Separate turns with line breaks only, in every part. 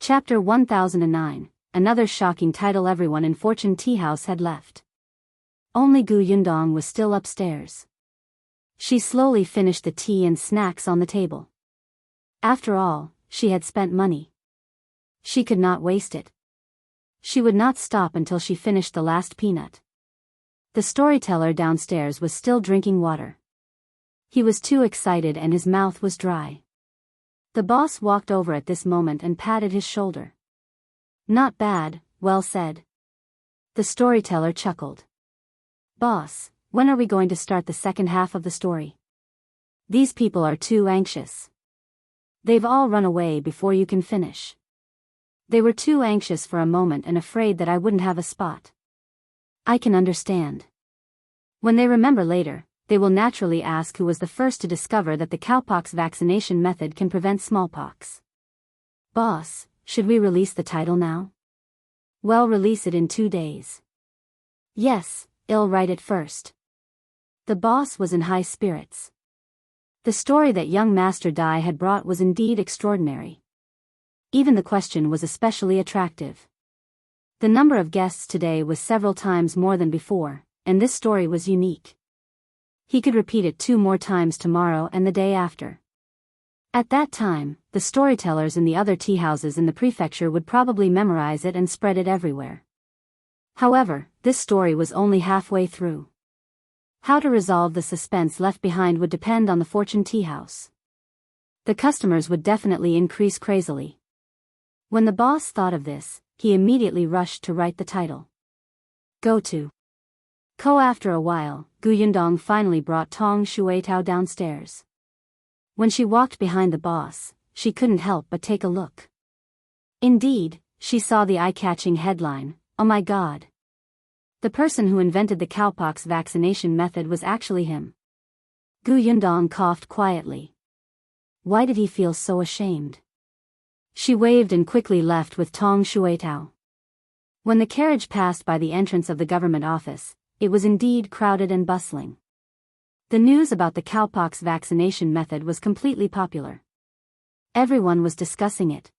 Chapter 1009, another shocking title. Everyone in Fortune Tea House had left. Only Yundong was still upstairs. She slowly finished the tea and snacks on the table. After all, she had spent money. She could not waste it. She would not stop until she finished the last peanut. The storyteller downstairs was still drinking water. He was too excited and his mouth was dry. The boss walked over at this moment and patted his shoulder. "Not bad, well said." The storyteller chuckled. "Boss, when are we going to start the second half of the story? These people are too anxious. They've all run away before you can finish. They were too anxious for a moment and afraid that I wouldn't have a spot. I can understand. When they remember later, they will naturally ask who was the first to discover that the cowpox vaccination method can prevent smallpox. Boss, should we release the title now? Well, release it in 2 days. Yes, I'll write it first." The boss was in high spirits. The story that young Master Dai had brought was indeed extraordinary. Even the question was especially attractive. The number of guests today was several times more than before, and this story was unique. He could repeat it 2 more times tomorrow and the day after. At that time, the storytellers in the other tea houses in the prefecture would probably memorize it and spread it everywhere. However, this story was only halfway through. How to resolve the suspense left behind would depend on the Fortune Tea House. The customers would definitely increase crazily. When the boss thought of this, he immediately rushed to write the title. Go to. After a while, Yundong finally brought Tong Shuitao downstairs. When she walked behind the boss, she couldn't help but take a look. Indeed, she saw the eye-catching headline, "Oh my God." The person who invented the cowpox vaccination method was actually him. Yundong coughed quietly. Why did he feel so ashamed? She waved and quickly left with Tong Shuitao. When the carriage passed by the entrance of the government office, it was indeed crowded and bustling. The news about the cowpox vaccination method was completely popular. Everyone was discussing it.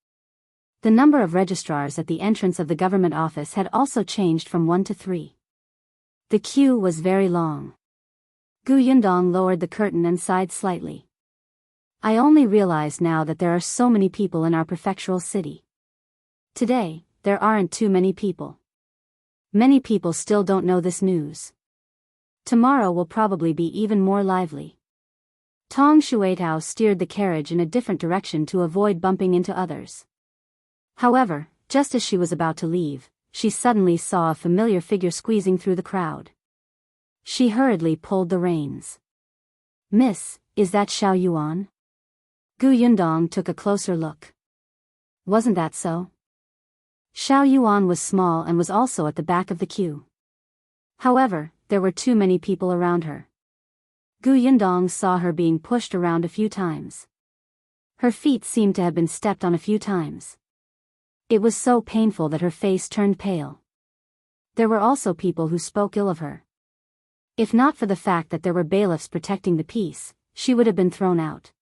The number of registrars at the entrance of the government office had also changed from 1 to 3. The queue was very long. Yundong lowered the curtain and sighed slightly. I only realized now that there are so many people in our prefectural city. Today, there aren't too many people. Many people still don't know this news. Tomorrow will probably be even more lively. Tong Shuitao steered the carriage in a different direction to avoid bumping into others. However, just as she was about to leave, she suddenly saw a familiar figure squeezing through the crowd. She hurriedly pulled the reins. "Miss, is that Shao Yuan?" Yundong took a closer look. Wasn't that so? Shao Yuan was small and was also at the back of the queue. However, there were too many people around her. Yundong saw her being pushed around a few times. Her feet seemed to have been stepped on a few times. It was so painful that her face turned pale. There were also people who spoke ill of her. If not for the fact that there were bailiffs protecting the peace, she would have been thrown out.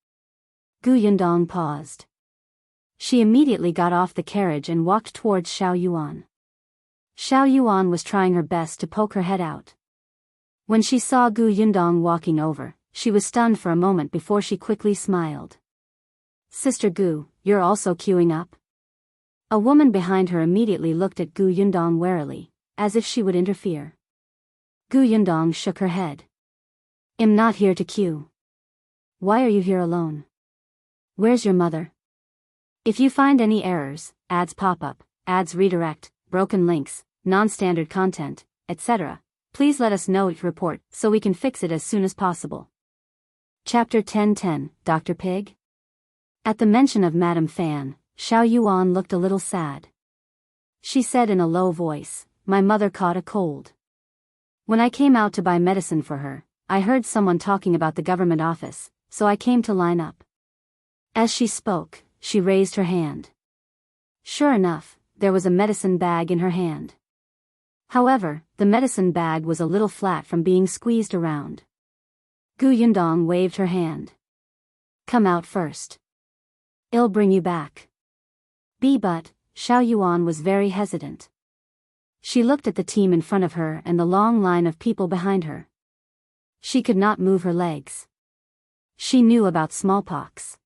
Yundong paused. She immediately got off the carriage and walked towards Shao Yuan. Shao Yuan was trying her best to poke her head out. When she saw Yundong walking over, she was stunned for a moment before she quickly smiled. "Sister Gu, you're also queuing up?" A woman behind her immediately looked at Yundong warily, as if she would interfere. Yundong shook her head. "I'm not here to queue." "Why are you here alone? Where's your mother?" If you find any errors, ads pop up, ads redirect, broken links, non-standard content, etc., please let us know each report so we can fix it as soon as possible. Chapter 1010, Dr. Pig? At the mention of Madame Fan, Shao Yuan looked a little sad. She said in a low voice, "My mother caught a cold. When I came out to buy medicine for her, I heard someone talking about the government office, so I came to line up." As she spoke, she raised her hand. Sure enough, there was a medicine bag in her hand. However, the medicine bag was a little flat from being squeezed around. Yundong waved her hand. "Come out first. I'll bring you back." But Shao Yuan was very hesitant. She looked at the team in front of her and the long line of people behind her. She could not move her legs. She knew about smallpox.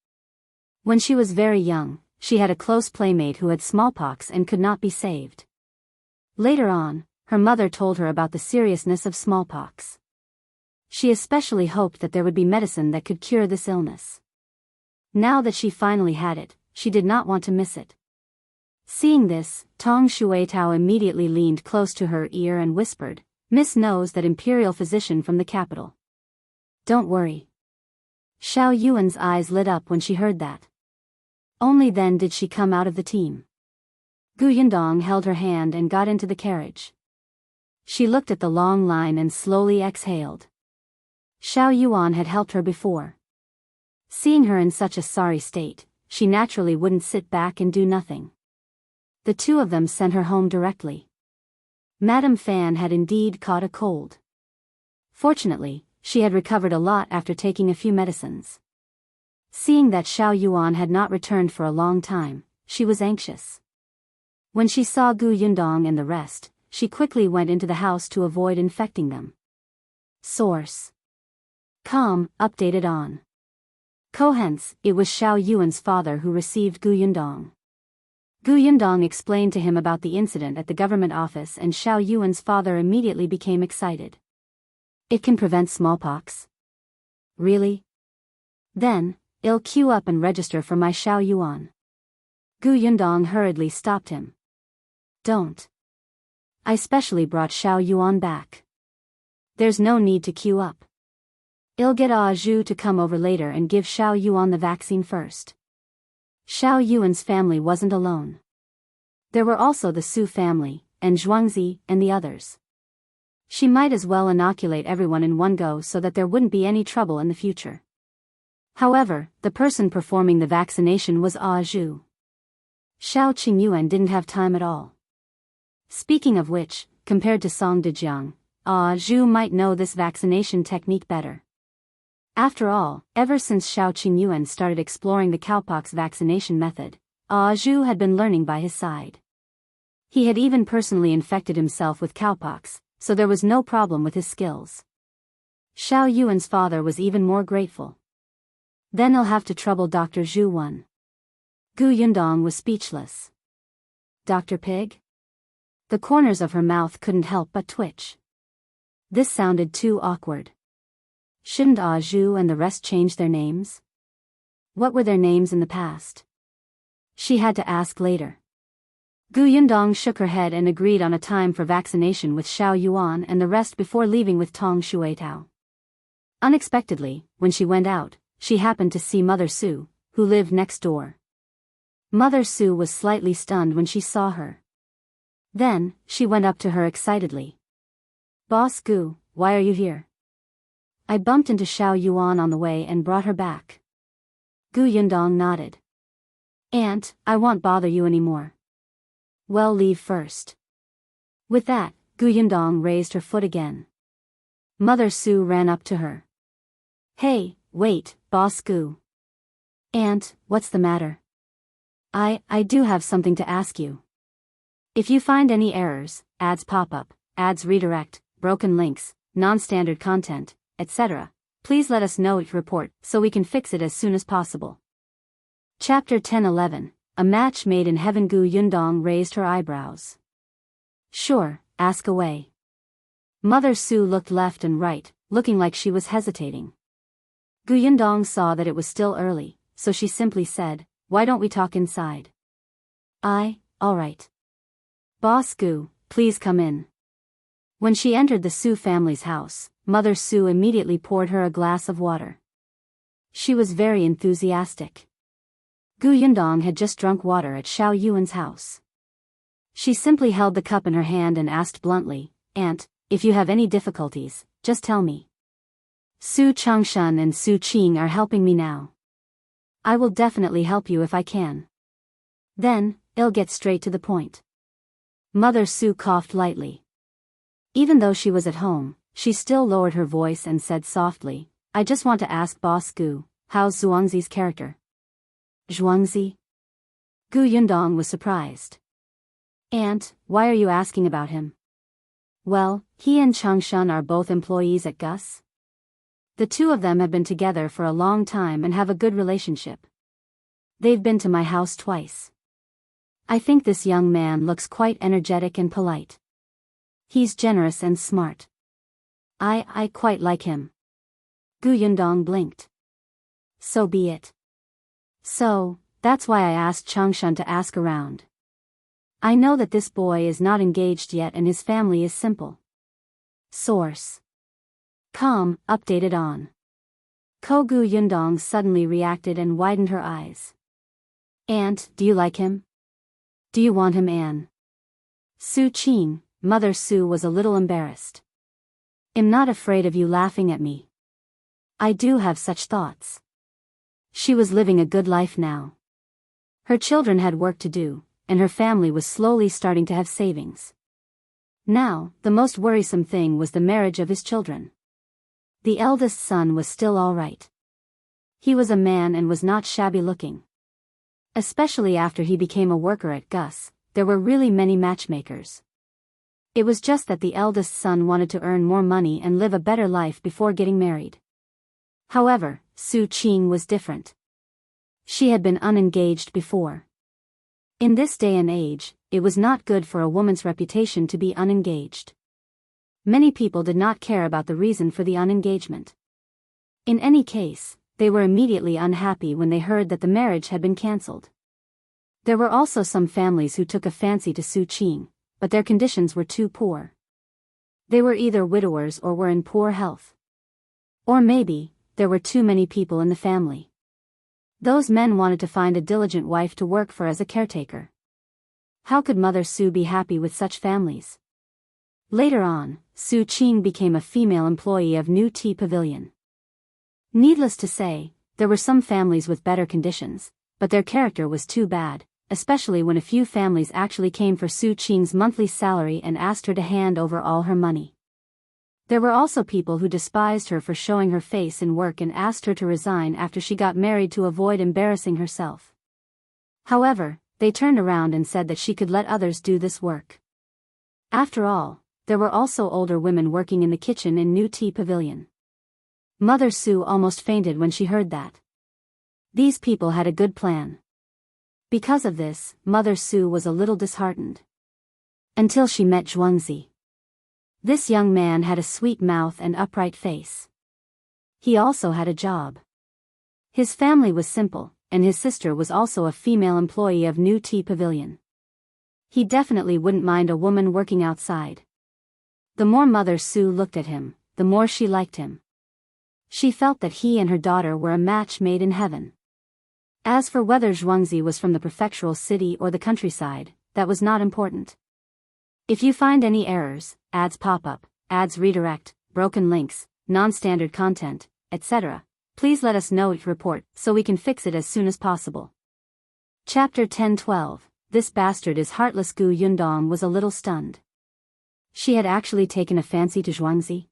When she was very young, she had a close playmate who had smallpox and could not be saved. Later on, her mother told her about the seriousness of smallpox. She especially hoped that there would be medicine that could cure this illness. Now that she finally had it, she did not want to miss it. Seeing this, Tong Shuitao immediately leaned close to her ear and whispered, "Miss knows that Imperial physician from the capital. Don't worry." Shao Yuan's eyes lit up when she heard that. Only then did she come out of the team. Gu Yundong held her hand and got into the carriage. She looked at the long line and slowly exhaled. Shao Yuan had helped her before. Seeing her in such a sorry state, she naturally wouldn't sit back and do nothing. The two of them sent her home directly. Madame Fan had indeed caught a cold. Fortunately, she had recovered a lot after taking a few medicines. Seeing that Shao Yuan had not returned for a long time, she was anxious. When she saw Gu Yundong and the rest, she quickly went into the house to avoid infecting them. Source: Com, updated on. Hence, it was Shao Yuan's father who received Gu Yundong. Gu Yundong explained to him about the incident at the government office and Shao Yuan's father immediately became excited. It can prevent smallpox? Really? Then, I'll queue up and register for my Shao Yuan. Gu Yundong hurriedly stopped him. Don't. I specially brought Shao Yuan back. There's no need to queue up. I'll get Ah Zhu to come over later and give Shao Yuan the vaccine first. Shao Yuan's family wasn't alone. There were also the Su family, and Zhuangzi, and the others. She might as well inoculate everyone in one go so that there wouldn't be any trouble in the future. However, the person performing the vaccination was Ah Zhu. Shao Qingyuan didn't have time at all. Speaking of which, compared to Song Dejiang, Ah Zhu might know this vaccination technique better. After all, ever since Shao Qingyuan started exploring the cowpox vaccination method, Ah Zhu had been learning by his side. He had even personally infected himself with cowpox, so there was no problem with his skills. Shao Yuan's father was even more grateful. Then I'll have to trouble Dr. Zhu one. Gu Yundong was speechless. Dr. Pig? The corners of her mouth couldn't help but twitch. This sounded too awkward. Shouldn't Ah Zhu and the rest change their names? What were their names in the past? She had to ask later. Gu Yundong shook her head and agreed on a time for vaccination with Shao Yuan and the rest before leaving with Tong Shuitao. Unexpectedly, when she went out, she happened to see Mother Su, who lived next door. Mother Su was slightly stunned when she saw her. Then, she went up to her excitedly. Boss Gu, why are you here? I bumped into Shao Yuan on the way and brought her back. Gu Yundong nodded. Aunt, I won't bother you anymore. Well, leave first. With that, Gu Yundong raised her foot again. Mother Su ran up to her. Hey, wait, Boss Gu. Aunt, what's the matter? I do have something to ask you. If you find any errors, ads pop up, ads redirect, broken links, non-standard content, etc., please let us know each report so we can fix it as soon as possible. Chapter 10-11, A Match Made in Heaven. Gu Yundong raised her eyebrows. Sure, ask away. Mother Su looked left and right, looking like she was hesitating. Gu Yundong saw that it was still early, so she simply said, why don't we talk inside? Alright. Boss Gu, please come in. When she entered the Su family's house, Mother Su immediately poured her a glass of water. She was very enthusiastic. Gu Yundong had just drunk water at Shao Yuan's house. She simply held the cup in her hand and asked bluntly, Aunt, if you have any difficulties, just tell me. Su Changshan and Su Qing are helping me now. I will definitely help you if I can. Then, I'll get straight to the point. Mother Su coughed lightly. Even though she was at home, she still lowered her voice and said softly, I just want to ask Boss Gu, how's Zhuangzi's character? Zhuangzi? Gu Gu Yundong was surprised. "Aunt, why are you asking about him?" "Well, he and Changshan are both employees at Gus. The two of them have been together for a long time and have a good relationship. They've been to my house twice. I think this young man looks quite energetic and polite. He's generous and smart. I quite like him." Gu Yundong blinked. "So be it. So, that's why I asked Changshan to ask around. I know that this boy is not engaged yet and his family is simple." Source. Com, updated on. Gu Yundong suddenly reacted and widened her eyes. "Aunt, do you like him? Do you want him, Anne?" Su Qing, Mother Su was a little embarrassed. "I'm not afraid of you laughing at me. I do have such thoughts." She was living a good life now. Her children had work to do, and her family was slowly starting to have savings. Now, the most worrisome thing was the marriage of his children. The eldest son was still all right. He was a man and was not shabby looking. Especially after he became a worker at Gus, there were really many matchmakers. It was just that the eldest son wanted to earn more money and live a better life before getting married. However, Su Qing was different. She had been unengaged before. In this day and age, it was not good for a woman's reputation to be unengaged. Many people did not care about the reason for the unengagement. In any case, they were immediately unhappy when they heard that the marriage had been cancelled. There were also some families who took a fancy to Su Qing, but their conditions were too poor. They were either widowers or were in poor health. Or maybe, there were too many people in the family. Those men wanted to find a diligent wife to work for as a caretaker. How could Mother Su be happy with such families? Later on, Su Qing became a female employee of New Tea Pavilion. Needless to say, there were some families with better conditions, but their character was too bad, especially when a few families actually came for Su Qing's monthly salary and asked her to hand over all her money. There were also people who despised her for showing her face in work and asked her to resign after she got married to avoid embarrassing herself. However, they turned around and said that she could let others do this work. After all, there were also older women working in the kitchen in New Tea Pavilion. Mother Su almost fainted when she heard that. These people had a good plan. Because of this, Mother Su was a little disheartened. Until she met Zhuangzi. This young man had a sweet mouth and upright face. He also had a job. His family was simple, and his sister was also a female employee of New Tea Pavilion. He definitely wouldn't mind a woman working outside. The more Mother Su looked at him, the more she liked him. She felt that he and her daughter were a match made in heaven. As for whether Zhuangzi was from the prefectural city or the countryside, that was not important. If you find any errors, ads pop up, ads redirect, broken links, non-standard content, etc., please let us know each report so we can fix it as soon as possible. Chapter 10-12. This bastard is Heartless. Gu Yundong was a little stunned. She had actually taken a fancy to Zhuangzi?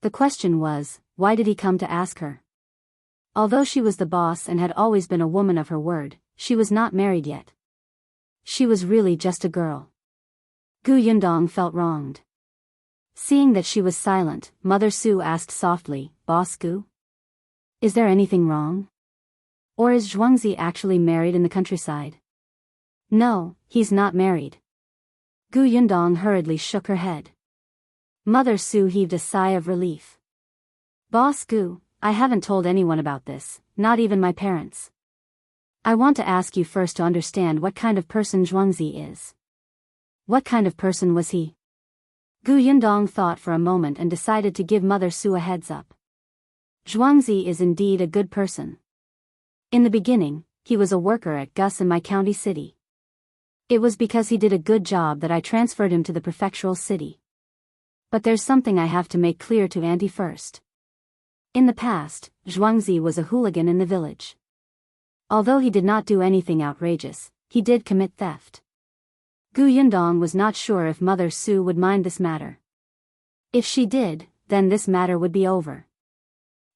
The question was, why did he come to ask her? Although she was the boss and had always been a woman of her word, she was not married yet. She was really just a girl. Gu Yundong felt wronged. Seeing that she was silent, Mother Su asked softly, "Boss Gu? Is there anything wrong? Or is Zhuangzi actually married in the countryside?" "No, he's not married." Gu Yundong hurriedly shook her head. Mother Su heaved a sigh of relief. "Boss Gu, I haven't told anyone about this, not even my parents. I want to ask you first to understand what kind of person Zhuangzi is." "What kind of person was he?" Gu Yundong thought for a moment and decided to give Mother Su a heads up. Zhuangzi is indeed a good person. In the beginning, he was a worker at Gus in my county city. It was because he did a good job that I transferred him to the prefectural city. But there's something I have to make clear to Auntie first. In the past, Zhuangzi was a hooligan in the village. Although he did not do anything outrageous, he did commit theft. Gu Yundong was not sure if Mother Su would mind this matter. If she did, then this matter would be over.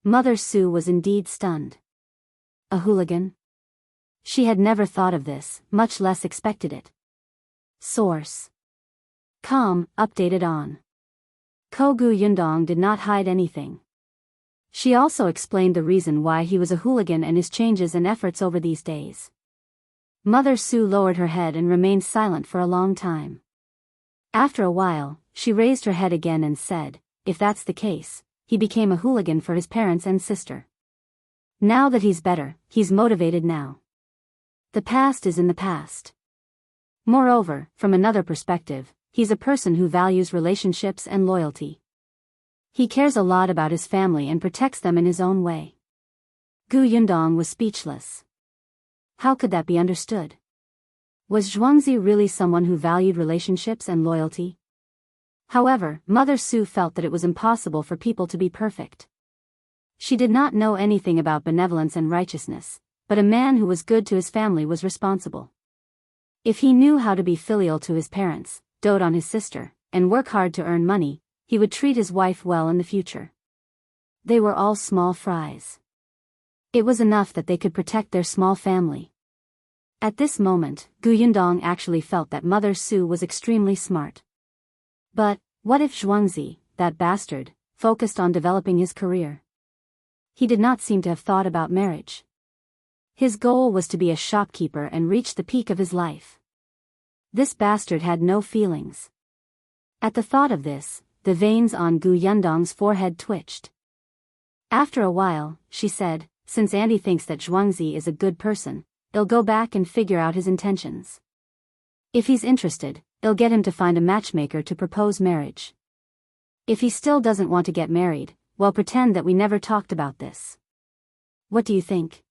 Mother Su was indeed stunned. A hooligan? She had never thought of this, much less expected it. Source. Com, updated on. Kogu Yundong did not hide anything. She also explained the reason why he was a hooligan and his changes and efforts over these days. Mother Su lowered her head and remained silent for a long time. After a while, she raised her head again and said, if that's the case, he became a hooligan for his parents and sister. Now that he's better, he's motivated now. The past is in the past. Moreover, from another perspective, he's a person who values relationships and loyalty. He cares a lot about his family and protects them in his own way. Gu Yundong was speechless. How could that be understood? Was Zhuangzi really someone who valued relationships and loyalty? However, Mother Su felt that it was impossible for people to be perfect. She did not know anything about benevolence and righteousness, but a man who was good to his family was responsible. If he knew how to be filial to his parents, dote on his sister, and work hard to earn money, he would treat his wife well in the future. They were all small fries. It was enough that they could protect their small family. At this moment, Gu Yundong actually felt that Mother Su was extremely smart. But, what if Zhuangzi, that bastard, focused on developing his career? He did not seem to have thought about marriage. His goal was to be a shopkeeper and reach the peak of his life. This bastard had no feelings. At the thought of this, the veins on Gu Yundong's forehead twitched. After a while, she said, since Andy thinks that Zhuangzi is a good person, I'll go back and figure out his intentions. If he's interested, I'll get him to find a matchmaker to propose marriage. If he still doesn't want to get married, well, pretend that we never talked about this. What do you think?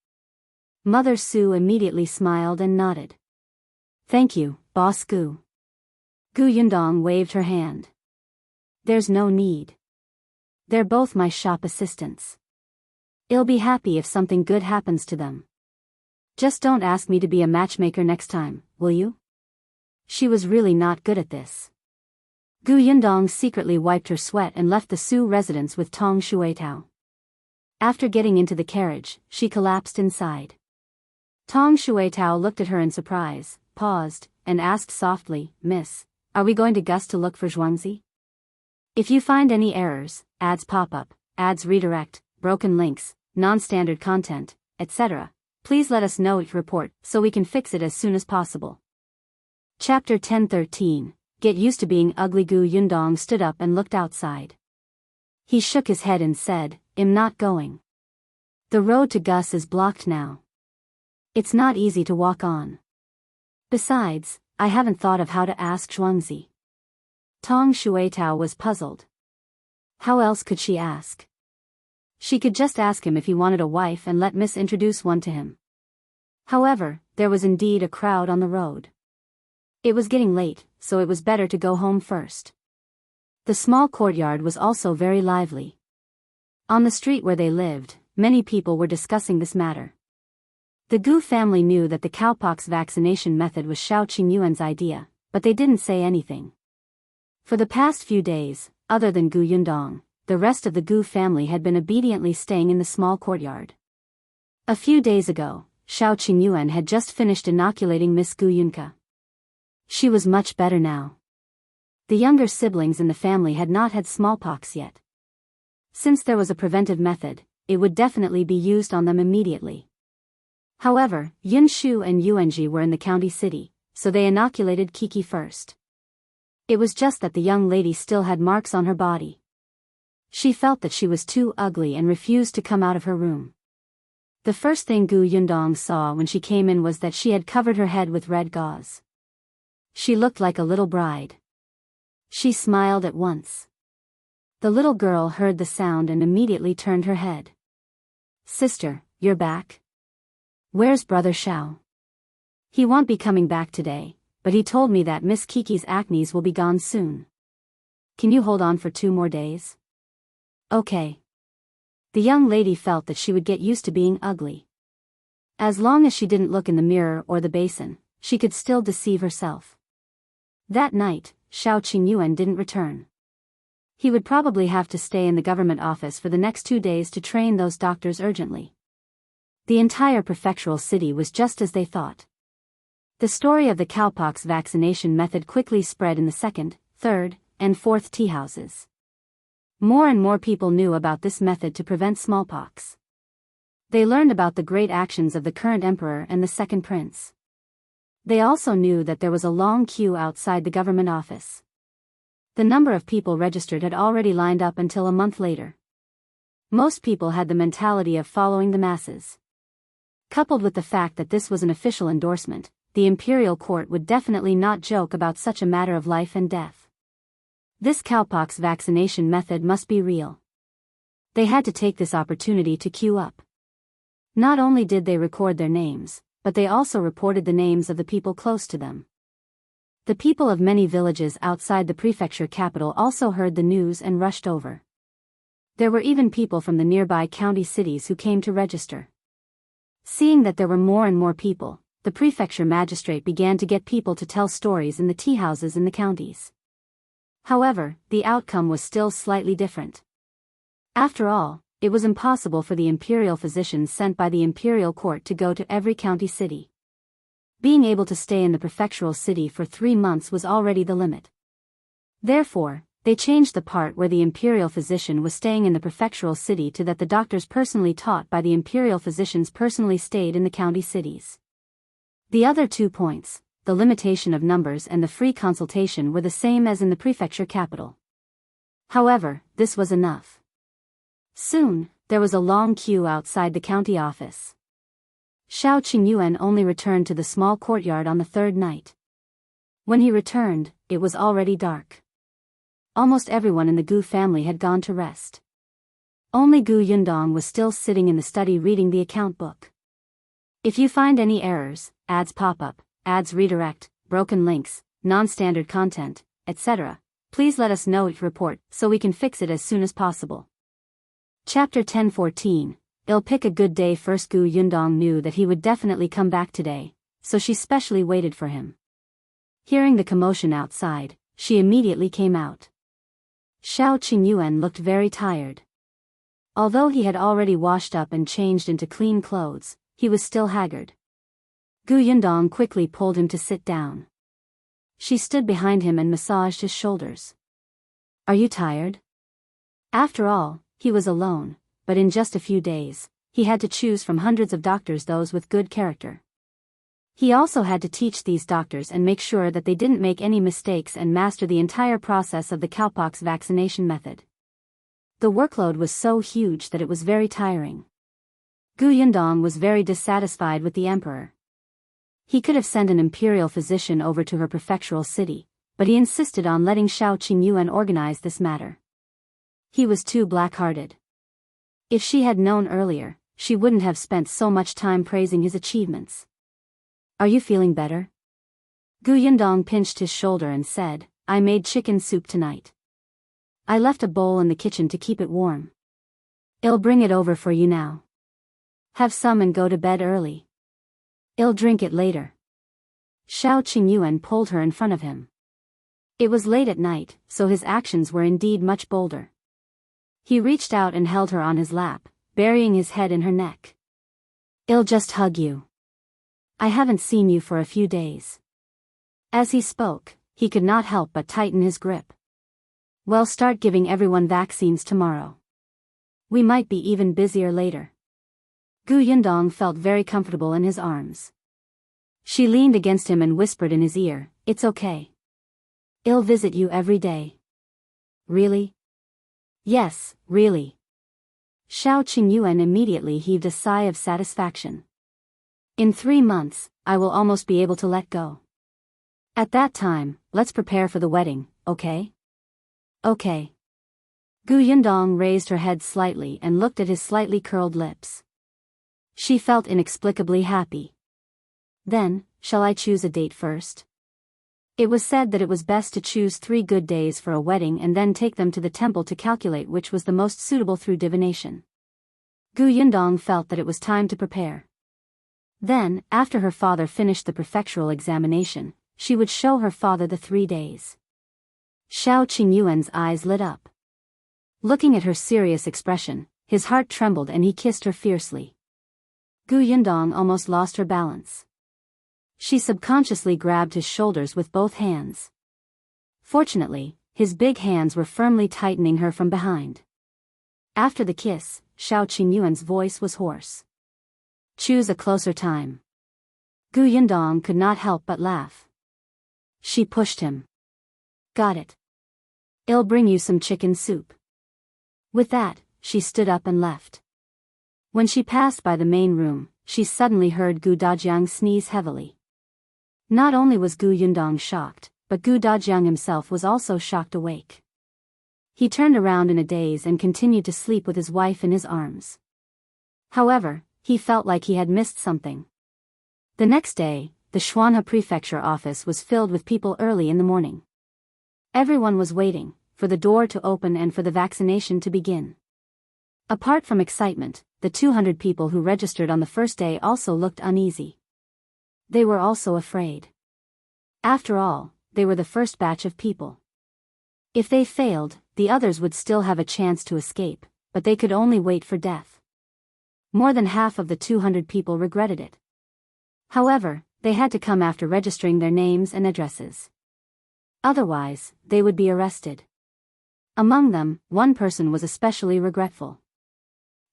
Mother Su immediately smiled and nodded. Thank you, Boss Gu. Gu Yundong waved her hand. There's no need. They're both my shop assistants. I'll be happy if something good happens to them. Just don't ask me to be a matchmaker next time, will you? She was really not good at this. Gu Yundong secretly wiped her sweat and left the Su residence with Tong Shuitao. After getting into the carriage, she collapsed inside. Tong Shuitao looked at her in surprise, paused, and asked softly, Miss, are we going to Gus to look for Zhuangzi? If you find any errors, ads pop up, ads redirect, broken links, non-standard content, etc., please let us know each report so we can fix it as soon as possible. Chapter 10:13. Get used to being ugly. Gu Yundong stood up and looked outside. He shook his head and said, I'm not going. The road to Gus is blocked now. It's not easy to walk on. Besides, I haven't thought of how to ask Zhuangzi. Tong Shuitao was puzzled. How else could she ask? She could just ask him if he wanted a wife and let Miss introduce one to him. However, there was indeed a crowd on the road. It was getting late, so it was better to go home first. The small courtyard was also very lively. On the street where they lived, many people were discussing this matter. The Gu family knew that the cowpox vaccination method was Shao Qingyuan's idea, but they didn't say anything. For the past few days, other than Gu Yundong, the rest of the Gu family had been obediently staying in the small courtyard. A few days ago, Shao Qingyuan had just finished inoculating Miss Gu Yunka. She was much better now. The younger siblings in the family had not had smallpox yet. Since there was a preventive method, it would definitely be used on them immediately. However, Yunshu and Yuanji were in the county city, so they inoculated Kiki first. It was just that the young lady still had marks on her body. She felt that she was too ugly and refused to come out of her room. The first thing Gu Yundong saw when she came in was that she had covered her head with red gauze. She looked like a little bride. She smiled at once. The little girl heard the sound and immediately turned her head. Sister, you're back? Where's brother Shao? He won't be coming back today, but he told me that Miss Kiki's acne will be gone soon. Can you hold on for 2 more days? Okay. The young lady felt that she would get used to being ugly. As long as she didn't look in the mirror or the basin, she could still deceive herself. That night, Shao Qingyuan didn't return. He would probably have to stay in the government office for the next 2 days to train those doctors urgently. The entire prefectural city was just as they thought. The story of the cowpox vaccination method quickly spread in the second, third, and fourth tea houses. More and more people knew about this method to prevent smallpox. They learned about the great actions of the current emperor and the second prince. They also knew that there was a long queue outside the government office. The number of people registered had already lined up until a month later. Most people had the mentality of following the masses. Coupled with the fact that this was an official endorsement, the imperial court would definitely not joke about such a matter of life and death. This cowpox vaccination method must be real. They had to take this opportunity to queue up. Not only did they record their names, but they also reported the names of the people close to them. The people of many villages outside the prefecture capital also heard the news and rushed over. There were even people from the nearby county cities who came to register. Seeing that there were more and more people, the prefecture magistrate began to get people to tell stories in the tea houses in the counties. However, the outcome was still slightly different. After all, it was impossible for the imperial physicians sent by the imperial court to go to every county city. Being able to stay in the prefectural city for 3 months was already the limit. Therefore, they changed the part where the imperial physician was staying in the prefectural city to that the doctors personally taught by the imperial physicians personally stayed in the county cities. The other 2 points, the limitation of numbers and the free consultation, were the same as in the prefecture capital. However, this was enough. Soon, there was a long queue outside the county office. Shao Qingyuan only returned to the small courtyard on the third night. When he returned, it was already dark. Almost everyone in the Gu family had gone to rest. Only Gu Yundong was still sitting in the study reading the account book. If you find any errors, ads pop up, ads redirect, broken links, non-standard content, etc., please let us know it report so we can fix it as soon as possible. Chapter 10:14. I'll pick a good day first. Gu Yundong knew that he would definitely come back today, so she specially waited for him. Hearing the commotion outside, she immediately came out. Shao Qingyuan looked very tired. Although he had already washed up and changed into clean clothes, he was still haggard. Gu Yundong quickly pulled him to sit down. She stood behind him and massaged his shoulders. Are you tired? After all, he was alone, but in just a few days, he had to choose from hundreds of doctors those with good character. He also had to teach these doctors and make sure that they didn't make any mistakes and master the entire process of the cowpox vaccination method. The workload was so huge that it was very tiring. Gu Yundong was very dissatisfied with the emperor. He could have sent an imperial physician over to her prefectural city, but he insisted on letting Shao Qingyuan organize this matter. He was too black-hearted. If she had known earlier, she wouldn't have spent so much time praising his achievements. Are you feeling better? Gu Yundong pinched his shoulder and said, I made chicken soup tonight. I left a bowl in the kitchen to keep it warm. I'll bring it over for you now. Have some and go to bed early. I'll drink it later. Shao Qingyuan pulled her in front of him. It was late at night, so his actions were indeed much bolder. He reached out and held her on his lap, burying his head in her neck. I'll just hug you. I haven't seen you for a few days. As he spoke, he could not help but tighten his grip. Well, start giving everyone vaccines tomorrow. We might be even busier later. Gu Yundong felt very comfortable in his arms. She leaned against him and whispered in his ear, It's okay. I'll visit you every day. Really? Yes, really. Shao Qingyuan immediately heaved a sigh of satisfaction. In 3 months, I will almost be able to let go. At that time, let's prepare for the wedding, okay? Okay. Gu Yundong raised her head slightly and looked at his slightly curled lips. She felt inexplicably happy. Then, shall I choose a date first? It was said that it was best to choose 3 good days for a wedding and then take them to the temple to calculate which was the most suitable through divination. Gu Yundong felt that it was time to prepare. Then, after her father finished the prefectural examination, she would show her father the 3 days. Shao Qingyuan's eyes lit up. Looking at her serious expression, his heart trembled and he kissed her fiercely. Gu Yundong almost lost her balance. She subconsciously grabbed his shoulders with both hands. Fortunately, his big hands were firmly tightening her from behind. After the kiss, Shao Qingyuan's voice was hoarse. Choose a closer time. Gu Yundong could not help but laugh. She pushed him. Got it. I'll bring you some chicken soup. With that, she stood up and left. When she passed by the main room, she suddenly heard Gu Dajiang sneeze heavily. Not only was Gu Yundong shocked, but Gu Dajiang himself was also shocked awake. He turned around in a daze and continued to sleep with his wife in his arms. However, he felt like he had missed something. The next day, the Xuanhe Prefecture office was filled with people early in the morning. Everyone was waiting for the door to open and for the vaccination to begin. Apart from excitement, the 200 people who registered on the first day also looked uneasy. They were also afraid. After all, they were the first batch of people. If they failed, the others would still have a chance to escape, but they could only wait for death. More than half of the 200 people regretted it. However, they had to come after registering their names and addresses. Otherwise, they would be arrested. Among them, one person was especially regretful.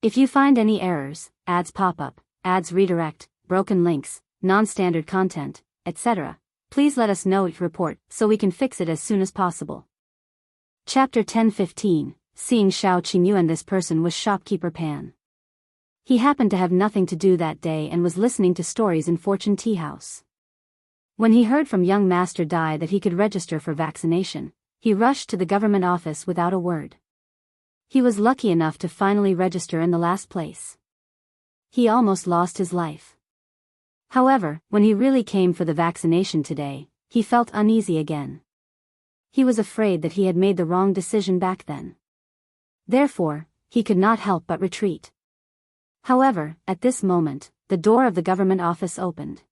If you find any errors, ads pop up, ads redirect, broken links, non-standard content, etc., please let us know each report so we can fix it as soon as possible. Chapter 10:15. Seeing Shao Qingyuan. This person was shopkeeper Pan. He happened to have nothing to do that day and was listening to stories in Fortune Tea House. When he heard from young Master Dai that he could register for vaccination, he rushed to the government office without a word. He was lucky enough to finally register in the last place. He almost lost his life. However, when he really came for the vaccination today, he felt uneasy again. He was afraid that he had made the wrong decision back then. Therefore, he could not help but retreat. However, at this moment, the door of the government office opened.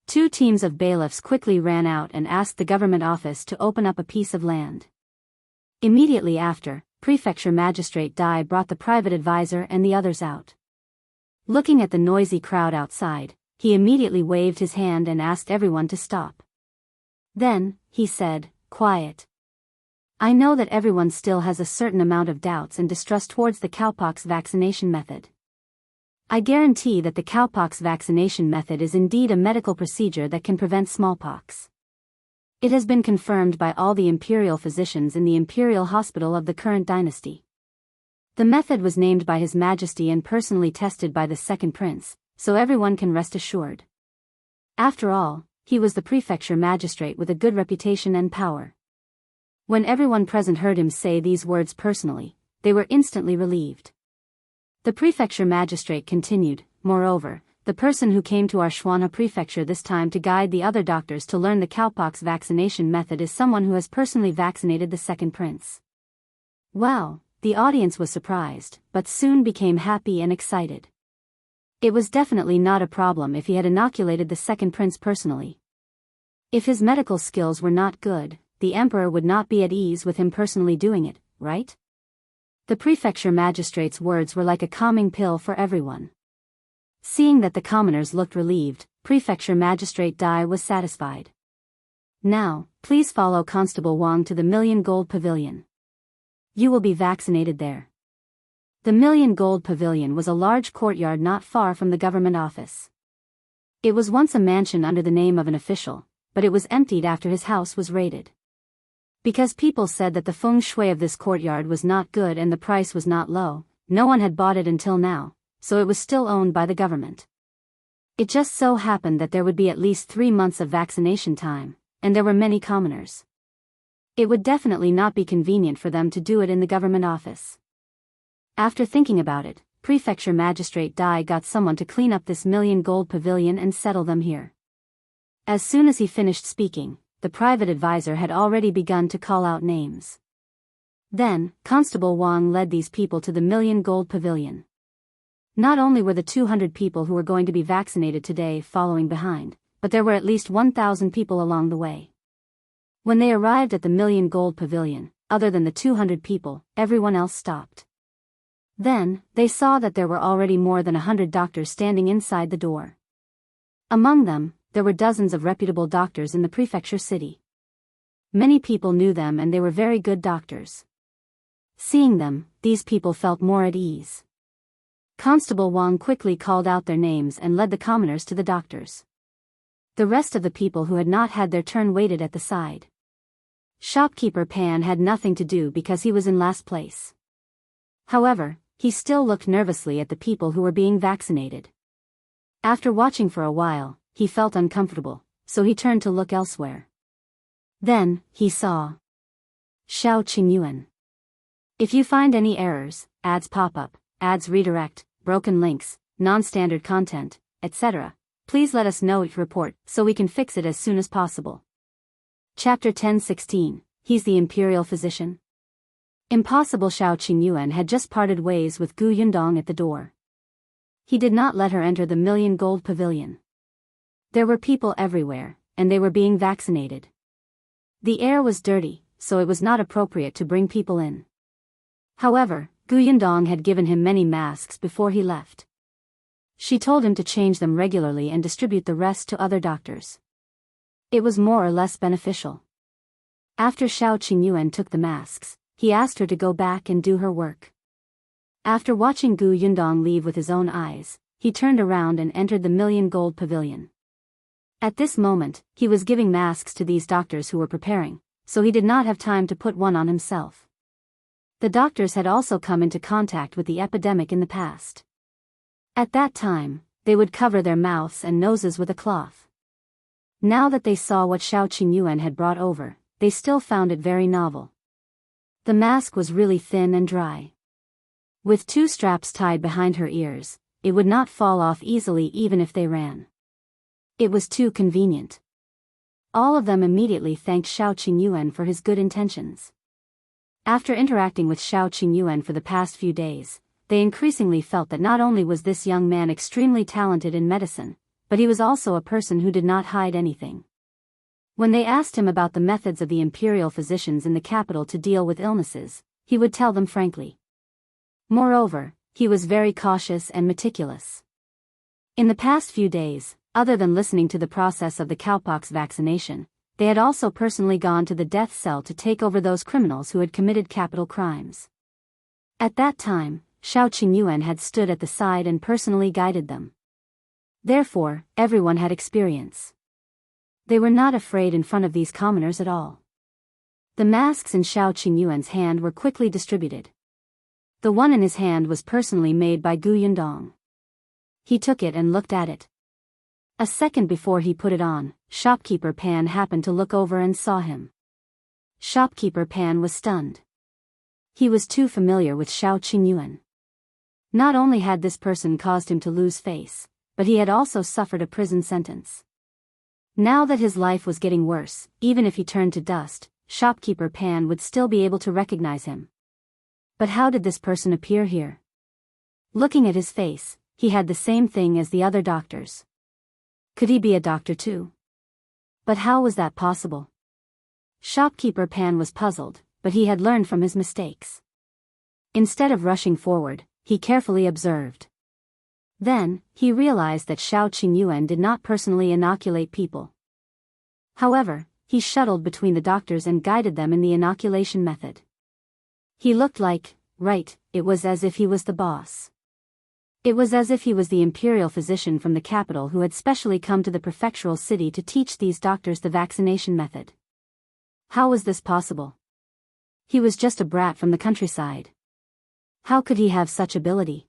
Two teams of bailiffs quickly ran out and asked the government office to open up a piece of land. Immediately after, Prefecture Magistrate Dai brought the private advisor and the others out. Looking at the noisy crowd outside, he immediately waved his hand and asked everyone to stop. Then, he said, "Quiet. I know that everyone still has a certain amount of doubts and distrust towards the cowpox vaccination method. I guarantee that the cowpox vaccination method is indeed a medical procedure that can prevent smallpox. It has been confirmed by all the Imperial physicians in the Imperial hospital of the current dynasty. The method was named by His Majesty and personally tested by the second prince, so everyone can rest assured. After all, he was the prefecture magistrate with a good reputation and power." When everyone present heard him say these words personally, they were instantly relieved. The prefecture magistrate continued, "Moreover, the person who came to our Xuanhe prefecture this time to guide the other doctors to learn the cowpox vaccination method is someone who has personally vaccinated the second prince." Wow, the audience was surprised, but soon became happy and excited. It was definitely not a problem if he had inoculated the second prince personally. If his medical skills were not good, the emperor would not be at ease with him personally doing it, right? The prefecture magistrate's words were like a calming pill for everyone. Seeing that the commoners looked relieved, Prefecture Magistrate Dai was satisfied. "Now, please follow Constable Wang to the Million Gold Pavilion. You will be vaccinated there." The Million Gold Pavilion was a large courtyard not far from the government office. It was once a mansion under the name of an official, but it was emptied after his house was raided. Because people said that the feng shui of this courtyard was not good and the price was not low, no one had bought it until now, so it was still owned by the government. It just so happened that there would be at least 3 months of vaccination time, and there were many commoners. It would definitely not be convenient for them to do it in the government office. After thinking about it, Prefecture Magistrate Dai got someone to clean up this Million Gold Pavilion and settle them here. As soon as he finished speaking, the private advisor had already begun to call out names. Then, Constable Wang led these people to the Million Gold Pavilion. Not only were the 200 people who were going to be vaccinated today following behind, but there were at least 1,000 people along the way. When they arrived at the Million Gold Pavilion, other than the 200 people, everyone else stopped. Then, they saw that there were already more than 100 doctors standing inside the door. Among them, there were dozens of reputable doctors in the prefecture city. Many people knew them and they were very good doctors. Seeing them, these people felt more at ease. Constable Wang quickly called out their names and led the commoners to the doctors. The rest of the people who had not had their turn waited at the side. Shopkeeper Pan had nothing to do because he was in last place. However, he still looked nervously at the people who were being vaccinated. After watching for a while, he felt uncomfortable, so he turned to look elsewhere. Then, he saw Shao Qingyuan. If you find any errors, ads pop up, ads redirect, broken links, non-standard content, etc., please let us know each report so we can fix it as soon as possible. Chapter 10:16, He's the Imperial Physician. Impossible. Shao Qingyuan had just parted ways with Gu Yundong at the door. He did not let her enter the million gold pavilion. There were people everywhere, and they were being vaccinated. The air was dirty, so it was not appropriate to bring people in. However, Gu Yundong had given him many masks before he left. She told him to change them regularly and distribute the rest to other doctors. It was more or less beneficial. After Shao Qingyuan took the masks, he asked her to go back and do her work. After watching Gu Yundong leave with his own eyes, he turned around and entered the million gold pavilion. At this moment, he was giving masks to these doctors who were preparing, so he did not have time to put one on himself. The doctors had also come into contact with the epidemic in the past. At that time, they would cover their mouths and noses with a cloth. Now that they saw what Shao Qingyuan had brought over, they still found it very novel. The mask was really thin and dry. With 2 straps tied behind her ears, it would not fall off easily even if they ran. It was too convenient. All of them immediately thanked Shao Qingyuan for his good intentions. After interacting with Shao Qingyuan for the past few days, they increasingly felt that not only was this young man extremely talented in medicine, but he was also a person who did not hide anything. When they asked him about the methods of the imperial physicians in the capital to deal with illnesses, he would tell them frankly. Moreover, he was very cautious and meticulous. In the past few days, other than listening to the process of the cowpox vaccination, they had also personally gone to the death cell to take over those criminals who had committed capital crimes. At that time, Shao Qingyuan had stood at the side and personally guided them. Therefore, everyone had experience. They were not afraid in front of these commoners at all. The masks in Shao Qingyuan's hand were quickly distributed. The one in his hand was personally made by Gu Yundong. He took it and looked at it. A second before he put it on, Shopkeeper Pan happened to look over and saw him. Shopkeeper Pan was stunned. He was too familiar with Shao Qingyuan. Not only had this person caused him to lose face, but he had also suffered a prison sentence. Now that his life was getting worse, even if he turned to dust, Shopkeeper Pan would still be able to recognize him. But how did this person appear here? Looking at his face, he had the same thing as the other doctors. Could he be a doctor too? But how was that possible? Shopkeeper Pan was puzzled, but he had learned from his mistakes. Instead of rushing forward, he carefully observed. Then, he realized that Shao Qingyuan did not personally inoculate people. However, he shuttled between the doctors and guided them in the inoculation method. He looked like, it was as if he was the boss. It was as if he was the imperial physician from the capital who had specially come to the prefectural city to teach these doctors the vaccination method. How was this possible? He was just a brat from the countryside. How could he have such ability?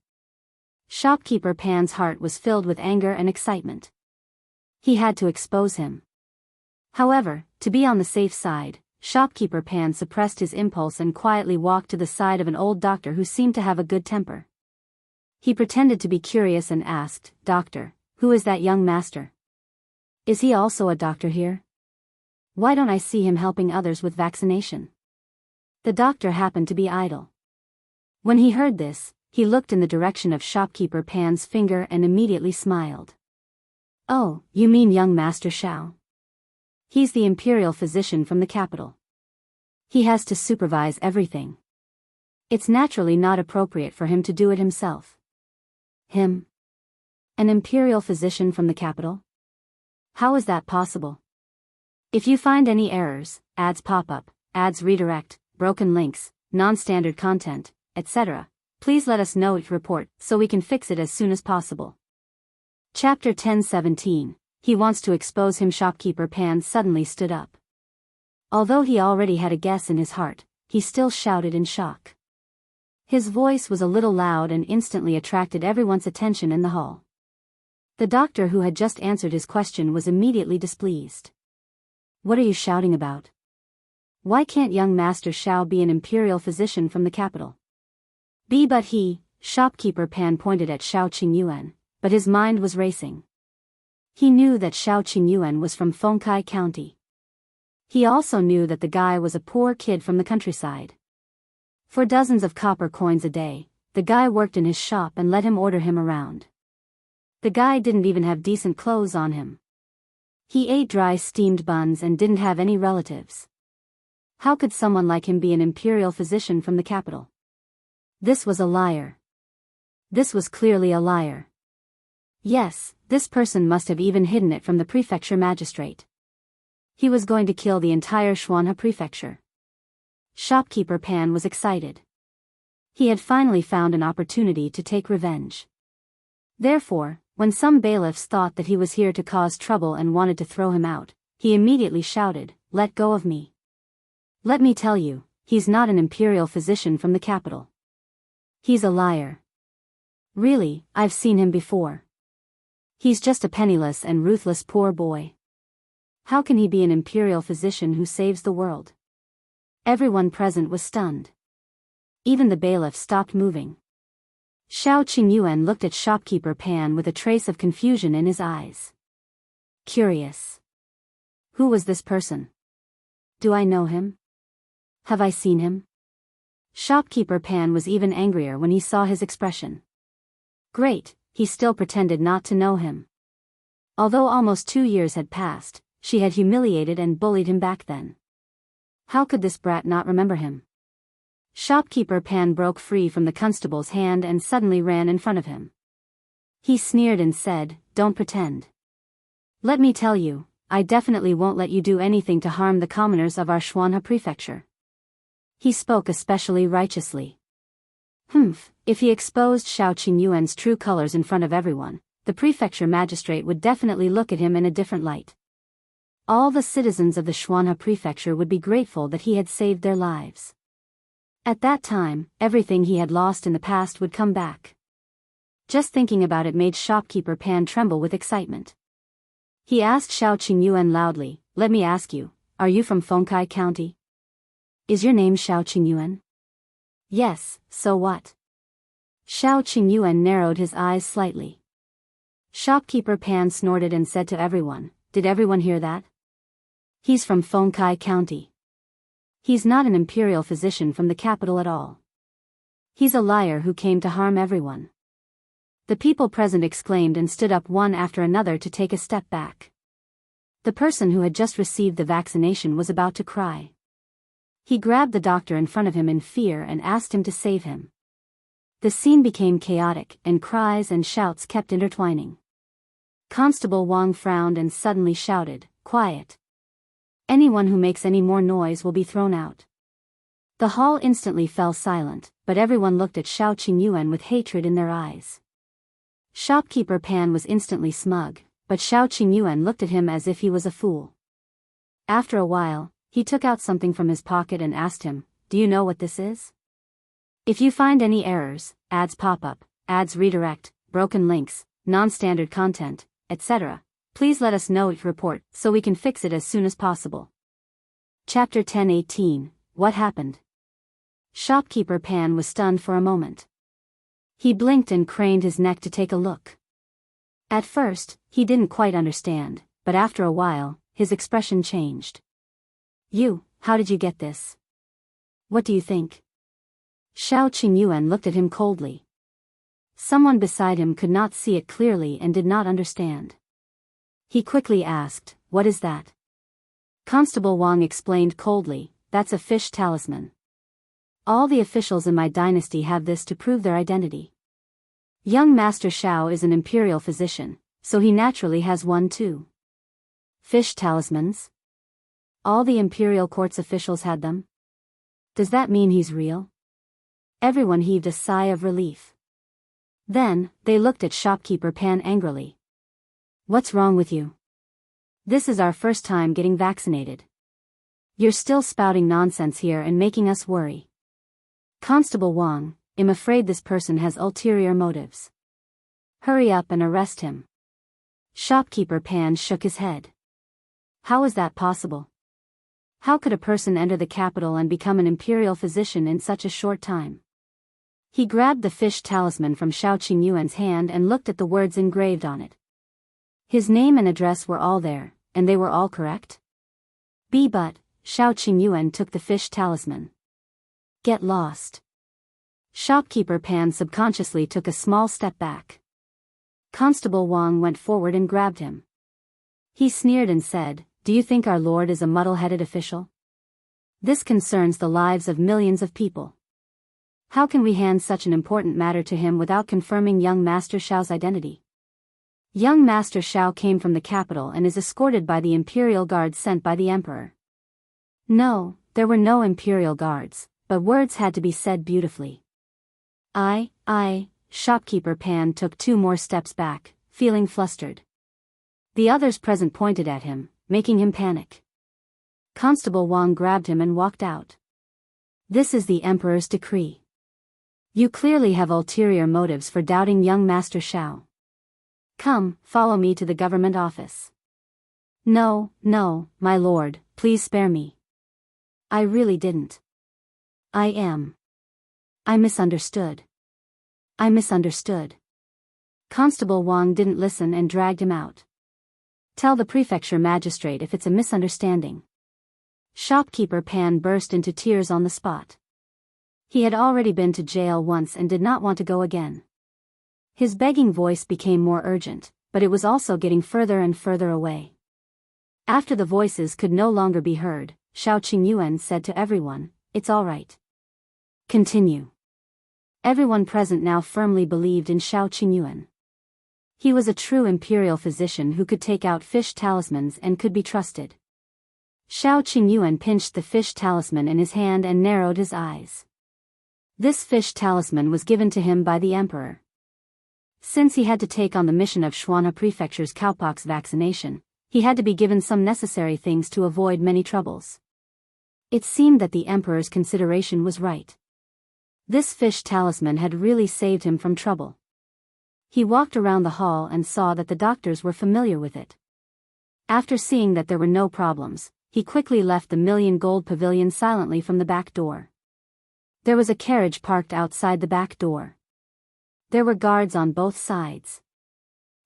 Shopkeeper Pan's heart was filled with anger and excitement. He had to expose him. However, to be on the safe side, Shopkeeper Pan suppressed his impulse and quietly walked to the side of an old doctor who seemed to have a good temper. He pretended to be curious and asked, "Doctor, who is that young master? Is he also a doctor here? Why don't I see him helping others with vaccination?" The doctor happened to be idle. When he heard this, he looked in the direction of Shopkeeper Pan's finger and immediately smiled. "Oh, you mean young Master Shao? He's the imperial physician from the capital. He has to supervise everything. It's naturally not appropriate for him to do it himself. Him? An imperial physician from the capital? How is that possible? If you find any errors, ads pop up, ads redirect, broken links, non-standard content, etc., please let us know it report so we can fix it as soon as possible. Chapter 10:17. He wants to expose him. Shopkeeper Pan suddenly stood up. Although he already had a guess in his heart, he still shouted in shock. His voice was a little loud and instantly attracted everyone's attention in the hall. The doctor who had just answered his question was immediately displeased. What are you shouting about? Why can't young Master Shao be an imperial physician from the capital? But he, Shopkeeper Pan pointed at Shao Qingyuan, but his mind was racing. He knew that Shao Qingyuan was from Fengkai County. He also knew that the guy was a poor kid from the countryside. For dozens of copper coins a day, the guy worked in his shop and let him order him around. The guy didn't even have decent clothes on him. He ate dry steamed buns and didn't have any relatives. How could someone like him be an imperial physician from the capital? This was a liar. This was clearly a liar. Yes, this person must have even hidden it from the prefecture magistrate. He was going to kill the entire Xuanhe prefecture. Shopkeeper Pan was excited. He had finally found an opportunity to take revenge. Therefore, when some bailiffs thought that he was here to cause trouble and wanted to throw him out, he immediately shouted, "Let go of me. Let me tell you, he's not an imperial physician from the capital. He's a liar. Really, I've seen him before. He's just a penniless and ruthless poor boy. How can he be an imperial physician who saves the world?" Everyone present was stunned. Even the bailiff stopped moving. Shao Qingyuan looked at Shopkeeper Pan with a trace of confusion in his eyes. Curious. Who was this person? Do I know him? Have I seen him? Shopkeeper Pan was even angrier when he saw his expression. Great, he still pretended not to know him. Although almost 2 years had passed, she had humiliated and bullied him back then. How could this brat not remember him? Shopkeeper Pan broke free from the constable's hand and suddenly ran in front of him. He sneered and said, "Don't pretend. Let me tell you, I definitely won't let you do anything to harm the commoners of our Xuanhe prefecture." He spoke especially righteously. If he exposed Shao Qingyuan's true colors in front of everyone, the prefecture magistrate would definitely look at him in a different light. All the citizens of the Xuanhe prefecture would be grateful that he had saved their lives. At that time, everything he had lost in the past would come back. Just thinking about it made Shopkeeper Pan tremble with excitement. He asked Shao Qingyuan loudly, "Let me ask you, are you from Fengkai County? Is your name Shao Qingyuan?" "Yes, so what?" Shao Qingyuan narrowed his eyes slightly. Shopkeeper Pan snorted and said to everyone, "Did everyone hear that? He's from Fengkai County. He's not an imperial physician from the capital at all. He's a liar who came to harm everyone." The people present exclaimed and stood up one after another to take a step back. The person who had just received the vaccination was about to cry. He grabbed the doctor in front of him in fear and asked him to save him. The scene became chaotic, and cries and shouts kept intertwining. Constable Wang frowned and suddenly shouted, "Quiet. Anyone who makes any more noise will be thrown out." The hall instantly fell silent, but everyone looked at Shao Qingyuan with hatred in their eyes. Shopkeeper Pan was instantly smug, but Shao Qingyuan looked at him as if he was a fool. After a while, he took out something from his pocket and asked him, "Do you know what this is? If you find any errors, ads pop up, ads redirect, broken links, non-standard content, etc., please let us know it report so we can fix it as soon as possible." Chapter 10:18. What happened? Shopkeeper Pan was stunned for a moment. He blinked and craned his neck to take a look. At first, he didn't quite understand, but after a while, his expression changed. How did you get this? What do you think?" Shao Qingyuan looked at him coldly. Someone beside him could not see it clearly and did not understand. He quickly asked, "What is that?" Constable Wang explained coldly, "That's a fish talisman." All the officials in my dynasty have this to prove their identity. Young Master Shao is an imperial physician, so he naturally has one too. Fish talismans? All the imperial court's officials had them? Does that mean he's real? Everyone heaved a sigh of relief. Then, they looked at shopkeeper Pan angrily. What's wrong with you? This is our first time getting vaccinated. You're still spouting nonsense here and making us worry. Constable Wang, I'm afraid this person has ulterior motives. Hurry up and arrest him. Shopkeeper Pan shook his head. How is that possible? How could a person enter the capital and become an imperial physician in such a short time? He grabbed the fish talisman from Shao Qingyuan's hand and looked at the words engraved on it. His name and address were all there, and they were all correct? But, Shao Qingyuan took the fish talisman. Get lost. Shopkeeper Pan subconsciously took a small step back. Constable Wang went forward and grabbed him. He sneered and said, Do you think our lord is a muddle-headed official? This concerns the lives of millions of people. How can we hand such an important matter to him without confirming young Master Shao's identity? Young Master Shao came from the capital and is escorted by the Imperial guards sent by the Emperor. No, there were no Imperial guards, but words had to be said beautifully. Shopkeeper Pan took 2 more steps back, feeling flustered. The others present pointed at him, making him panic. Constable Wang grabbed him and walked out. This is the Emperor's decree. You clearly have ulterior motives for doubting young Master Shao. Come, follow me to the government office. No, my lord, please spare me. I really didn't. I misunderstood. Constable Wang didn't listen and dragged him out. Tell the prefecture magistrate if it's a misunderstanding. Shopkeeper Pan burst into tears on the spot. He had already been to jail once and did not want to go again. His begging voice became more urgent, but it was also getting further and further away. After the voices could no longer be heard, Shao Qingyuan said to everyone, It's all right. Continue. Everyone present now firmly believed in Shao Qingyuan. He was a true imperial physician who could take out fish talismans and could be trusted. Shao Qingyuan pinched the fish talisman in his hand and narrowed his eyes. This fish talisman was given to him by the Emperor. Since he had to take on the mission of Xuanhe Prefecture's cowpox vaccination, he had to be given some necessary things to avoid many troubles. It seemed that the Emperor's consideration was right. This fish talisman had really saved him from trouble. He walked around the hall and saw that the doctors were familiar with it. After seeing that there were no problems, he quickly left the million-gold pavilion silently from the back door. There was a carriage parked outside the back door. There were guards on both sides.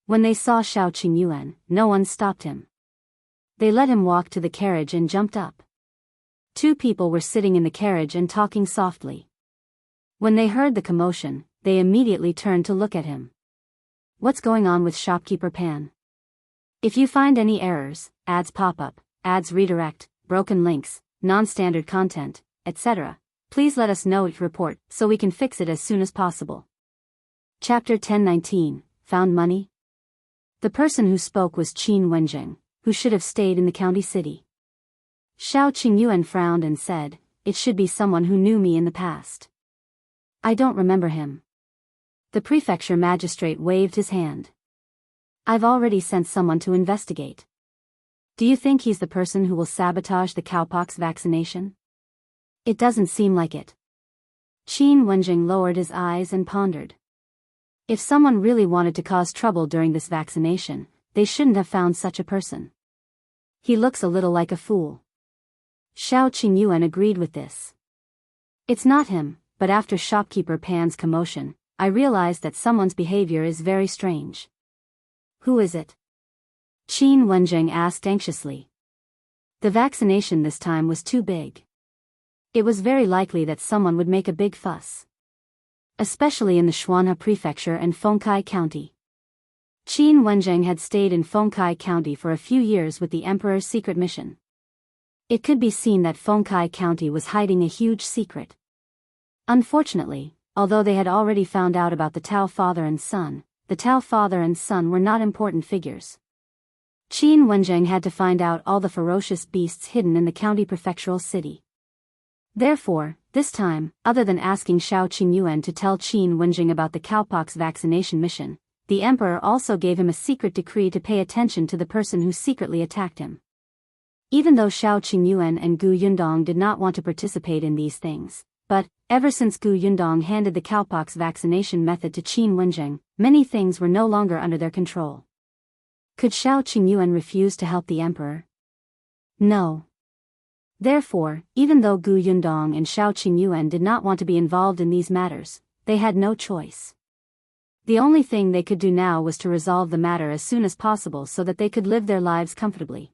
When they saw Shao Qingyuan, no one stopped him. They let him walk to the carriage and jumped up. 2 people were sitting in the carriage and talking softly. When they heard the commotion, they immediately turned to look at him. What's going on with Shopkeeper Pan? If you find any errors, ads pop up, ads redirect, broken links, non-standard content, etc., please let us know each report so we can fix it as soon as possible. Chapter 1019, Found Money? The person who spoke was Qin Wenjing, who should have stayed in the county city. Shao Qingyuan frowned and said, It should be someone who knew me in the past. I don't remember him. The prefecture magistrate waved his hand. I've already sent someone to investigate. Do you think he's the person who will sabotage the cowpox vaccination? It doesn't seem like it. Qin Wenjing lowered his eyes and pondered. If someone really wanted to cause trouble during this vaccination, they shouldn't have found such a person. He looks a little like a fool. Shao Qingyuan agreed with this. It's not him, but after Shopkeeper Pan's commotion, I realized that someone's behavior is very strange. Who is it? Qin Wenjing asked anxiously. The vaccination this time was too big. It was very likely that someone would make a big fuss. Especially in the Xuanhe Prefecture and Fengkai County. Qin Wenjing had stayed in Fengkai County for a few years with the Emperor's secret mission. It could be seen that Fengkai County was hiding a huge secret. Unfortunately, although they had already found out about the Tao father and son, the Tao father and son were not important figures. Qin Wenjing had to find out all the ferocious beasts hidden in the county prefectural city. Therefore, this time, other than asking Shao Qingyuan to tell Qin Wenjing about the cowpox vaccination mission, the emperor also gave him a secret decree to pay attention to the person who secretly attacked him. Even though Shao Qingyuan and Gu Yundong did not want to participate in these things, but, ever since Gu Yundong handed the cowpox vaccination method to Qin Wenjing, many things were no longer under their control. Could Shao Qingyuan refuse to help the emperor? No. Therefore, even though Gu Yundong and Shao Qingyuan did not want to be involved in these matters, they had no choice. The only thing they could do now was to resolve the matter as soon as possible so that they could live their lives comfortably.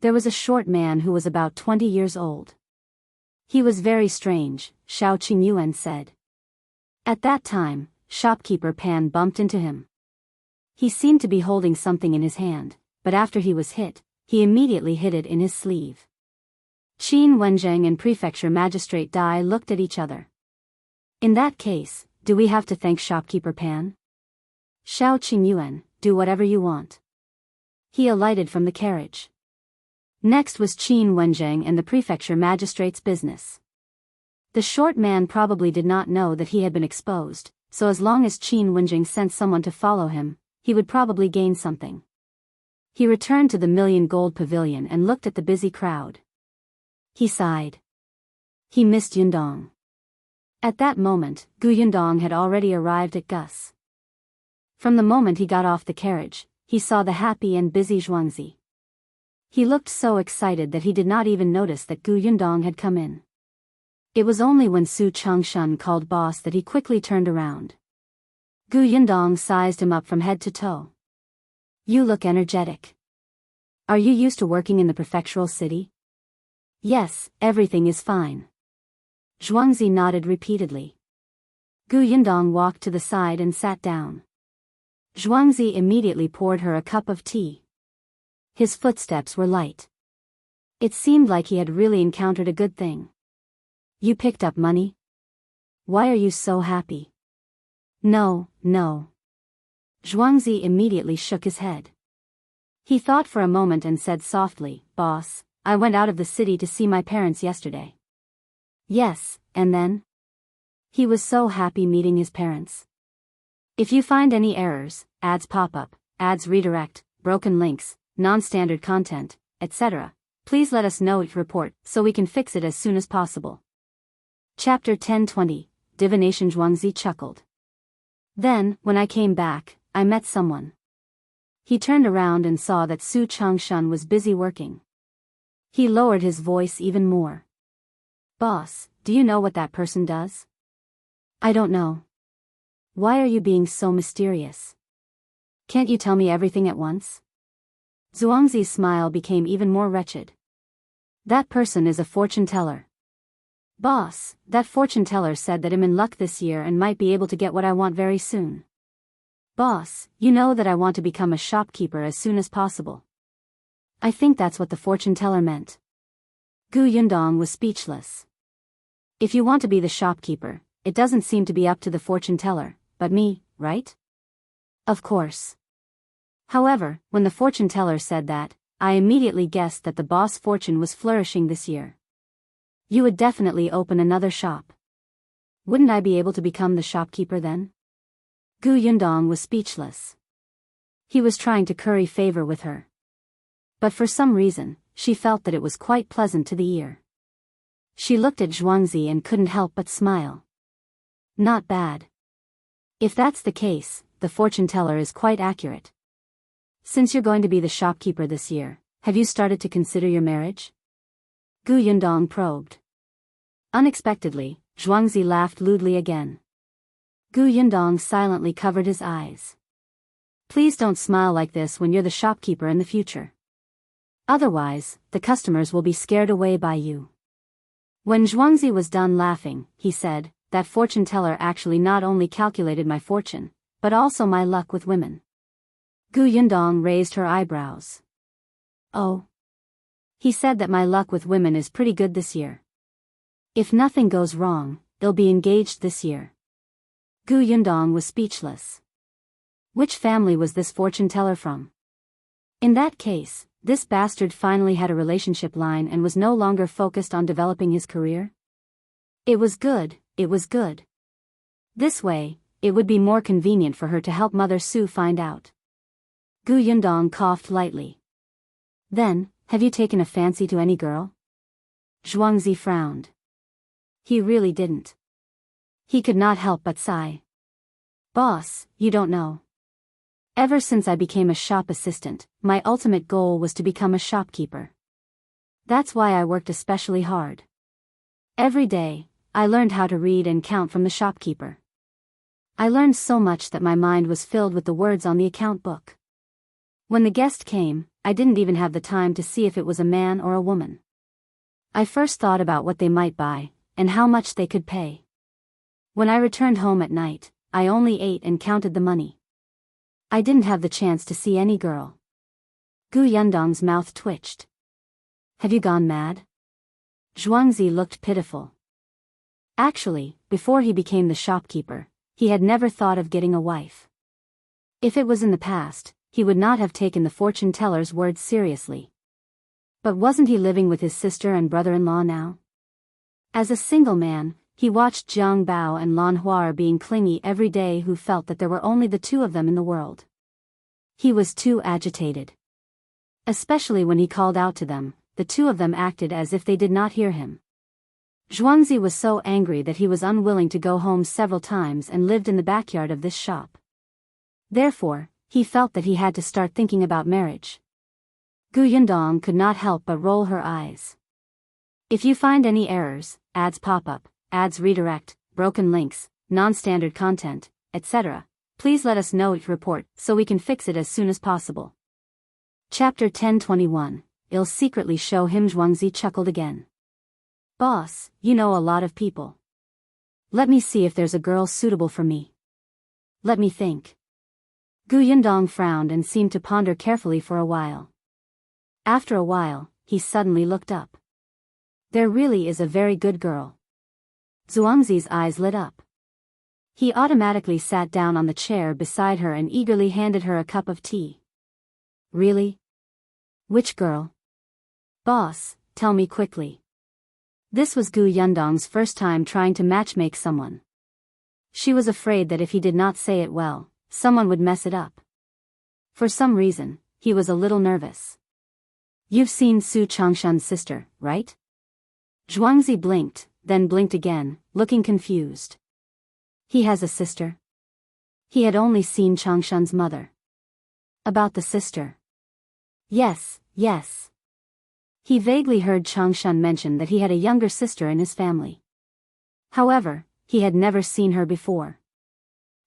There was a short man who was about 20 years old. He was very strange, Shao Qingyuan said. At that time, shopkeeper Pan bumped into him. He seemed to be holding something in his hand, but after he was hit, he immediately hid it in his sleeve. Qin Wenjing and Prefecture Magistrate Dai looked at each other. In that case, do we have to thank shopkeeper Pan? Shao Qingyuan, do whatever you want. He alighted from the carriage. Next was Qin Wenjing and the Prefecture Magistrate's business. The short man probably did not know that he had been exposed, so as long as Qin Wenjing sent someone to follow him, he would probably gain something. He returned to the Million Gold Pavilion and looked at the busy crowd. He sighed. He missed Yundong. At that moment, Gu Yundong had already arrived at Gus. From the moment he got off the carriage, he saw the happy and busy Xuanhe. He looked so excited that he did not even notice that Gu Yundong had come in. It was only when Su Changshan called boss that he quickly turned around. Gu Yundong sized him up from head to toe. You look energetic. Are you used to working in the prefectural city? Yes, everything is fine. Xuanhe nodded repeatedly. Gu Yundong walked to the side and sat down. Xuanhe immediately poured her a cup of tea. His footsteps were light. It seemed like he had really encountered a good thing. You picked up money? Why are you so happy? No. Xuanhe immediately shook his head. He thought for a moment and said softly, Boss, I went out of the city to see my parents yesterday. Yes, and then? He was so happy meeting his parents. If you find any errors, ads pop up, ads redirect, broken links, non-standard content, etc., please let us know each report so we can fix it as soon as possible. Chapter 1020, Divination. Xuanhe chuckled. Then, when I came back, I met someone. He turned around and saw that Su Changshan was busy working. He lowered his voice even more. Boss, do you know what that person does? I don't know. Why are you being so mysterious? Can't you tell me everything at once? Xuanze's smile became even more wretched. That person is a fortune teller. Boss, that fortune teller said that I'm in luck this year and might be able to get what I want very soon. Boss, you know that I want to become a shopkeeper as soon as possible. I think that's what the fortune teller meant. Gu Yundong was speechless. If you want to be the shopkeeper, it doesn't seem to be up to the fortune teller, but me, right? Of course. However, when the fortune teller said that, I immediately guessed that the boss fortune was flourishing this year. You would definitely open another shop. Wouldn't I be able to become the shopkeeper then? Gu Yundong was speechless. He was trying to curry favor with her. But for some reason, she felt that it was quite pleasant to the ear. She looked at Xuanze and couldn't help but smile. Not bad. If that's the case, the fortune teller is quite accurate. Since you're going to be the shopkeeper this year, have you started to consider your marriage? Gu Yundong probed. Unexpectedly, Xuanze laughed lewdly again. Gu Yundong silently covered his eyes. Please don't smile like this when you're the shopkeeper in the future. Otherwise, the customers will be scared away by you. When Xuanze was done laughing, he said, that fortune teller actually not only calculated my fortune, but also my luck with women. Gu Yundong raised her eyebrows. Oh. He said that my luck with women is pretty good this year. If nothing goes wrong, they'll be engaged this year. Gu Yundong was speechless. Which family was this fortune teller from? In that case, this bastard finally had a relationship line and was no longer focused on developing his career? It was good, it was good. This way, it would be more convenient for her to help Mother Su find out. Gu Yundong coughed lightly. Then, have you taken a fancy to any girl? Zhuangzi frowned. He really didn't. He could not help but sigh. Boss, you don't know. Ever since I became a shop assistant, my ultimate goal was to become a shopkeeper. That's why I worked especially hard. Every day, I learned how to read and count from the shopkeeper. I learned so much that my mind was filled with the words on the account book. When the guest came, I didn't even have the time to see if it was a man or a woman. I first thought about what they might buy, and how much they could pay. When I returned home at night, I only ate and counted the money. I didn't have the chance to see any girl. Gu Yundong's mouth twitched. Have you gone mad? Zhuangzi looked pitiful. Actually, before he became the shopkeeper, he had never thought of getting a wife. If it was in the past, he would not have taken the fortune teller's words seriously. But wasn't he living with his sister and brother-in-law now? As a single man, he watched Zhang Bao and Lan Huar being clingy every day, who felt that there were only the two of them in the world. He was too agitated. Especially when he called out to them, the two of them acted as if they did not hear him. Zhuangzi was so angry that he was unwilling to go home several times and lived in the backyard of this shop. Therefore, he felt that he had to start thinking about marriage. Gu Yundong could not help but roll her eyes. If you find any errors, ads pop up, ads redirect, broken links, non-standard content, etc., please let us know each report so we can fix it as soon as possible. Chapter 1021, I'll secretly show him. Zhuangzi chuckled again. Boss, you know a lot of people. Let me see if there's a girl suitable for me. Let me think. Gu Yundong frowned and seemed to ponder carefully for a while. After a while, he suddenly looked up. There really is a very good girl. Zhuangzi's eyes lit up. He automatically sat down on the chair beside her and eagerly handed her a cup of tea. Really? Which girl? Boss, tell me quickly. This was Gu Yundong's first time trying to matchmake someone. She was afraid that if he did not say it well, someone would mess it up. For some reason, he was a little nervous. You've seen Su Changshan's sister, right? Zhuangzi blinked, then blinked again, looking confused. He has a sister? He had only seen Changshan's mother. About the sister? Yes, yes. He vaguely heard Changshan mention that he had a younger sister in his family. However, he had never seen her before.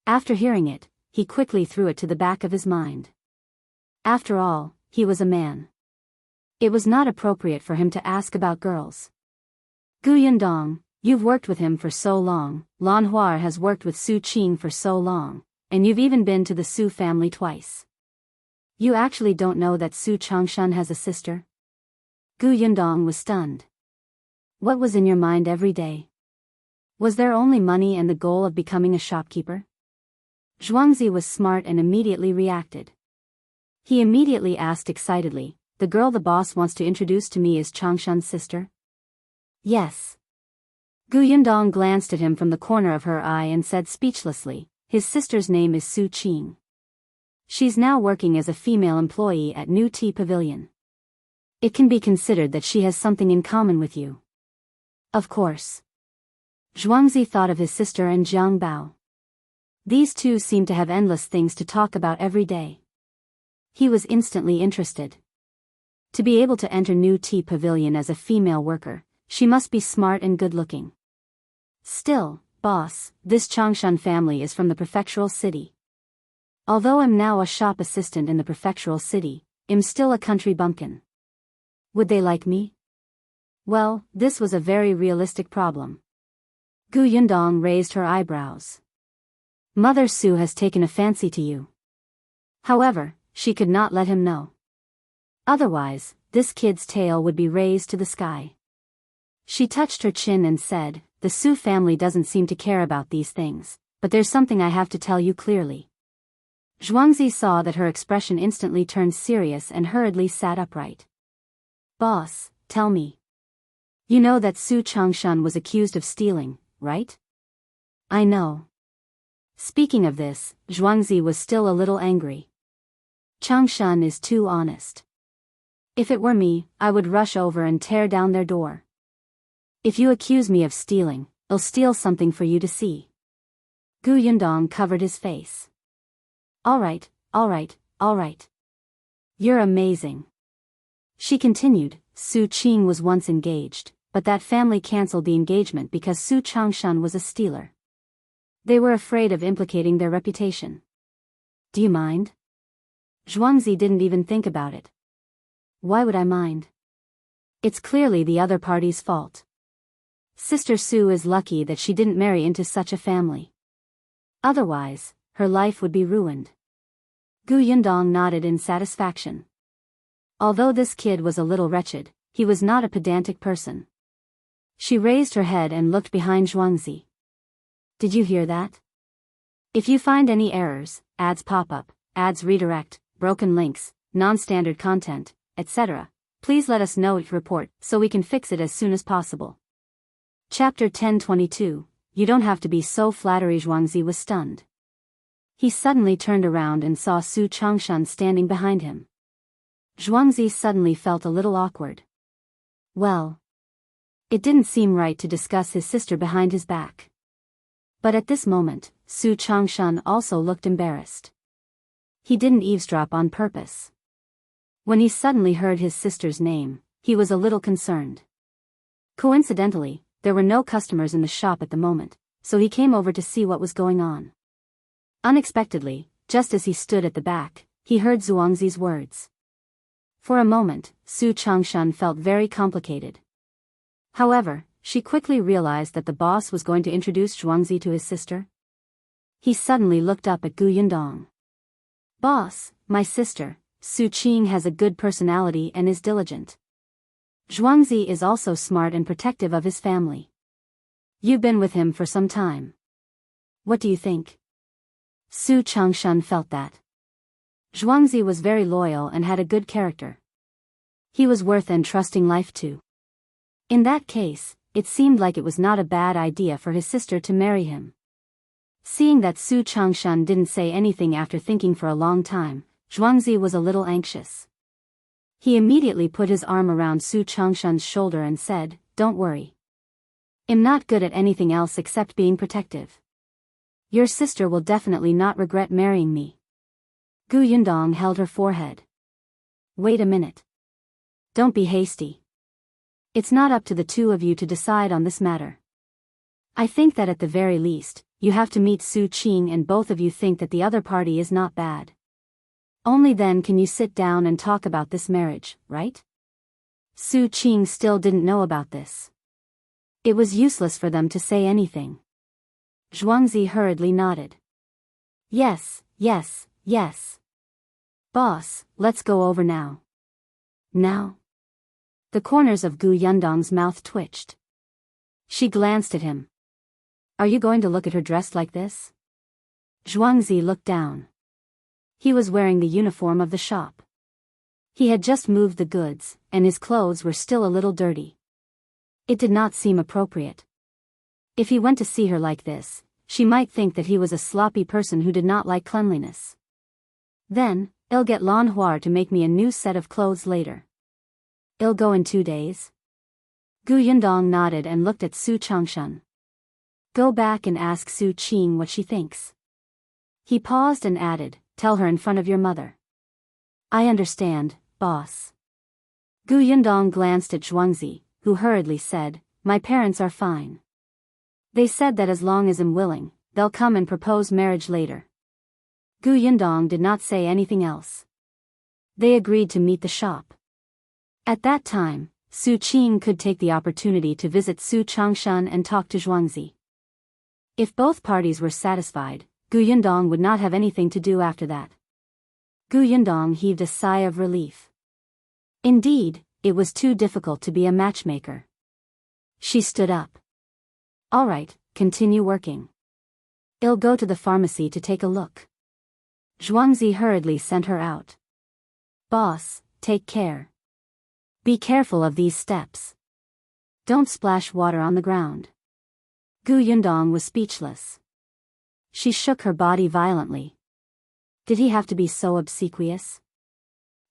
After hearing it, he quickly threw it to the back of his mind. After all, he was a man. It was not appropriate for him to ask about girls. Gu Yundong, you've worked with him for so long, Lan Huar has worked with Su Qing for so long, and you've even been to the Su family twice. You actually don't know that Su Changshan has a sister? Gu Yundong was stunned. What was in your mind every day? Was there only money and the goal of becoming a shopkeeper? Zhuangzi was smart and immediately reacted. He immediately asked excitedly, the girl the boss wants to introduce to me is Changshan's sister? Yes. Gu Yundong glanced at him from the corner of her eye and said speechlessly, his sister's name is Su Qing. She's now working as a female employee at New Tea Pavilion. It can be considered that she has something in common with you. Of course. Zhuangzi thought of his sister and Zhang Bao. These two seemed to have endless things to talk about every day. He was instantly interested. To be able to enter New Tea Pavilion as a female worker, she must be smart and good-looking. Still, boss, this Changshan family is from the prefectural city. Although I'm now a shop assistant in the prefectural city, I'm still a country bumpkin. Would they like me? Well, this was a very realistic problem. Gu Yundong raised her eyebrows. Mother Su has taken a fancy to you. However, she could not let him know. Otherwise, this kid's tail would be raised to the sky. She touched her chin and said, the Su family doesn't seem to care about these things, but there's something I have to tell you clearly. Xuanhe saw that her expression instantly turned serious and hurriedly sat upright. Boss, tell me. You know that Su Changshan was accused of stealing, right? I know. Speaking of this, Xuanhe was still a little angry. Changshan is too honest. If it were me, I would rush over and tear down their door. If you accuse me of stealing, I'll steal something for you to see. Gu Yundong covered his face. Alright, alright, alright. You're amazing. She continued, Su Qing was once engaged, but that family cancelled the engagement because Su Changshan was a stealer. They were afraid of implicating their reputation. Do you mind? Xuanhe didn't even think about it. Why would I mind? It's clearly the other party's fault. Sister Su is lucky that she didn't marry into such a family. Otherwise, her life would be ruined. Gu Yundong nodded in satisfaction. Although this kid was a little wretched, he was not a pedantic person. She raised her head and looked behind Xuanhe. Did you hear that? If you find any errors, ads pop up, ads redirect, broken links, non-standard content, etc., please let us know it report so we can fix it as soon as possible. Chapter 1022, You don't have to be so flattery. Xuanhe was stunned. He suddenly turned around and saw Su Changshan standing behind him. Xuanhe suddenly felt a little awkward. Well, it didn't seem right to discuss his sister behind his back. But at this moment, Su Changshan also looked embarrassed. He didn't eavesdrop on purpose. When he suddenly heard his sister's name, he was a little concerned. Coincidentally, there were no customers in the shop at the moment, so he came over to see what was going on. Unexpectedly, just as he stood at the back, he heard Xuanze's words. For a moment, Su Changshan felt very complicated. However, she quickly realized that the boss was going to introduce Xuanze to his sister. He suddenly looked up at Gu Yundong. Boss, my sister, Su Qing has a good personality and is diligent. Xuanze is also smart and protective of his family. You've been with him for some time. What do you think? Su Changshan felt that Xuanze was very loyal and had a good character. He was worth entrusting life to. In that case, it seemed like it was not a bad idea for his sister to marry him. Seeing that Su Changshan didn't say anything after thinking for a long time, Xuanze was a little anxious. He immediately put his arm around Su Changshan's shoulder and said, Don't worry. I'm not good at anything else except being protective. Your sister will definitely not regret marrying me. Gu Yundong held her forehead. Wait a minute. Don't be hasty. It's not up to the two of you to decide on this matter. I think that at the very least, you have to meet Su Qing and both of you think that the other party is not bad. Only then can you sit down and talk about this marriage, right? Su Qing still didn't know about this. It was useless for them to say anything. Xuanze hurriedly nodded. Yes, yes, yes. Boss, let's go over now. Now? The corners of Gu Yundong's mouth twitched. She glanced at him. Are you going to look at her dressed like this? Xuanze looked down. He was wearing the uniform of the shop. He had just moved the goods, and his clothes were still a little dirty. It did not seem appropriate. If he went to see her like this, she might think that he was a sloppy person who did not like cleanliness. Then, I'll get Lan Hua to make me a new set of clothes later. I'll go in 2 days. Gu Yundong nodded and looked at Su Changshan. Go back and ask Su Qing what she thinks. He paused and added, Tell her in front of your mother. I understand, boss. Gu Yundong glanced at Xuanze, who hurriedly said, My parents are fine. They said that as long as I'm willing, they'll come and propose marriage later. Gu Yundong did not say anything else. They agreed to meet the shop. At that time, Su Qing could take the opportunity to visit Su Changshan and talk to Xuanze. If both parties were satisfied, Gu Yundong would not have anything to do after that. Gu Yundong heaved a sigh of relief. Indeed, it was too difficult to be a matchmaker. She stood up. Alright, continue working. I'll go to the pharmacy to take a look. Zhuangzi hurriedly sent her out. Boss, take care. Be careful of these steps. Don't splash water on the ground. Gu Yundong was speechless. She shook her body violently. Did he have to be so obsequious?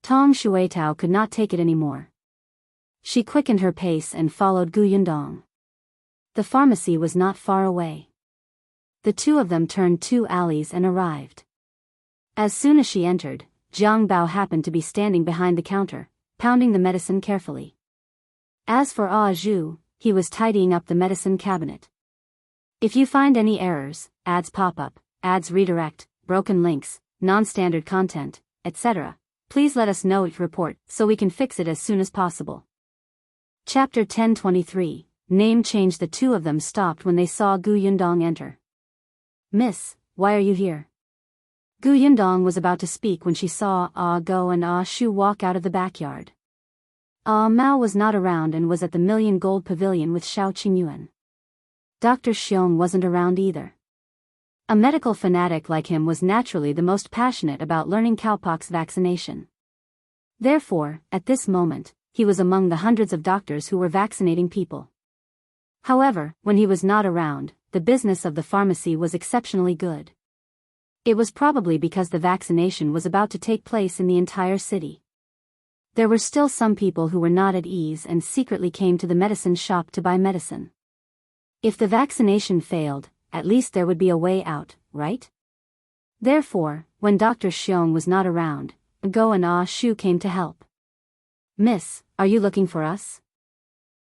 Tong Shuitao could not take it anymore. She quickened her pace and followed Gu Yundong. The pharmacy was not far away. The two of them turned 2 alleys and arrived. As soon as she entered, Jiang Bao happened to be standing behind the counter, pounding the medicine carefully. As for Ah Zhu, he was tidying up the medicine cabinet. If you find any errors, ads pop up, ads redirect, broken links, non-standard content, etc., please let us know each report so we can fix it as soon as possible. Chapter 1023, Name change. The two of them stopped when they saw Gu Yundong enter. Miss, why are you here? Gu Yundong was about to speak when she saw Ah Go and Ah Shu walk out of the backyard. Ah Mao was not around and was at the Million Gold Pavilion with Shao Qingyuan. Dr. Xiong wasn't around either. A medical fanatic like him was naturally the most passionate about learning cowpox vaccination. Therefore, at this moment, he was among the hundreds of doctors who were vaccinating people. However, when he was not around, the business of the pharmacy was exceptionally good. It was probably because the vaccination was about to take place in the entire city. There were still some people who were not at ease and secretly came to the medicine shop to buy medicine. If the vaccination failed, at least there would be a way out, right? Therefore, when Dr. Xiong was not around, Go and Ah Shu came to help. Miss, are you looking for us?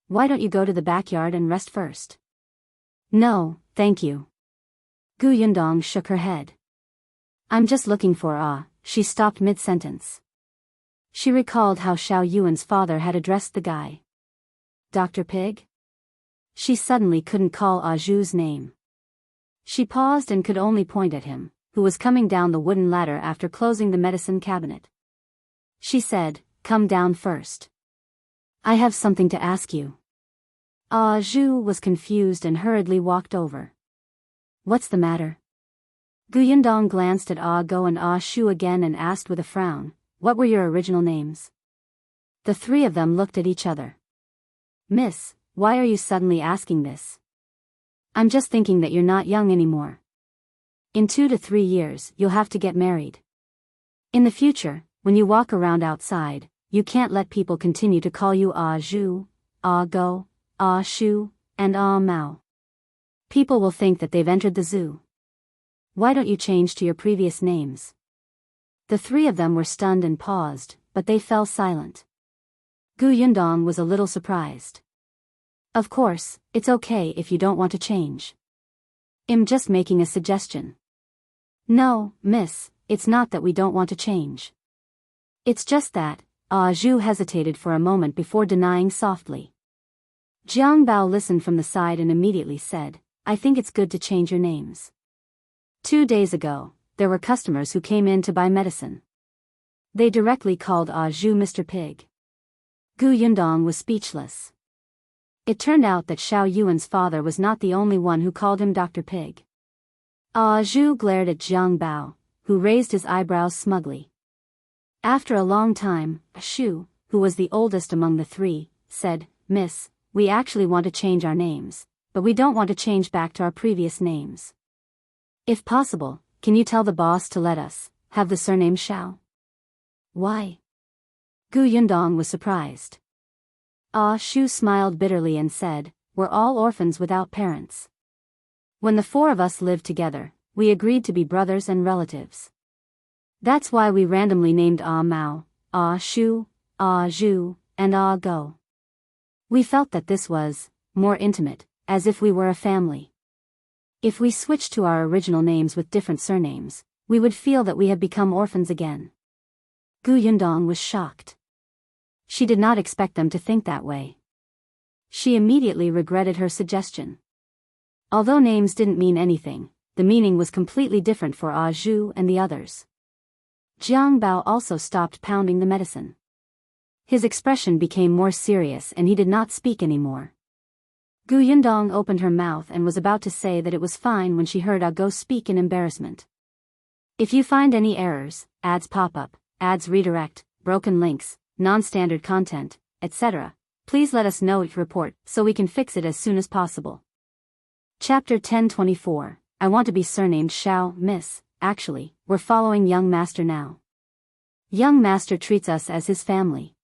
Why don't you go to the backyard and rest first? No, thank you. Gu Yundong shook her head. I'm just looking for Ah. She stopped mid-sentence. She recalled how Shao Yuan's father had addressed the guy. Dr. Pig? She suddenly couldn't call Ah Zhu's name. She paused and could only point at him, who was coming down the wooden ladder after closing the medicine cabinet. She said, "Come down first. I have something to ask you." Ah Zhu was confused and hurriedly walked over. What's the matter? Gu Yundong glanced at Ah Go and Ah Shu again and asked with a frown, what were your original names? The three of them looked at each other. Miss, why are you suddenly asking this? I'm just thinking that you're not young anymore. In 2 to 3 years, you'll have to get married. In the future, when you walk around outside, you can't let people continue to call you Ah Zhu, Ah Go, Ah Shu, and Ah Mao. People will think that they've entered the zoo. Why don't you change to your previous names? The three of them were stunned and paused, but they fell silent. Gu Yundong was a little surprised. Of course, it's okay if you don't want to change. I'm just making a suggestion. No, miss, it's not that we don't want to change. It's just that, Ah Zhu hesitated for a moment before denying softly. Jiang Bao listened from the side and immediately said, I think it's good to change your names. 2 days ago, there were customers who came in to buy medicine. They directly called Ah Zhu Mr. Pig. Gu Yundong was speechless. It turned out that Shao Yuan's father was not the only one who called him Dr. Pig. Ah Zhu glared at Jiang Bao, who raised his eyebrows smugly. After a long time, Shu, who was the oldest among the three, said, Miss, we actually want to change our names, but we don't want to change back to our previous names. If possible, can you tell the boss to let us have the surname Shao? Why? Gu Yundong was surprised. Ah Shu smiled bitterly and said, we're all orphans without parents. When the 4 of us lived together, we agreed to be brothers and relatives. That's why we randomly named Ah Mao, Ah Shu, Ah Zhu, and Ah Go. We felt that this was more intimate, as if we were a family. If we switched to our original names with different surnames, we would feel that we had become orphans again. Gu Yundong was shocked. She did not expect them to think that way. She immediately regretted her suggestion. Although names didn't mean anything, the meaning was completely different for Ah Zhu and the others. Jiang Bao also stopped pounding the medicine. His expression became more serious and he did not speak anymore. Gu Yundong opened her mouth and was about to say that it was fine when she heard Ah Go speak in embarrassment. If you find any errors, ads pop up, ads redirect, broken links, non-standard content, etc., please let us know your report so we can fix it as soon as possible. Chapter 1024. I want to be surnamed Shao, miss. Actually, we're following young master now. Young master treats us as his family.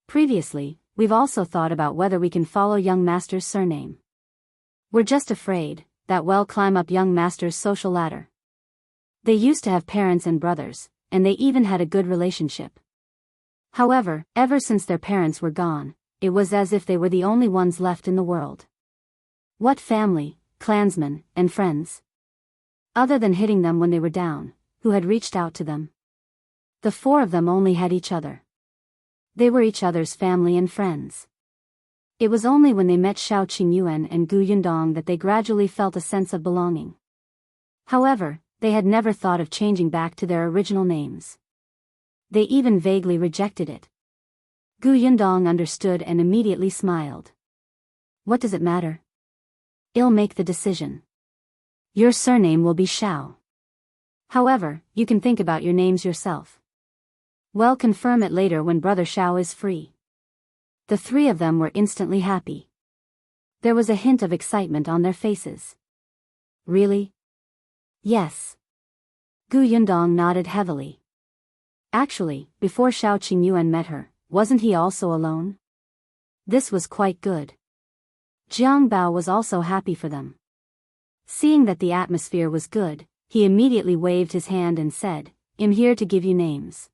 Previously, we've also thought about whether we can follow young master's surname. We're just afraid that we'll climb up young master's social ladder. They used to have parents and brothers, and they even had a good relationship. However, ever since their parents were gone, it was as if they were the only ones left in the world. What family, clansmen, and friends? Other than hitting them when they were down, who had reached out to them? The four of them only had each other. They were each other's family and friends. It was only when they met Shao Qingyuan and Gu Yundong that they gradually felt a sense of belonging. However, they had never thought of changing back to their original names. They even vaguely rejected it. Gu Yundong understood and immediately smiled. What does it matter? I'll make the decision. Your surname will be Shao. However, you can think about your names yourself. We'll confirm it later when Brother Shao is free. The three of them were instantly happy. There was a hint of excitement on their faces. Really? Yes. Gu Yundong nodded heavily. Actually, before Shao Qingyuan met her, wasn't he also alone? This was quite good. Jiang Bao was also happy for them. Seeing that the atmosphere was good, he immediately waved his hand and said, I'm here to give you names.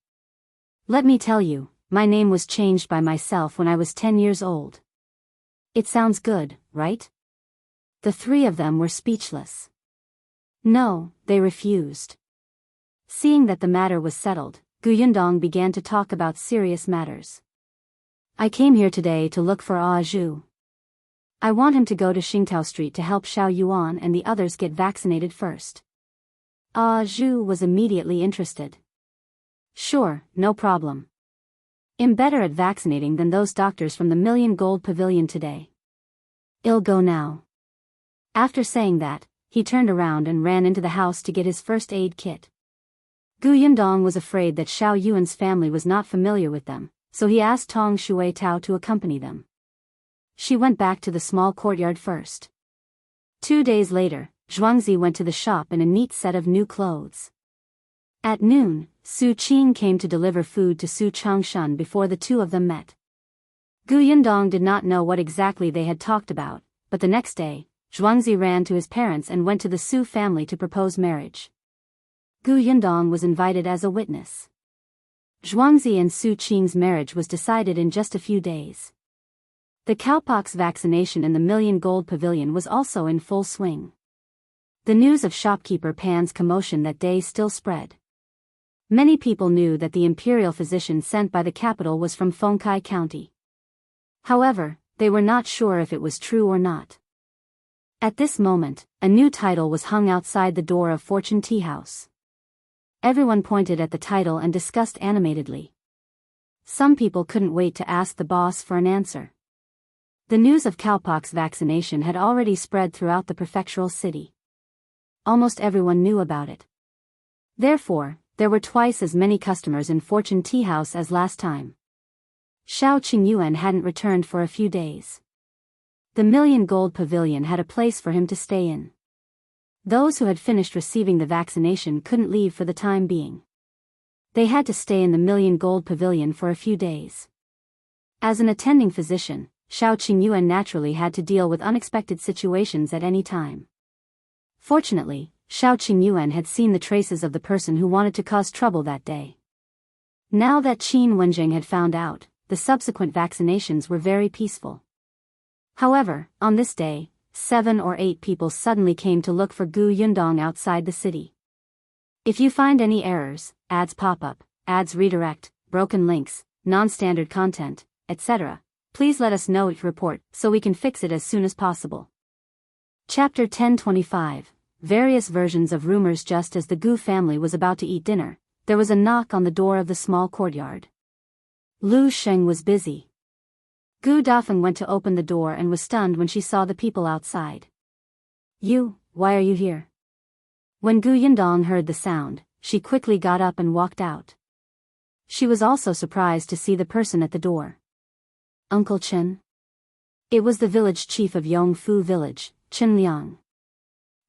Let me tell you, my name was changed by myself when I was 10 years old. It sounds good, right? The three of them were speechless. No, they refused. Seeing that the matter was settled, Gu Yundong began to talk about serious matters. I came here today to look for Ah Zhu. I want him to go to Xingtao Street to help Shao Yuan and the others get vaccinated first. Ah Zhu was immediately interested. Sure, no problem. I'm better at vaccinating than those doctors from the Million Gold Pavilion today. I'll go now. After saying that, he turned around and ran into the house to get his first aid kit. Gu Yundong was afraid that Shao Yuan's family was not familiar with them, so he asked Tong Shui Tao to accompany them. She went back to the small courtyard first. 2 days later, Zhuangzi went to the shop in a neat set of new clothes. At noon, Su Qing came to deliver food to Su Changshan before the two of them met. Gu Yundong did not know what exactly they had talked about, but the next day, Zhuangzi ran to his parents and went to the Su family to propose marriage. Gu Yundong was invited as a witness. Zhuangzi and Su Qing's marriage was decided in just a few days. The cowpox vaccination in the Million Gold Pavilion was also in full swing. The news of shopkeeper Pan's commotion that day still spread. Many people knew that the Imperial physician sent by the capital was from Fengkai County. However, they were not sure if it was true or not. At this moment, a new title was hung outside the door of Fortune Tea House. Everyone pointed at the title and discussed animatedly. Some people couldn't wait to ask the boss for an answer. The news of cowpox vaccination had already spread throughout the prefectural city. Almost everyone knew about it. Therefore, there were twice as many customers in Fortune Tea House as last time. Shao Qingyuan hadn't returned for a few days. The Million Gold Pavilion had a place for him to stay in. Those who had finished receiving the vaccination couldn't leave for the time being. They had to stay in the Million Gold Pavilion for a few days. As an attending physician, Shao Qingyuan naturally had to deal with unexpected situations at any time. Fortunately, Shao Qingyuan had seen the traces of the person who wanted to cause trouble that day. Now that Qin Wenjing had found out, the subsequent vaccinations were very peaceful. However, on this day, 7 or 8 people suddenly came to look for Gu Yundong outside the city. If you find any errors, ads pop up, ads redirect, broken links, non-standard content, etc., please let us know your report so we can fix it as soon as possible. Chapter 1025. Various versions of rumors. Just as the Gu family was about to eat dinner, there was a knock on the door of the small courtyard. Lu Sheng was busy. Gu Dafeng went to open the door and was stunned when she saw the people outside. Why are you here? When Gu Yundong heard the sound, she quickly got up and walked out. She was also surprised to see the person at the door. Uncle Chen? It was the village chief of Yongfu village, Chen Liang.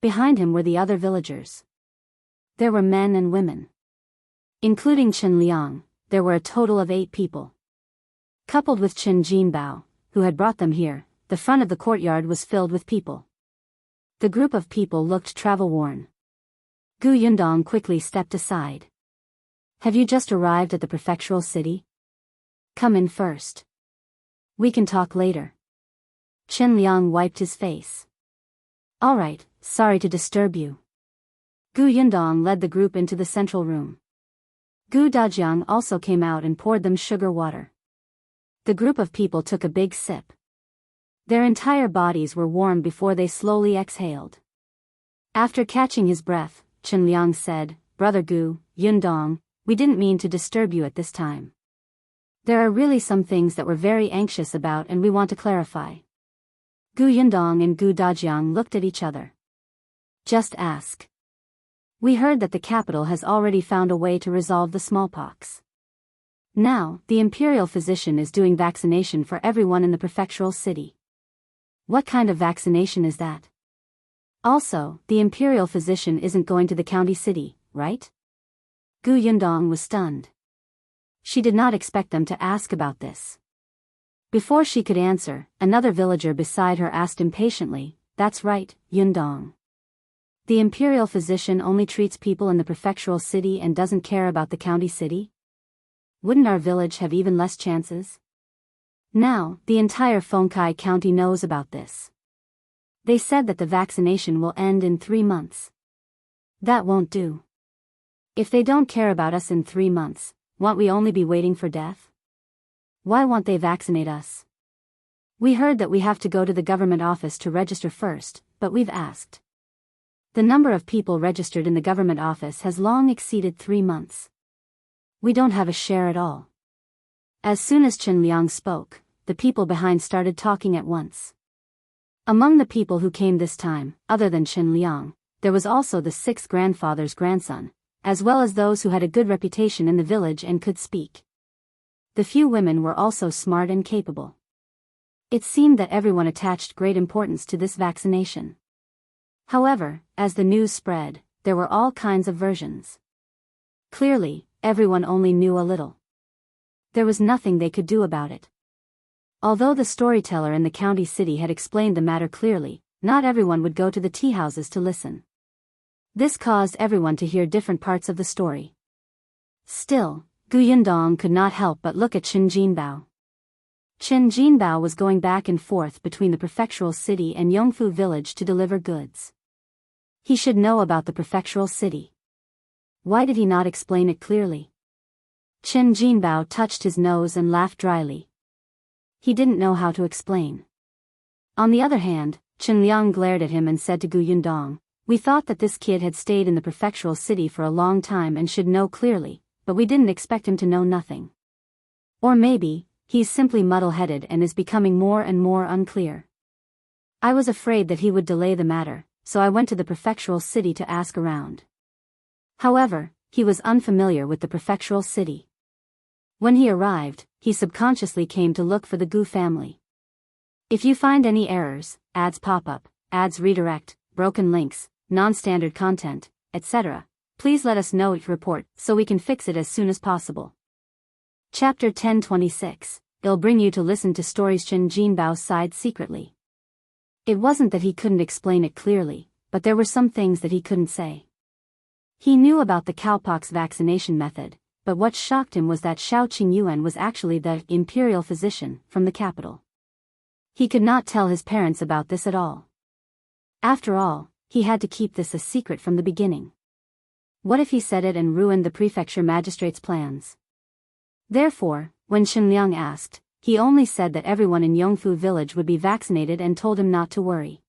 Behind him were the other villagers. There were men and women. Including Chen Liang, there were a total of 8 people. Coupled with Chen Jinbao, who had brought them here, the front of the courtyard was filled with people. The group of people looked travel-worn. Gu Yundong quickly stepped aside. Have you just arrived at the prefectural city? Come in first. We can talk later. Chen Liang wiped his face. All right, sorry to disturb you. Gu Yundong led the group into the central room. Gu Dajiang also came out and poured them sugar water. The group of people took a big sip. Their entire bodies were warm before they slowly exhaled. After catching his breath, Chen Liang said, Brother Gu, Yundong, we didn't mean to disturb you at this time. There are really some things that we're very anxious about and we want to clarify. Gu Yundong and Gu Dajiang looked at each other. Just ask. We heard that the capital has already found a way to resolve the smallpox. Now, the Imperial physician is doing vaccination for everyone in the prefectural city. What kind of vaccination is that? Also, the Imperial physician isn't going to the county city, right? Gu Yundong was stunned. She did not expect them to ask about this. Before she could answer, another villager beside her asked impatiently, That's right, Yundong. The Imperial physician only treats people in the prefectural city and doesn't care about the county city? Wouldn't our village have even less chances? Now, the entire Fengkai County knows about this. They said that the vaccination will end in 3 months. That won't do. If they don't care about us in 3 months, won't we only be waiting for death? Why won't they vaccinate us? We heard that we have to go to the government office to register first, but we've asked. The number of people registered in the government office has long exceeded 3 months. We don't have a share at all. As soon as Chen Liang spoke, the people behind started talking at once. Among the people who came this time, other than Chen Liang, there was also the 6th grandfather's grandson, as well as those who had a good reputation in the village and could speak. The few women were also smart and capable. It seemed that everyone attached great importance to this vaccination. However, as the news spread, there were all kinds of versions. Clearly, everyone only knew a little. There was nothing they could do about it. Although the storyteller in the county city had explained the matter clearly, not everyone would go to the tea houses to listen. This caused everyone to hear different parts of the story. Still, Gu Yundong could not help but look at Chen Jinbao. Chen Jinbao was going back and forth between the prefectural city and Yongfu village to deliver goods. He should know about the prefectural city. Why did he not explain it clearly? Chen Jinbao touched his nose and laughed dryly. He didn't know how to explain. On the other hand, Chen Liang glared at him and said to Gu Yundong, We thought that this kid had stayed in the prefectural city for a long time and should know clearly, but we didn't expect him to know nothing. Or maybe, he's simply muddle-headed and is becoming more and more unclear. I was afraid that he would delay the matter, so I went to the prefectural city to ask around. However, he was unfamiliar with the prefectural city. When he arrived, he subconsciously came to look for the Gu family. If you find any errors, ads pop up, ads redirect, broken links, non-standard content, etc., please let us know your report so we can fix it as soon as possible. Chapter 1026, It'll bring you to listen to stories. Chen Jinbao sighed secretly. It wasn't that he couldn't explain it clearly, but there were some things that he couldn't say. He knew about the cowpox vaccination method, but what shocked him was that Shao Qingyuan was actually the Imperial physician from the capital. He could not tell his parents about this at all. After all, he had to keep this a secret from the beginning. What if he said it and ruined the prefecture magistrate's plans? Therefore, when Chen Liang asked, he only said that everyone in Yongfu village would be vaccinated and told him not to worry.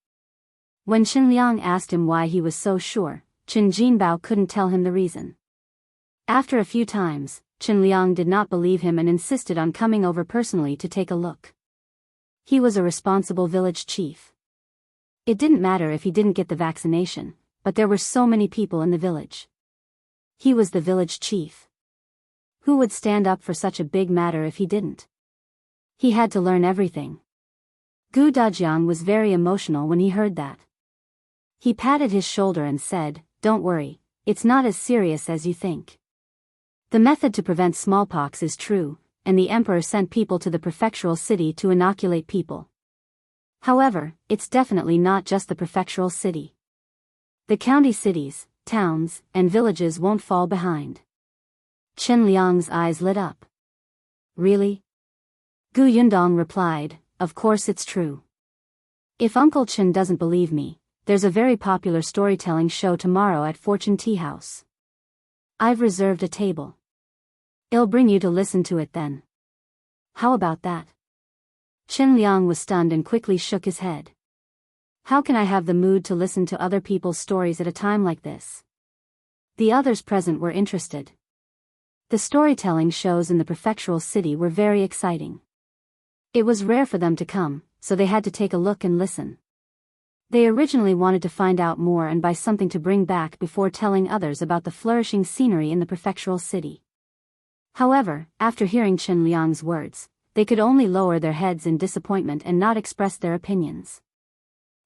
When Chen Liang asked him why he was so sure, Chen Jinbao couldn't tell him the reason. After a few times, Chen Liang did not believe him and insisted on coming over personally to take a look. He was a responsible village chief. It didn't matter if he didn't get the vaccination, but there were so many people in the village. He was the village chief. Who would stand up for such a big matter if he didn't? He had to learn everything. Gu Dajiang was very emotional when he heard that. He patted his shoulder and said, "Don't worry, it's not as serious as you think. The method to prevent smallpox is true, and the emperor sent people to the prefectural city to inoculate people. However, it's definitely not just the prefectural city. The county cities, towns, and villages won't fall behind." Chen Liang's eyes lit up. "Really?" Gu Yundong replied, "Of course it's true. If Uncle Chen doesn't believe me, there's a very popular storytelling show tomorrow at Fortune Tea House. I've reserved a table. I'll bring you to listen to it then. How about that?" Chen Liang was stunned and quickly shook his head. "How can I have the mood to listen to other people's stories at a time like this?" The others present were interested. The storytelling shows in the prefectural city were very exciting. It was rare for them to come, so they had to take a look and listen. They originally wanted to find out more and buy something to bring back before telling others about the flourishing scenery in the prefectural city. However, after hearing Chen Liang's words, they could only lower their heads in disappointment and not express their opinions.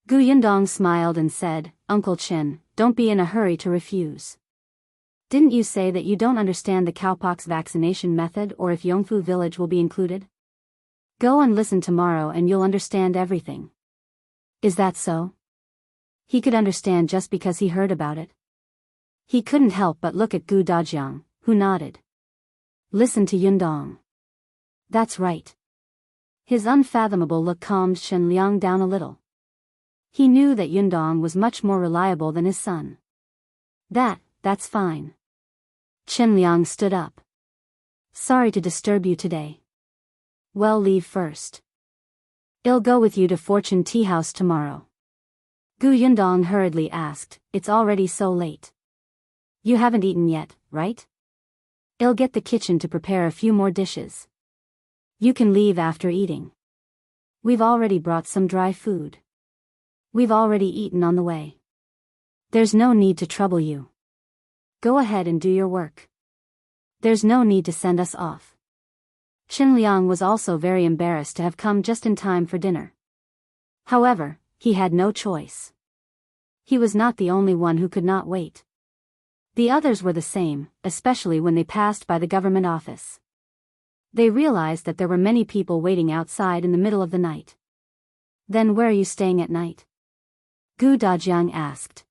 Gu Yundong smiled and said, "Uncle Chen, don't be in a hurry to refuse. Didn't you say that you don't understand the cowpox vaccination method or if Yongfu village will be included? Go and listen tomorrow and you'll understand everything." "Is that so?" He could understand just because he heard about it. He couldn't help but look at Gu Dajiang, who nodded. "Listen to Yundong." "That's right." His unfathomable look calmed Chen Liang down a little. He knew that Yundong was much more reliable than his son. That's fine." Chen Liang stood up. "Sorry to disturb you today." "Well, leave first. I'll go with you to Fortune Tea House tomorrow." Gu Yundong hurriedly asked, "It's already so late. You haven't eaten yet, right? I'll get the kitchen to prepare a few more dishes. You can leave after eating. We've already brought some dry food. We've already eaten on the way. There's no need to trouble you. Go ahead and do your work. There's no need to send us off." Chen Liang was also very embarrassed to have come just in time for dinner. However, he had no choice. He was not the only one who could not wait. The others were the same, especially when they passed by the government office. They realized that there were many people waiting outside in the middle of the night. "Then where are you staying at night?" Gu Dajiang asked.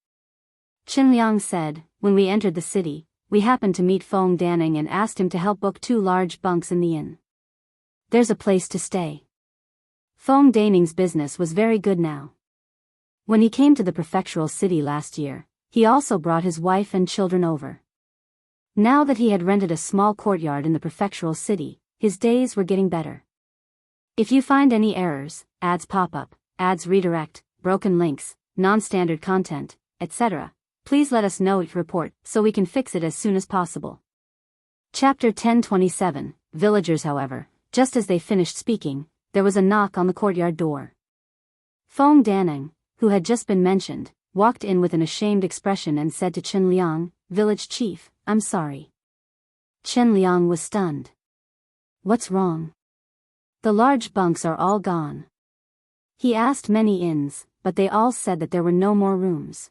Chen Liang said, "When we entered the city, we happened to meet Feng Danning and asked him to help book 2 large bunks in the inn. There's a place to stay." Feng Danning's business was very good now. When he came to the prefectural city last year, he also brought his wife and children over. Now that he had rented a small courtyard in the prefectural city, his days were getting better. If you find any errors, ads pop up, ads redirect, broken links, non-standard content, etc., please let us know each report so we can fix it as soon as possible. Chapter 1027, Villagers. However, just as they finished speaking, there was a knock on the courtyard door. Feng Danning, who had just been mentioned, walked in with an ashamed expression and said to Chen Liang, "Village chief, I'm sorry." Chen Liang was stunned. "What's wrong?" "The large bunks are all gone." He asked many inns, but they all said that there were no more rooms.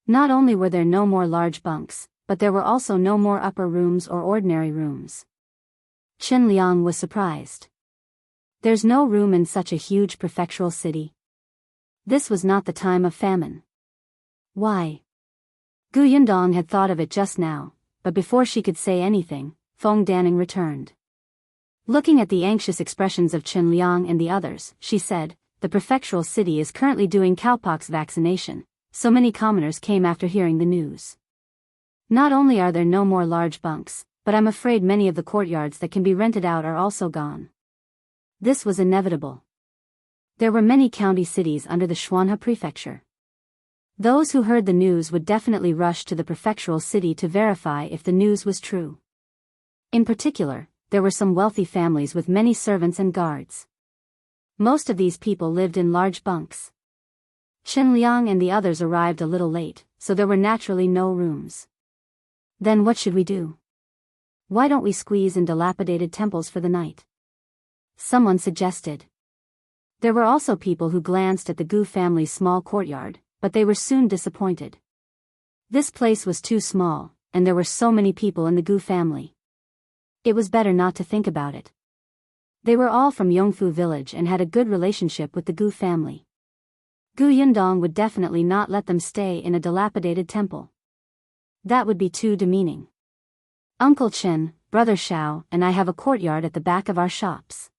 Not only were there no more large bunks, but there were also no more upper rooms or ordinary rooms. Chen Liang was surprised. There's no room in such a huge prefectural city. This was not the time of famine. Why? Gu Yundong had thought of it just now, but before she could say anything, Feng Danning returned. Looking at the anxious expressions of Chen Liang and the others, she said, "The prefectural city is currently doing cowpox vaccination, so many commoners came after hearing the news. Not only are there no more large bunks, but I'm afraid many of the courtyards that can be rented out are also gone." This was inevitable. There were many county cities under the Xuanhe Prefecture. Those who heard the news would definitely rush to the prefectural city to verify if the news was true. In particular, there were some wealthy families with many servants and guards. Most of these people lived in large bunks. Chen Liang and the others arrived a little late, so there were naturally no rooms. Then what should we do? Why don't we squeeze in dilapidated temples for the night? Someone suggested. There were also people who glanced at the Gu family's small courtyard, but they were soon disappointed. This place was too small, and there were so many people in the Gu family. It was better not to think about it. They were all from Yongfu village and had a good relationship with the Gu family. Gu Yundong would definitely not let them stay in a dilapidated temple. That would be too demeaning. Uncle Chen, Brother Shao, and I have a courtyard at the back of our shops.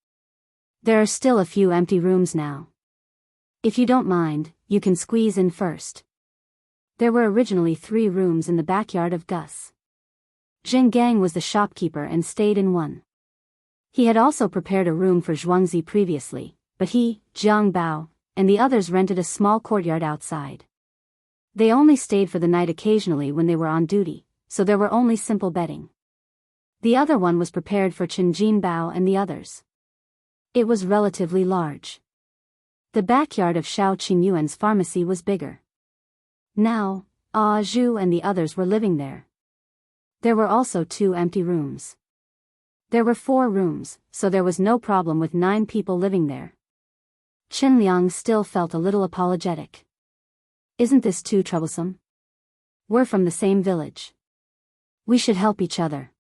There are still a few empty rooms now. If you don't mind, you can squeeze in first. There were originally 3 rooms in the backyard of Gus. Zhang was the shopkeeper and stayed in one. He had also prepared a room for Zhuangzi previously, but he, Jiang Bao, and the others rented a small courtyard outside. They only stayed for the night occasionally when they were on duty, so there were only simple bedding. The other one was prepared for Chen Bao and the others. It was relatively large. The backyard of Shao Qingyuan's pharmacy was bigger. Now, Ah Zhu and the others were living there. There were also 2 empty rooms. There were 4 rooms, so there was no problem with 9 people living there. Chen Liang still felt a little apologetic. Isn't this too troublesome? We're from the same village. We should help each other.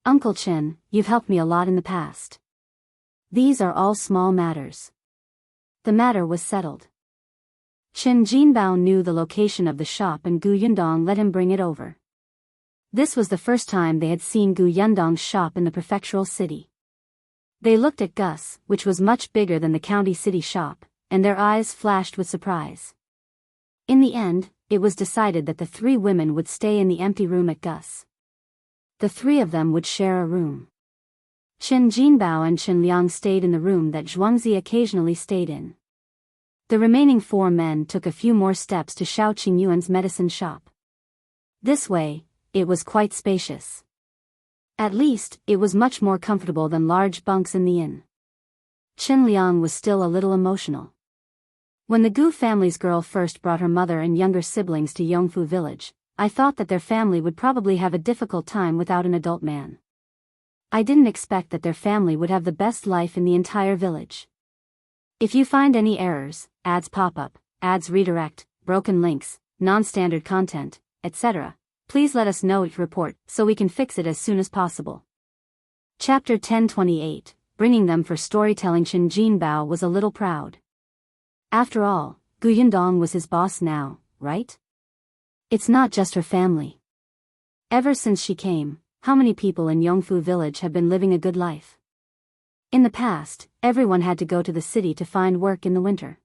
Uncle Chen, you've helped me a lot in the past. These are all small matters. The matter was settled. Chen Jinbao knew the location of the shop and Gu Yundong let him bring it over. This was the first time they had seen Gu Yundong's shop in the prefectural city. They looked at Gus, which was much bigger than the county city shop, and their eyes flashed with surprise. In the end, it was decided that the 3 women would stay in the empty room at Gus. The 3 of them would share a room. Chen Jinbao and Chen Liang stayed in the room that Zhuangzi occasionally stayed in. The remaining 4 men took a few more steps to Shao Qingyuan's medicine shop. This way, it was quite spacious. At least, it was much more comfortable than large bunks in the inn. Chen Liang was still a little emotional. When the Gu family's girl first brought her mother and younger siblings to Yongfu village, I thought that their family would probably have a difficult time without an adult man. I didn't expect that their family would have the best life in the entire village. If you find any errors, ads pop up, ads redirect, broken links, non-standard content, etc., please let us know your report so we can fix it as soon as possible. Chapter 1028, Bringing Them for Storytelling. Chen Jinbao was a little proud. After all, Gu Yundong was his boss now, right? It's not just her family. Ever since she came, how many people in Yongfu village have been living a good life? In the past, everyone had to go to the city to find work in the winter.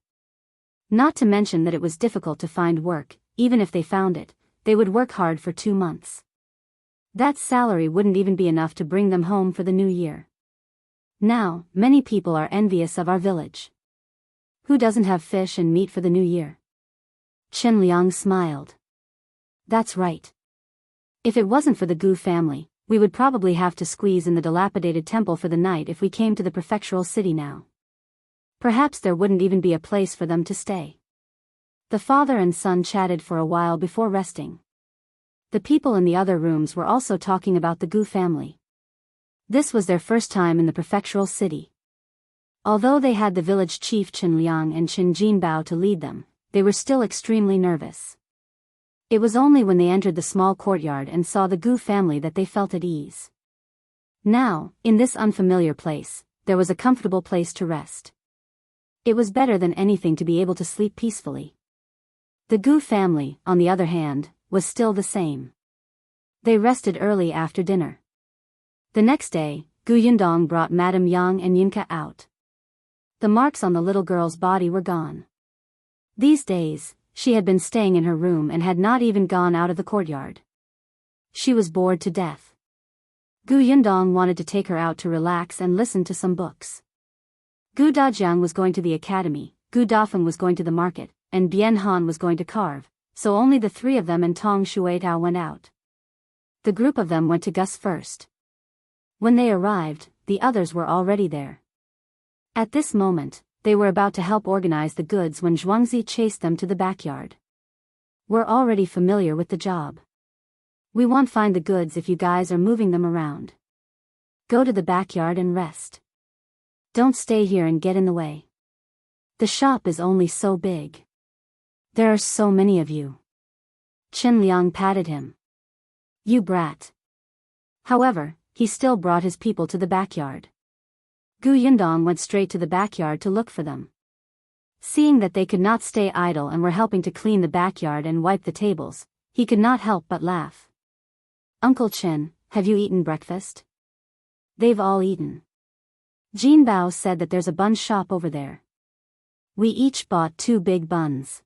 Not to mention that it was difficult to find work. Even if they found it, they would work hard for 2 months. That salary wouldn't even be enough to bring them home for the new year. Now, many people are envious of our village. Who doesn't have fish and meat for the new year? Chen Liang smiled. That's right. If it wasn't for the Gu family, we would probably have to squeeze in the dilapidated temple for the night if we came to the prefectural city now. Perhaps there wouldn't even be a place for them to stay. The father and son chatted for a while before resting. The people in the other rooms were also talking about the Gu family. This was their first time in the prefectural city. Although they had the village chief Chen Liang and Chen Jinbao to lead them, they were still extremely nervous. It was only when they entered the small courtyard and saw the Gu family that they felt at ease. Now, in this unfamiliar place, there was a comfortable place to rest. It was better than anything to be able to sleep peacefully. The Gu family, on the other hand, was still the same. They rested early after dinner. The next day, Gu Yundong brought Madame Yang and Yinka out. The marks on the little girl's body were gone. These days, she had been staying in her room and had not even gone out of the courtyard. She was bored to death. Gu Yundong wanted to take her out to relax and listen to some books. Gu Dajiang was going to the academy, Gu Dafeng was going to the market, and Bian Han was going to carve, so only the 3 of them and Tong Shuitao went out. The group of them went to Gus first. When they arrived, the others were already there. At this moment, they were about to help organize the goods when Zhuangzi chased them to the backyard. We're already familiar with the job. We won't find the goods if you guys are moving them around. Go to the backyard and rest. Don't stay here and get in the way. The shop is only so big. There are so many of you. Chen Liang patted him. You brat. However, he still brought his people to the backyard. Yundong went straight to the backyard to look for them. Seeing that they could not stay idle and were helping to clean the backyard and wipe the tables, he could not help but laugh. Uncle Chen, have you eaten breakfast? They've all eaten. Jin Bao said that there's a bun shop over there. We each bought 2 big buns.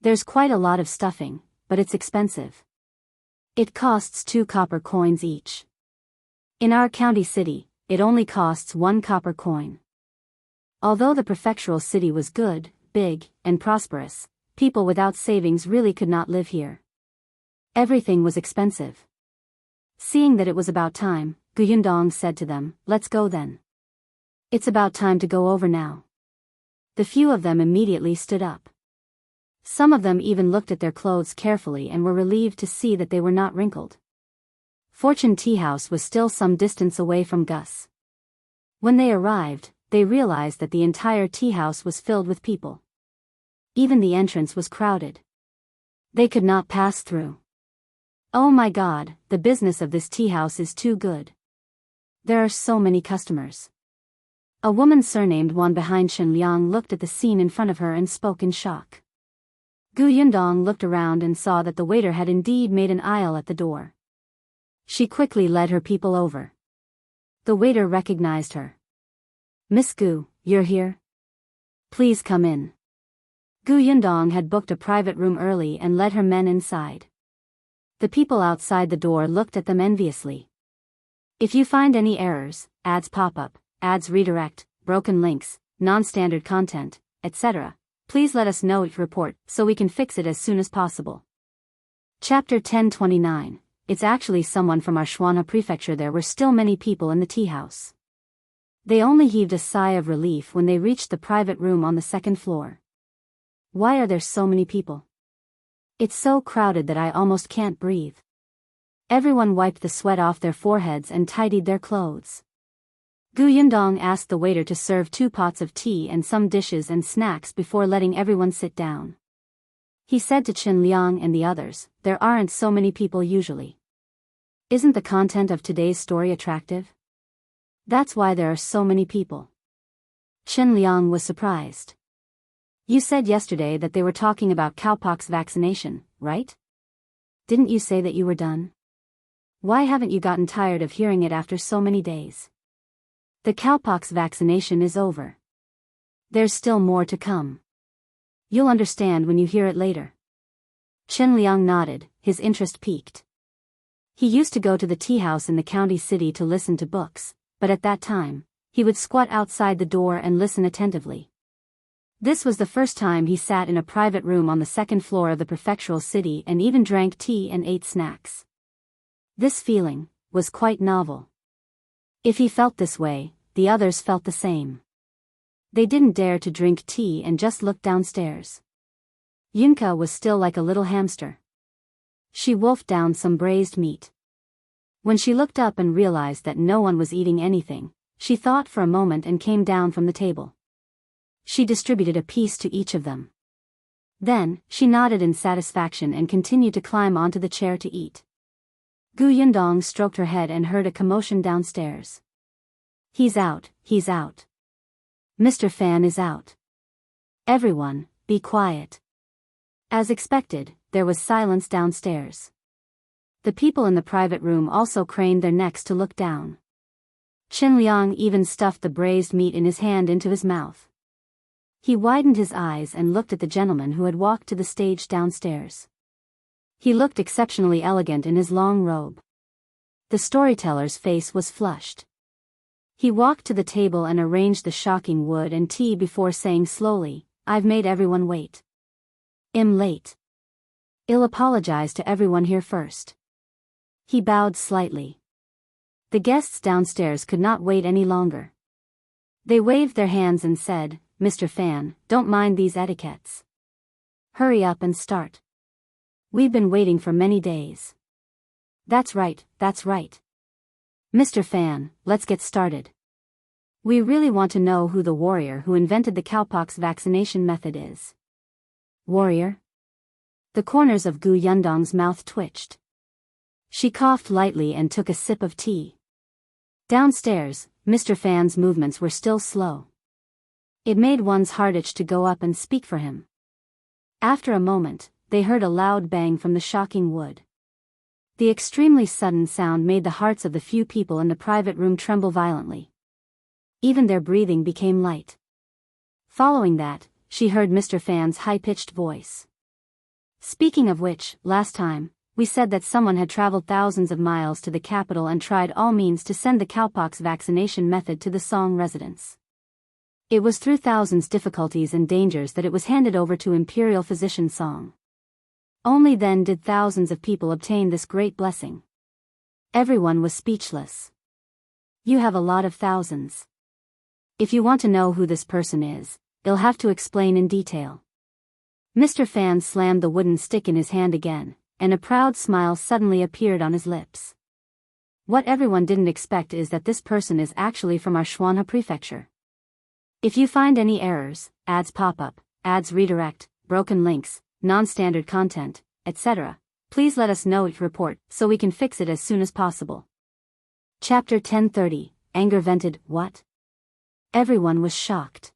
There's quite a lot of stuffing, but it's expensive. It costs 2 copper coins each. In our county city, it only costs 1 copper coin. Although the prefectural city was good, big, and prosperous, people without savings really could not live here. Everything was expensive. Seeing that it was about time, Yundong said to them, let's go then. It's about time to go over now. The few of them immediately stood up. Some of them even looked at their clothes carefully and were relieved to see that they were not wrinkled. Fortune Tea House was still some distance away from Gus. When they arrived, they realized that the entire tea house was filled with people. Even the entrance was crowded. They could not pass through. Oh my God, the business of this tea house is too good. There are so many customers. A woman surnamed Wan behind Chen Liang looked at the scene in front of her and spoke in shock. Yundong looked around and saw that the waiter had indeed made an aisle at the door. She quickly led her people over. The waiter recognized her. Miss Gu, you're here? Please come in. Yundong had booked a private room early and led her men inside. The people outside the door looked at them enviously. If you find any errors, ads pop up, ads redirect, broken links, non-standard content, etc., please let us know your report so we can fix it as soon as possible. Chapter 1029. It's actually someone from our Xuanhe Prefecture. There were still many people in the tea house. They only heaved a sigh of relief when they reached the private room on the 2nd floor. Why are there so many people? It's so crowded that I almost can't breathe. Everyone wiped the sweat off their foreheads and tidied their clothes. Yundong asked the waiter to serve 2 pots of tea and some dishes and snacks before letting everyone sit down. He said to Chen Liang and the others, there aren't so many people usually. Isn't the content of today's story attractive? That's why there are so many people. Chen Liang was surprised. You said yesterday that they were talking about cowpox vaccination, right? Didn't you say that you were done? Why haven't you gotten tired of hearing it after so many days? The cowpox vaccination is over. There's still more to come. You'll understand when you hear it later. Chen Liang nodded, his interest piqued. He used to go to the tea house in the county city to listen to books, but at that time, he would squat outside the door and listen attentively. This was the first time he sat in a private room on the 2nd floor of the prefectural city and even drank tea and ate snacks. This feeling was quite novel. If he felt this way, the others felt the same. They didn't dare to drink tea and just looked downstairs. Yunka was still like a little hamster. She wolfed down some braised meat. When she looked up and realized that no one was eating anything, she thought for a moment and came down from the table. She distributed a piece to each of them. Then, she nodded in satisfaction and continued to climb onto the chair to eat. Yundong stroked her head and heard a commotion downstairs. He's out, he's out. Mr. Fan is out. Everyone, be quiet. As expected, there was silence downstairs. The people in the private room also craned their necks to look down. Chen Liang even stuffed the braised meat in his hand into his mouth. He widened his eyes and looked at the gentleman who had walked to the stage downstairs. He looked exceptionally elegant in his long robe. The storyteller's face was flushed. He walked to the table and arranged the shocking wood and tea before saying slowly, I've made everyone wait. I'm late. I'll apologize to everyone here first. He bowed slightly. The guests downstairs could not wait any longer. They waved their hands and said, Mr. Fan, don't mind these etiquettes. Hurry up and start. We've been waiting for many days. That's right, that's right. Mr. Fan, let's get started. We really want to know who the warrior who invented the cowpox vaccination method is. Warrior? The corners of Gu Yundong's mouth twitched. She coughed lightly and took a sip of tea. Downstairs, Mr. Fan's movements were still slow. It made one's heart itch to go up and speak for him. After a moment, they heard a loud bang from the shocking wood. The extremely sudden sound made the hearts of the few people in the private room tremble violently. Even their breathing became light. Following that, she heard Mr. Fan's high-pitched voice. Speaking of which, last time, we said that someone had traveled thousands of miles to the capital and tried all means to send the cowpox vaccination method to the Song residents. It was through thousands difficulties and dangers that it was handed over to Imperial physician Song. Only then did thousands of people obtain this great blessing. Everyone was speechless. You have a lot of thousands. If you want to know who this person is, you'll have to explain in detail. Mr. Fan slammed the wooden stick in his hand again, and a proud smile suddenly appeared on his lips. What everyone didn't expect is that this person is actually from our Xuanhe Prefecture. If you find any errors, ads pop up, ads redirect, broken links, non-standard content, etc., please let us know each report so we can fix it as soon as possible. Chapter 1030, Anger Vented. What? Everyone was shocked.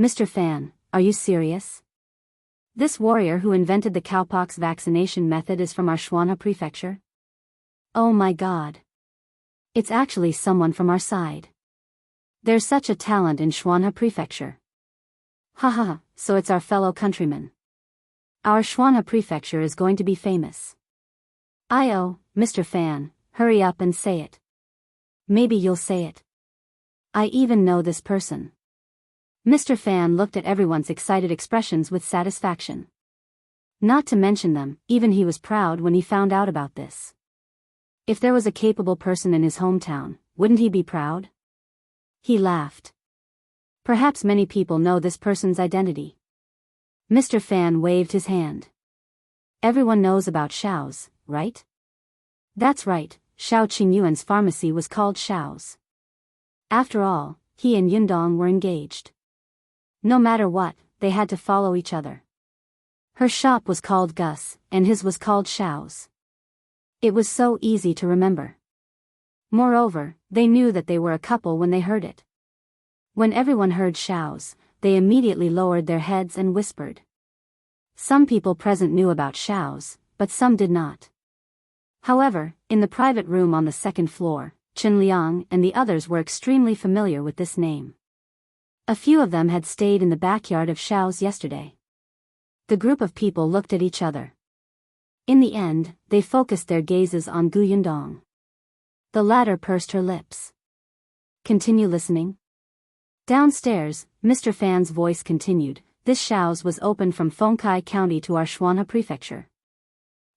Mr. Fan, are you serious? This warrior who invented the cowpox vaccination method is from our Xuanhe Prefecture? Oh my god. It's actually someone from our side. There's such a talent in Xuanhe Prefecture. Haha, so it's our fellow countrymen. Our Xuanhe Prefecture is going to be famous. Mr. Fan, hurry up and say it. Maybe you'll say it. I even know this person. Mr. Fan looked at everyone's excited expressions with satisfaction. Not to mention them, even he was proud when he found out about this. If there was a capable person in his hometown, wouldn't he be proud? He laughed. Perhaps many people know this person's identity. Mr. Fan waved his hand. Everyone knows about Shao's, right? That's right, Shao Qingyuan's pharmacy was called Shao's. After all, he and Yundong were engaged. No matter what, they had to follow each other. Her shop was called Gus, and his was called Shao's. It was so easy to remember. Moreover, they knew that they were a couple when they heard it. When everyone heard Shao's, they immediately lowered their heads and whispered. Some people present knew about Shao's, but some did not. However, in the private room on the second floor, Chen Liang and the others were extremely familiar with this name. A few of them had stayed in the backyard of Shao's yesterday. The group of people looked at each other. In the end, they focused their gazes on Gu Yundong. The latter pursed her lips. Continue listening. Downstairs, Mr. Fan's voice continued. This Shao's was opened from Fengkai County to our Xuanhe Prefecture.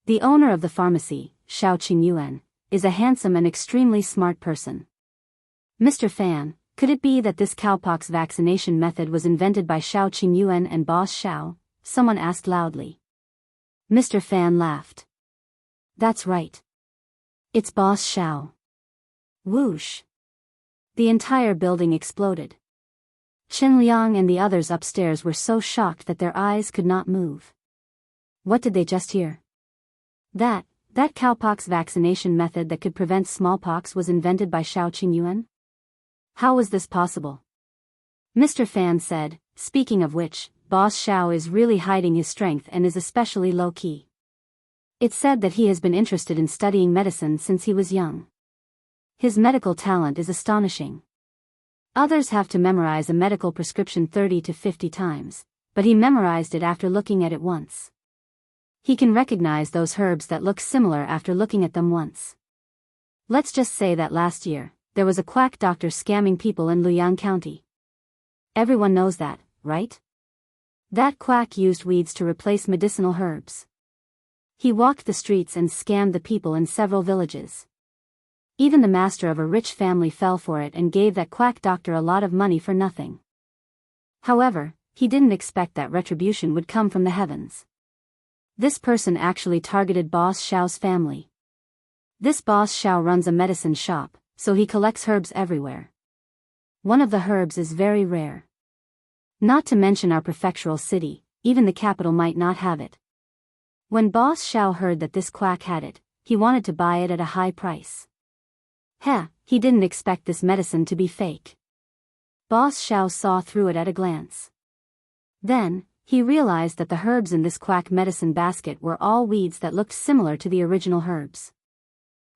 The owner of the pharmacy, Shao Qingyuan, is a handsome and extremely smart person. Mr. Fan, could it be that this cowpox vaccination method was invented by Shao Qingyuan and Boss Shao? Someone asked loudly. Mr. Fan laughed. That's right. It's Boss Shao. Whoosh. The entire building exploded. Chen Liang and the others upstairs were so shocked that their eyes could not move. What did they just hear? That cowpox vaccination method that could prevent smallpox was invented by Shao Qingyuan? How was this possible? Mr. Fan said, speaking of which, Boss Shao is really hiding his strength and is especially low-key. It's said that he has been interested in studying medicine since he was young. His medical talent is astonishing. Others have to memorize a medical prescription 30 to 50 times, but he memorized it after looking at it once. He can recognize those herbs that look similar after looking at them once. Let's just say that last year, there was a quack doctor scamming people in Liang County. Everyone knows that, right? That quack used weeds to replace medicinal herbs. He walked the streets and scammed the people in several villages. Even the master of a rich family fell for it and gave that quack doctor a lot of money for nothing. However, he didn't expect that retribution would come from the heavens. This person actually targeted Boss Shao's family. This Boss Shao runs a medicine shop, so he collects herbs everywhere. One of the herbs is very rare. Not to mention our prefectural city, even the capital might not have it. When Boss Shao heard that this quack had it, he wanted to buy it at a high price. He didn't expect this medicine to be fake. Boss Shao saw through it at a glance. Then, he realized that the herbs in this quack medicine basket were all weeds that looked similar to the original herbs.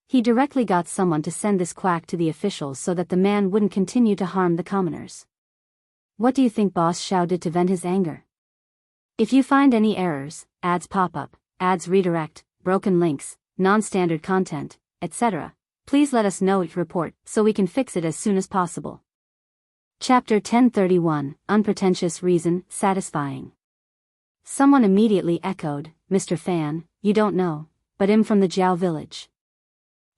He directly got someone to send this quack to the officials so that the man wouldn't continue to harm the commoners. What do you think Boss Shao did to vent his anger? If you find any errors, ads pop up, ads redirect, broken links, non-standard content, etc., please let us know it report so we can fix it as soon as possible. Chapter 1031, Unpretentious Reason, Satisfying. Someone immediately echoed, Mr. Fan, you don't know, but I'm from the Jiao village.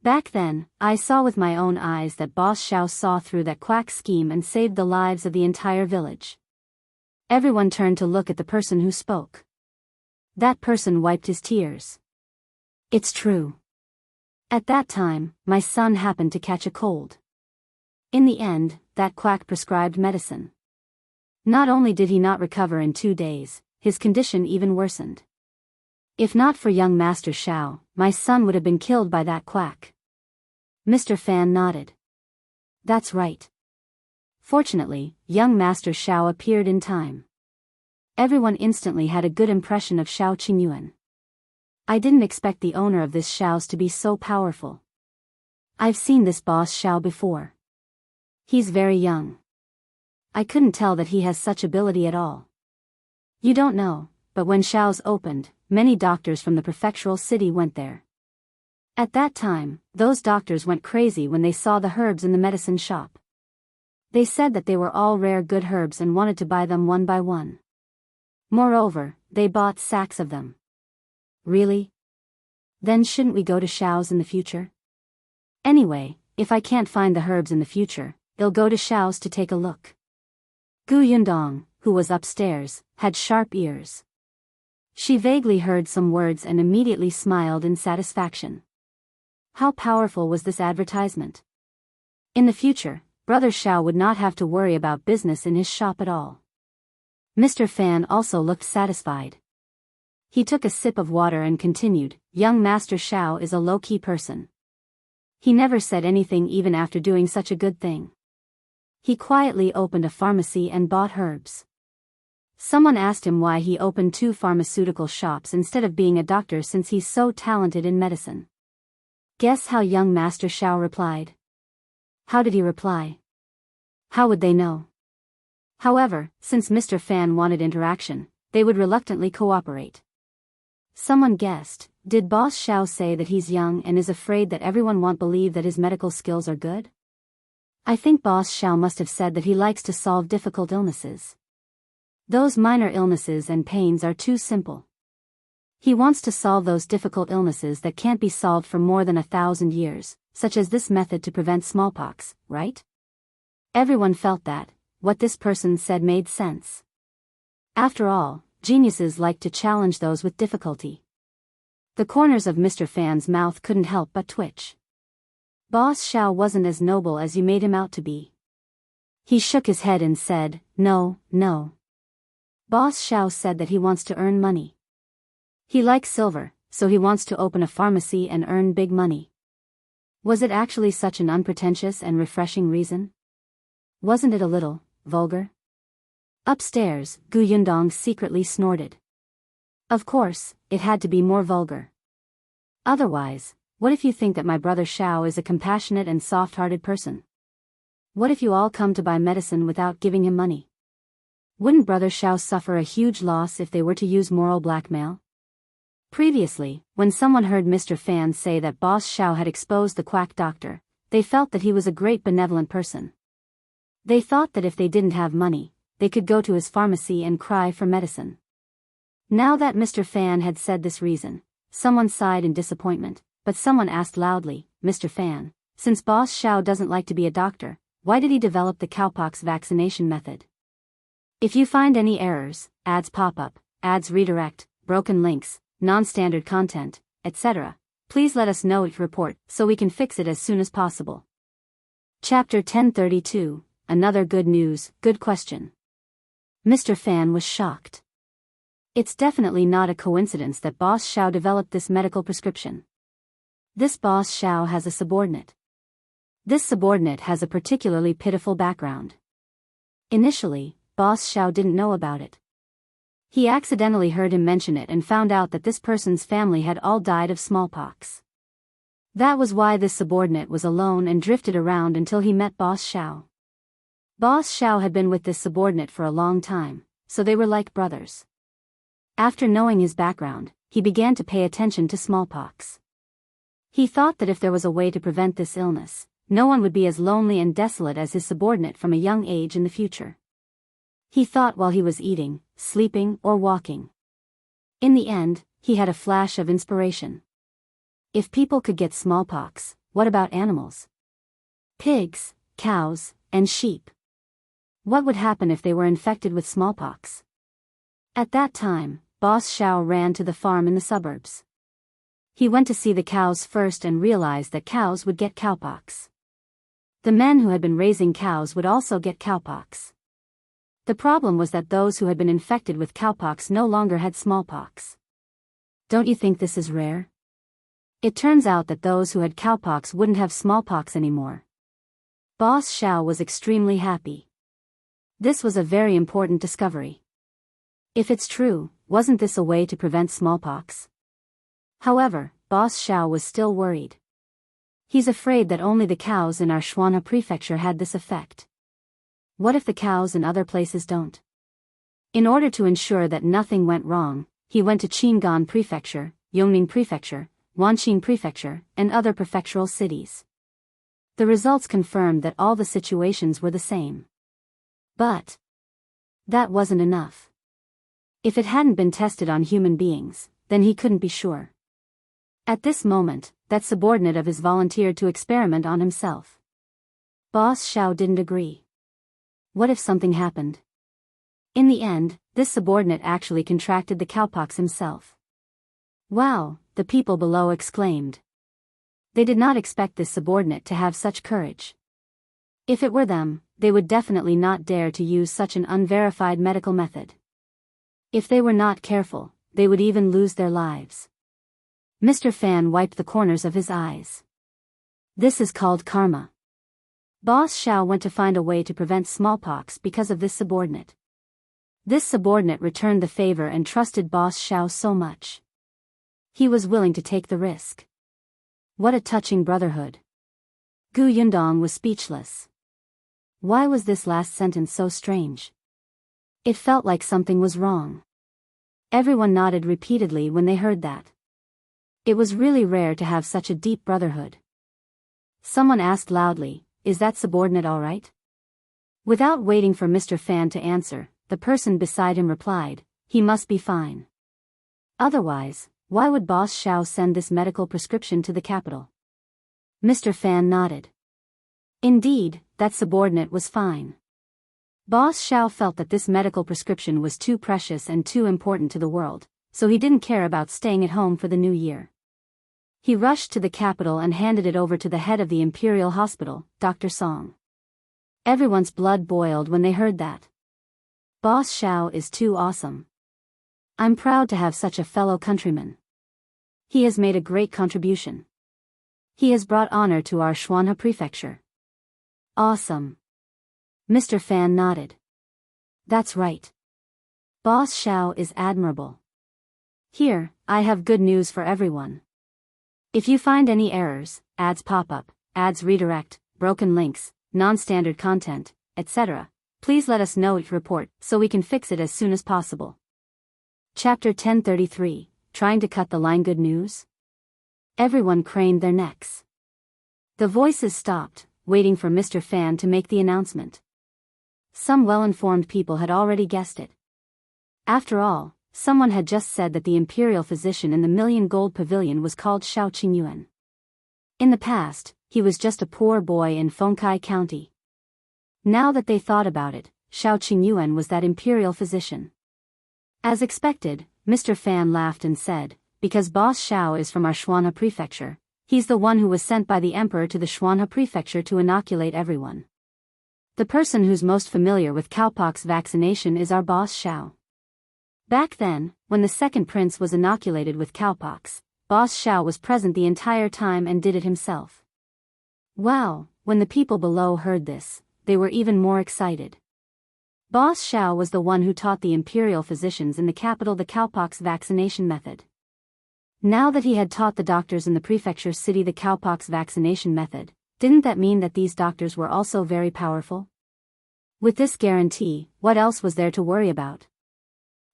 Back then, I saw with my own eyes that Boss Shao saw through that quack scheme and saved the lives of the entire village. Everyone turned to look at the person who spoke. That person wiped his tears. It's true. At that time, my son happened to catch a cold. In the end, that quack prescribed medicine. Not only did he not recover in 2 days, his condition even worsened. If not for young Master Shao, my son would have been killed by that quack. Mr. Fan nodded. That's right. Fortunately, young Master Shao appeared in time. Everyone instantly had a good impression of Shao Qingyuan. I didn't expect the owner of this Shao's to be so powerful. I've seen this Boss Shao before. He's very young. I couldn't tell that he has such ability at all. You don't know, but when Shao's opened, many doctors from the prefectural city went there. At that time, those doctors went crazy when they saw the herbs in the medicine shop. They said that they were all rare good herbs and wanted to buy them one by one. Moreover, they bought sacks of them. Really? Then shouldn't we go to Shao's in the future? Anyway, if I can't find the herbs in the future, I'll go to Shao's to take a look. Yundong, who was upstairs, had sharp ears. She vaguely heard some words and immediately smiled in satisfaction. How powerful was this advertisement? In the future, Brother Shao would not have to worry about business in his shop at all. Mr. Fan also looked satisfied. He took a sip of water and continued, young Master Shao is a low-key person. He never said anything even after doing such a good thing. He quietly opened a pharmacy and bought herbs. Someone asked him why he opened 2 pharmaceutical shops instead of being a doctor since he's so talented in medicine. Guess how young Master Shao replied? How did he reply? How would they know? However, since Mr. Fan wanted interaction, they would reluctantly cooperate. Someone guessed, did Boss Shao say that he's young and is afraid that everyone won't believe that his medical skills are good? I think Boss Shao must have said that he likes to solve difficult illnesses. Those minor illnesses and pains are too simple. He wants to solve those difficult illnesses that can't be solved for more than 1,000 years, such as this method to prevent smallpox, right? Everyone felt that what this person said made sense. After all, geniuses like to challenge those with difficulty. The corners of Mr. Fan's mouth couldn't help but twitch. Boss Shao wasn't as noble as you made him out to be. He shook his head and said, no. Boss Shao said that he wants to earn money. He likes silver, so he wants to open a pharmacy and earn big money. Was it actually such an unpretentious and refreshing reason? Wasn't it a little vulgar? Upstairs, Yundong secretly snorted. Of course, it had to be more vulgar. Otherwise, what if you think that my brother Shao is a compassionate and soft-hearted person? What if you all come to buy medicine without giving him money? Wouldn't brother Shao suffer a huge loss if they were to use moral blackmail? Previously, when someone heard Mr. Fan say that Boss Shao had exposed the quack doctor, they felt that he was a great benevolent person. They thought that if they didn't have money, they could go to his pharmacy and cry for medicine. Now that Mr. Fan had said this reason, someone sighed in disappointment, but someone asked loudly, Mr. Fan, since Boss Shao doesn't like to be a doctor, why did he develop the cowpox vaccination method? If you find any errors, ads pop up, ads redirect, broken links, non-standard content, etc., please let us know it report so we can fix it as soon as possible. Chapter 1032, Another Good News, Good Question. Mr. Fan was shocked. It's definitely not a coincidence that Boss Shao developed this medical prescription. This Boss Shao has a subordinate. This subordinate has a particularly pitiful background. Initially, Boss Shao didn't know about it. He accidentally heard him mention it and found out that this person's family had all died of smallpox. That was why this subordinate was alone and drifted around until he met Boss Shao. Boss Shao had been with this subordinate for a long time, so they were like brothers. After knowing his background, he began to pay attention to smallpox. He thought that if there was a way to prevent this illness, no one would be as lonely and desolate as his subordinate from a young age in the future. He thought while he was eating, sleeping, or walking. In the end, he had a flash of inspiration. If people could get smallpox, what about animals? Pigs, cows, and sheep. What would happen if they were infected with smallpox? At that time, Boss Shao ran to the farm in the suburbs. He went to see the cows first and realized that cows would get cowpox. The men who had been raising cows would also get cowpox. The problem was that those who had been infected with cowpox no longer had smallpox. Don't you think this is rare? It turns out that those who had cowpox wouldn't have smallpox anymore. Boss Shao was extremely happy. This was a very important discovery. If it's true, wasn't this a way to prevent smallpox? However, Boss Shao was still worried. He's afraid that only the cows in our Xuanhe Prefecture had this effect. What if the cows in other places don't? In order to ensure that nothing went wrong, he went to Qingyuan Prefecture, Yongning Prefecture, Wanqing Prefecture, and other prefectural cities. The results confirmed that all the situations were the same. But that wasn't enough. If it hadn't been tested on human beings, then he couldn't be sure. At this moment, that subordinate of his volunteered to experiment on himself. Boss Shao didn't agree. What if something happened? In the end, this subordinate actually contracted the cowpox himself. Wow, the people below exclaimed. They did not expect this subordinate to have such courage. If it were them, they would definitely not dare to use such an unverified medical method. If they were not careful, they would even lose their lives. Mr. Fan wiped the corners of his eyes. This is called karma. Boss Shao went to find a way to prevent smallpox because of this subordinate. This subordinate returned the favor and trusted Boss Shao so much. He was willing to take the risk. What a touching brotherhood. Yundong was speechless. Why was this last sentence so strange? It felt like something was wrong. Everyone nodded repeatedly when they heard that. It was really rare to have such a deep brotherhood. Someone asked loudly, "Is that subordinate all right?" Without waiting for Mr. Fan to answer, the person beside him replied, "He must be fine. Otherwise, why would Boss Shao send this medical prescription to the capital?" Mr. Fan nodded. Indeed, that subordinate was fine. Boss Shao felt that this medical prescription was too precious and too important to the world, so he didn't care about staying at home for the new year. He rushed to the capital and handed it over to the head of the Imperial Hospital, Dr. Song. Everyone's blood boiled when they heard that. Boss Shao is too awesome. I'm proud to have such a fellow countryman. He has made a great contribution. He has brought honor to our Xuanhe Prefecture. Awesome. Mr. Fan nodded. That's right. Boss Shao is admirable. Here, I have good news for everyone. If you find any errors, ads pop up, ads redirect, broken links, non-standard content, etc., please let us know it report so we can fix it as soon as possible. Chapter 1033, Trying to Cut the Line. Good news? Everyone craned their necks. The voices stopped, waiting for Mr. Fan to make the announcement. Some well-informed people had already guessed it. After all, someone had just said that the imperial physician in the million-gold pavilion was called Shao Qingyuan. In the past, he was just a poor boy in Fengkai County. Now that they thought about it, Shao Qingyuan was that Imperial physician. As expected, Mr. Fan laughed and said, because Boss Shao is from our Xuanhe Prefecture, he's the one who was sent by the Emperor to the Xuanhe Prefecture to inoculate everyone. The person who's most familiar with cowpox vaccination is our boss Shao. Back then, when the second prince was inoculated with cowpox, Boss Shao was present the entire time and did it himself. Wow, when the people below heard this, they were even more excited. Boss Shao was the one who taught the Imperial physicians in the capital the cowpox vaccination method. Now that he had taught the doctors in the prefecture city the cowpox vaccination method, didn't that mean that these doctors were also very powerful? With this guarantee, what else was there to worry about?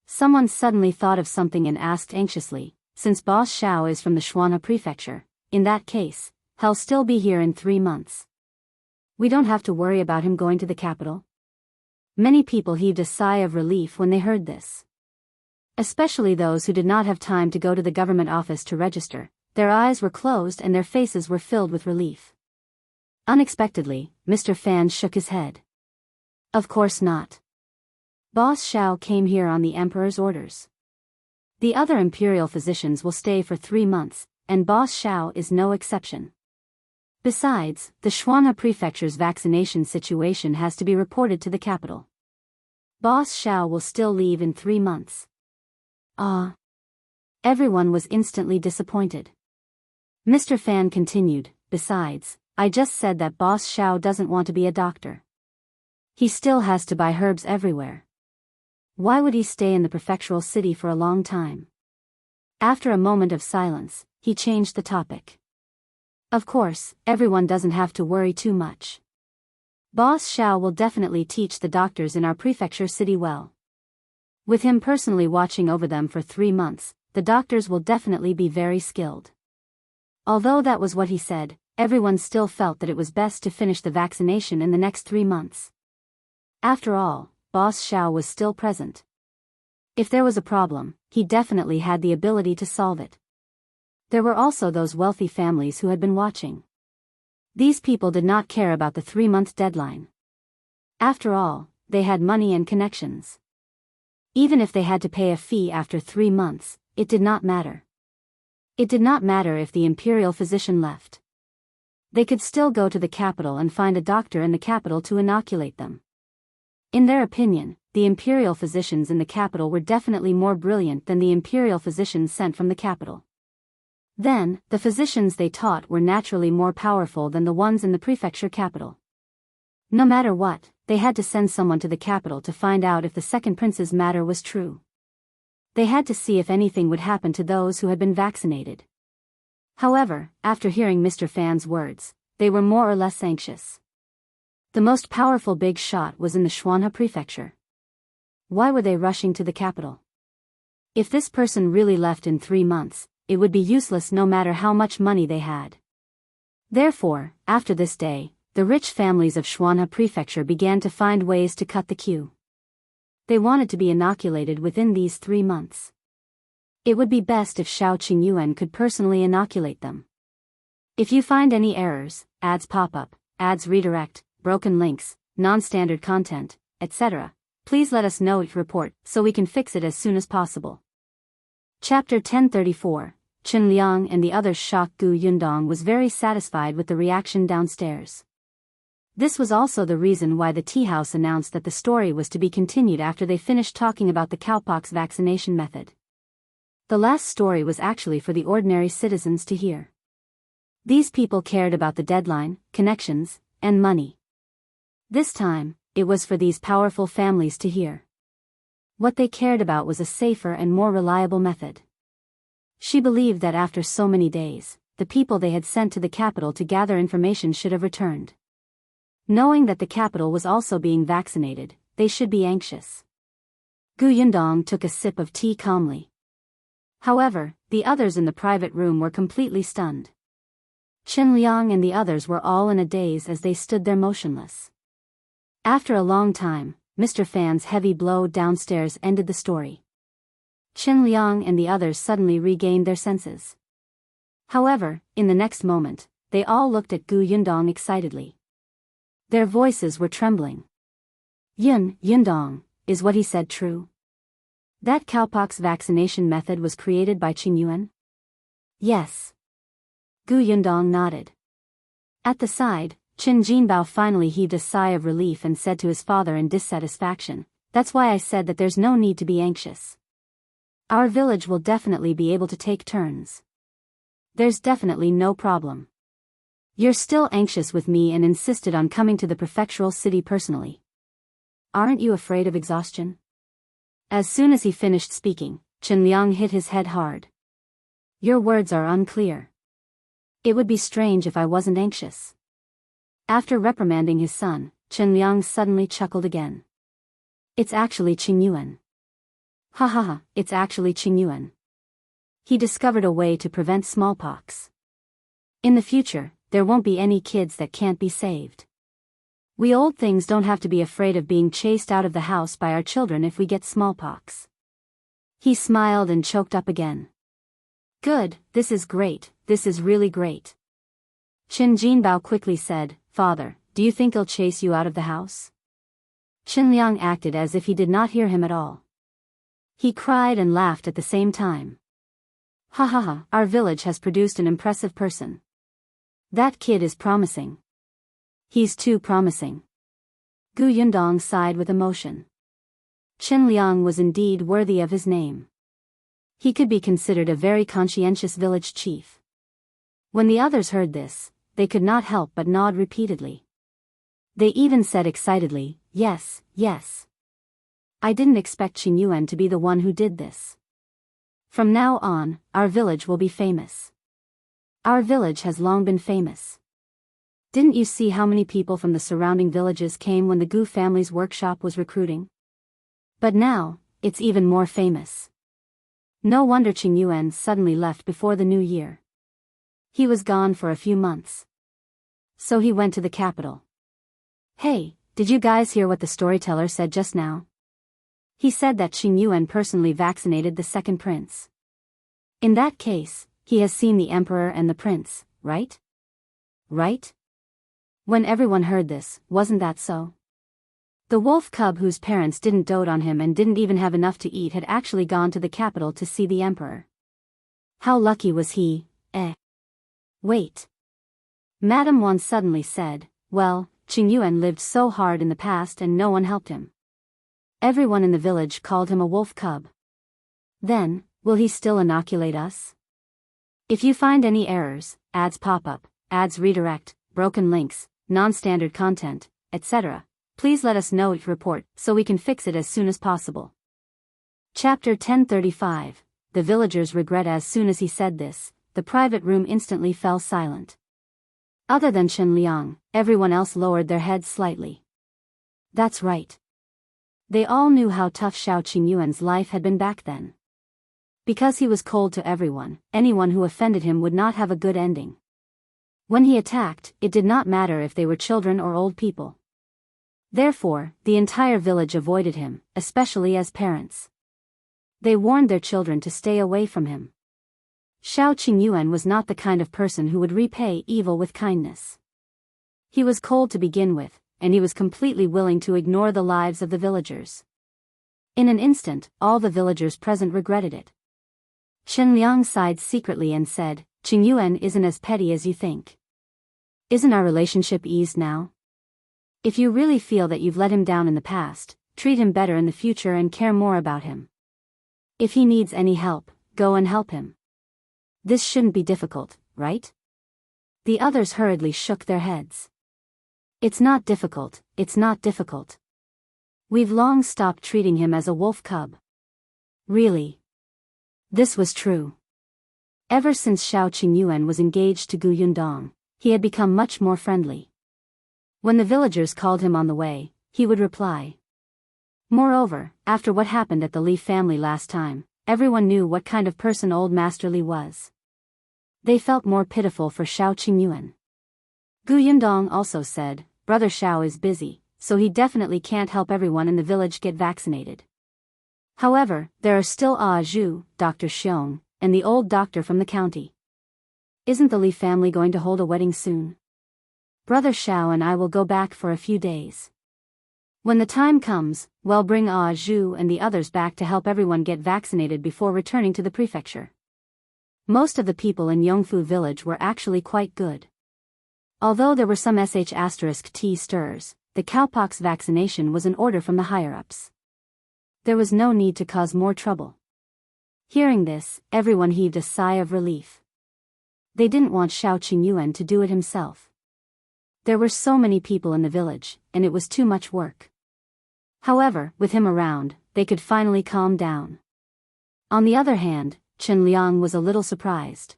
Someone suddenly thought of something and asked anxiously, since Boss Shao is from the Xuanhe Prefecture, in that case, he'll still be here in 3 months. We don't have to worry about him going to the capital? Many people heaved a sigh of relief when they heard this. Especially those who did not have time to go to the government office to register, their eyes were closed and their faces were filled with relief. Unexpectedly, Mr. Fan shook his head. Of course not. Boss Shao came here on the Emperor's orders. The other Imperial physicians will stay for 3 months, and Boss Shao is no exception. Besides, the Xuanhe Prefecture's vaccination situation has to be reported to the capital. Boss Shao will still leave in 3 months. Everyone was instantly disappointed. Mr. Fan continued, besides, I just said that Boss Shao doesn't want to be a doctor. He still has to buy herbs everywhere. Why would he stay in the prefectural city for a long time? After a moment of silence, he changed the topic. Of course, everyone doesn't have to worry too much. Boss Shao will definitely teach the doctors in our prefecture city well. With him personally watching over them for 3 months, the doctors will definitely be very skilled. Although that was what he said, everyone still felt that it was best to finish the vaccination in the next 3 months. After all, Boss Shao was still present. If there was a problem, he definitely had the ability to solve it. There were also those wealthy families who had been watching. These people did not care about the 3-month deadline. After all, they had money and connections. Even if they had to pay a fee after 3 months, it did not matter. It did not matter if the Imperial physician left. They could still go to the capital and find a doctor in the capital to inoculate them. In their opinion, the Imperial physicians in the capital were definitely more brilliant than the Imperial physicians sent from the capital. Then, the physicians they taught were naturally more powerful than the ones in the prefecture capital. No matter what, they had to send someone to the capital to find out if the second prince's matter was true. They had to see if anything would happen to those who had been vaccinated. However, after hearing Mr. Fan's words, they were more or less anxious. The most powerful big shot was in the Xuanhe Prefecture. Why were they rushing to the capital? If this person really left in 3 months, it would be useless no matter how much money they had. Therefore, after this day, the rich families of Xuanhe Prefecture began to find ways to cut the queue. They wanted to be inoculated within these 3 months. It would be best if Shao Qingyuan could personally inoculate them. If you find any errors, ads pop up, ads redirect, broken links, non-standard content, etc., please let us know each report so we can fix it as soon as possible. Chapter 1034, Liang and the others shocked Yundong was very satisfied with the reaction downstairs. This was also the reason why the tea house announced that the story was to be continued after they finished talking about the cowpox vaccination method. The last story was actually for the ordinary citizens to hear. These people cared about the deadline, connections, and money. This time, it was for these powerful families to hear. What they cared about was a safer and more reliable method. She believed that after so many days, the people they had sent to the capital to gather information should have returned. Knowing that the capital was also being vaccinated, they should be anxious. Yundong took a sip of tea calmly. However, the others in the private room were completely stunned. Liang and the others were all in a daze as they stood there motionless. After a long time, Mr. Fan's heavy blow downstairs ended the story. Liang and the others suddenly regained their senses. However, in the next moment, they all looked at Yundong excitedly. Their voices were trembling. Yundong, is what he said true? That cowpox vaccination method was created by Qingyuan? Yes. Yundong nodded. At the side, Chen Jinbao finally heaved a sigh of relief and said to his father in dissatisfaction, "That's why I said that there's no need to be anxious. Our village will definitely be able to take turns. There's definitely no problem. You're still anxious with me and insisted on coming to the prefectural city personally. Aren't you afraid of exhaustion?" As soon as he finished speaking, Liang hit his head hard. "Your words are unclear. It would be strange if I wasn't anxious." After reprimanding his son, Liang suddenly chuckled again. "It's actually Qingyuan. Ha ha ha, it's actually Qingyuan. He discovered a way to prevent smallpox. In the future, there won't be any kids that can't be saved. We old things don't have to be afraid of being chased out of the house by our children if we get smallpox." He smiled and choked up again. "Good, this is great, this is really great." Chen Jinbao quickly said, "Father, do you think he'll chase you out of the house?" Liang acted as if he did not hear him at all. He cried and laughed at the same time. "Ha ha ha, our village has produced an impressive person. That kid is promising. He's too promising." Yundong sighed with emotion. Liang was indeed worthy of his name. He could be considered a very conscientious village chief. When the others heard this, they could not help but nod repeatedly. They even said excitedly, "Yes, yes. I didn't expect Qingyuan to be the one who did this. From now on, our village will be famous. Our village has long been famous. Didn't you see how many people from the surrounding villages came when the Gu family's workshop was recruiting? But now, it's even more famous." No wonder Qingyuan suddenly left before the new year. He was gone for a few months. So he went to the capital. "Hey, did you guys hear what the storyteller said just now? He said that Qingyuan personally vaccinated the second prince. In that case, he has seen the emperor and the prince, right? Right?" When everyone heard this, wasn't that so? The wolf cub whose parents didn't dote on him and didn't even have enough to eat had actually gone to the capital to see the emperor. How lucky was he, eh? Wait. Madame Wan suddenly said, "Well, Qingyuan lived so hard in the past and no one helped him. Everyone in the village called him a wolf cub. Then, will he still inoculate us? If you find any errors, ads pop up, ads redirect, broken links, non-standard content, etc., please let us know report so we can fix it as soon as possible." Chapter 1035. The villagers regret. As soon as he said this, the private room instantly fell silent. Other than Liang, everyone else lowered their heads slightly. That's right. They all knew how tough Shao Qingyuan's life had been back then. Because he was cold to everyone, anyone who offended him would not have a good ending. When he attacked, it did not matter if they were children or old people. Therefore, the entire village avoided him, especially as parents. They warned their children to stay away from him. Shao Qingyuan was not the kind of person who would repay evil with kindness. He was cold to begin with, and he was completely willing to ignore the lives of the villagers. In an instant, all the villagers present regretted it. Liang sighed secretly and said, "Qingyuan isn't as petty as you think. Isn't our relationship eased now? If you really feel that you've let him down in the past, treat him better in the future and care more about him. If he needs any help, go and help him. This shouldn't be difficult, right?" The others hurriedly shook their heads. "It's not difficult, it's not difficult. We've long stopped treating him as a wolf cub." Really? This was true. Ever since Shao Qingyuan was engaged to Yundong, he had become much more friendly. When the villagers called him on the way, he would reply. Moreover, after what happened at the Li family last time, everyone knew what kind of person old Master Li was. They felt more pitiful for Shao Qingyuan. Yundong also said, "Brother Shao is busy, so he definitely can't help everyone in the village get vaccinated. However, there are still Ah Zhu, Dr. Xiong, and the old doctor from the county. Isn't the Li family going to hold a wedding soon? Brother Shao and I will go back for a few days. When the time comes, we'll bring Ah Zhu and the others back to help everyone get vaccinated before returning to the prefecture. Most of the people in Yongfu village were actually quite good. Although there were some *T stirs, the cowpox vaccination was an order from the higher-ups. There was no need to cause more trouble. Hearing this, everyone heaved a sigh of relief. They didn't want Shao Qingyuan to do it himself. There were so many people in the village, and it was too much work. However, with him around, they could finally calm down. On the other hand, Liang was a little surprised.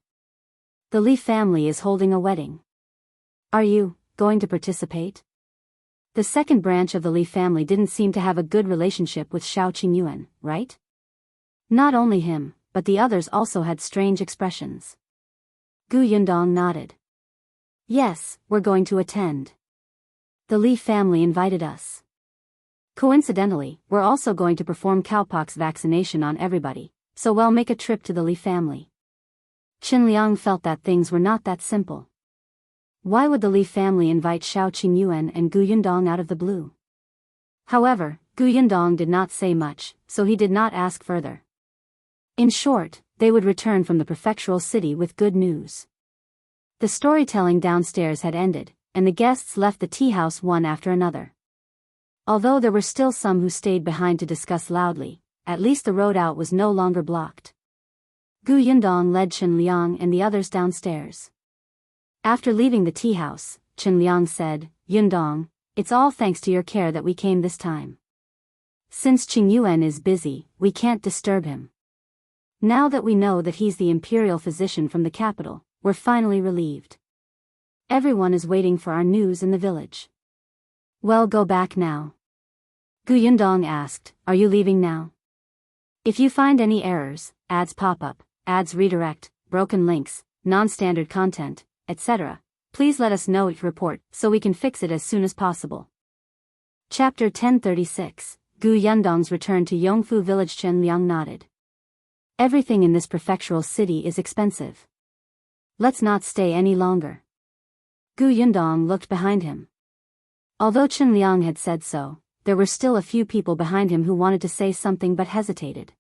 The Li family is holding a wedding. Are you going to participate? The second branch of the Li family didn't seem to have a good relationship with Shao Qingyuan, right? Not only him, but the others also had strange expressions. Yundong nodded. Yes, we're going to attend. The Li family invited us. Coincidentally, we're also going to perform cowpox vaccination on everybody, so we'll make a trip to the Li family. Liang felt that things were not that simple. Why would the Li family invite Shao Qingyuan and Yundong out of the blue? However, Yundong did not say much, so he did not ask further. In short, they would return from the prefectural city with good news. The storytelling downstairs had ended, and the guests left the tea house one after another. Although there were still some who stayed behind to discuss loudly, at least the road out was no longer blocked. Yundong led Liang and the others downstairs. After leaving the tea house, Liang said, Yundong, it's all thanks to your care that we came this time. Since Qingyuan is busy, we can't disturb him. Now that we know that he's the Imperial physician from the capital, we're finally relieved. Everyone is waiting for our news in the village. Well, go back now. Yundong asked, are you leaving now? If you find any errors, ads pop up, ads redirect, broken links, non-standard content, etc., please let us know each report so we can fix it as soon as possible. Chapter 1036, Yundong's return to Yongfu village. Liang nodded. Everything in this prefectural city is expensive. Let's not stay any longer. Yundong looked behind him. Although Liang had said so, there were still a few people behind him who wanted to say something but hesitated.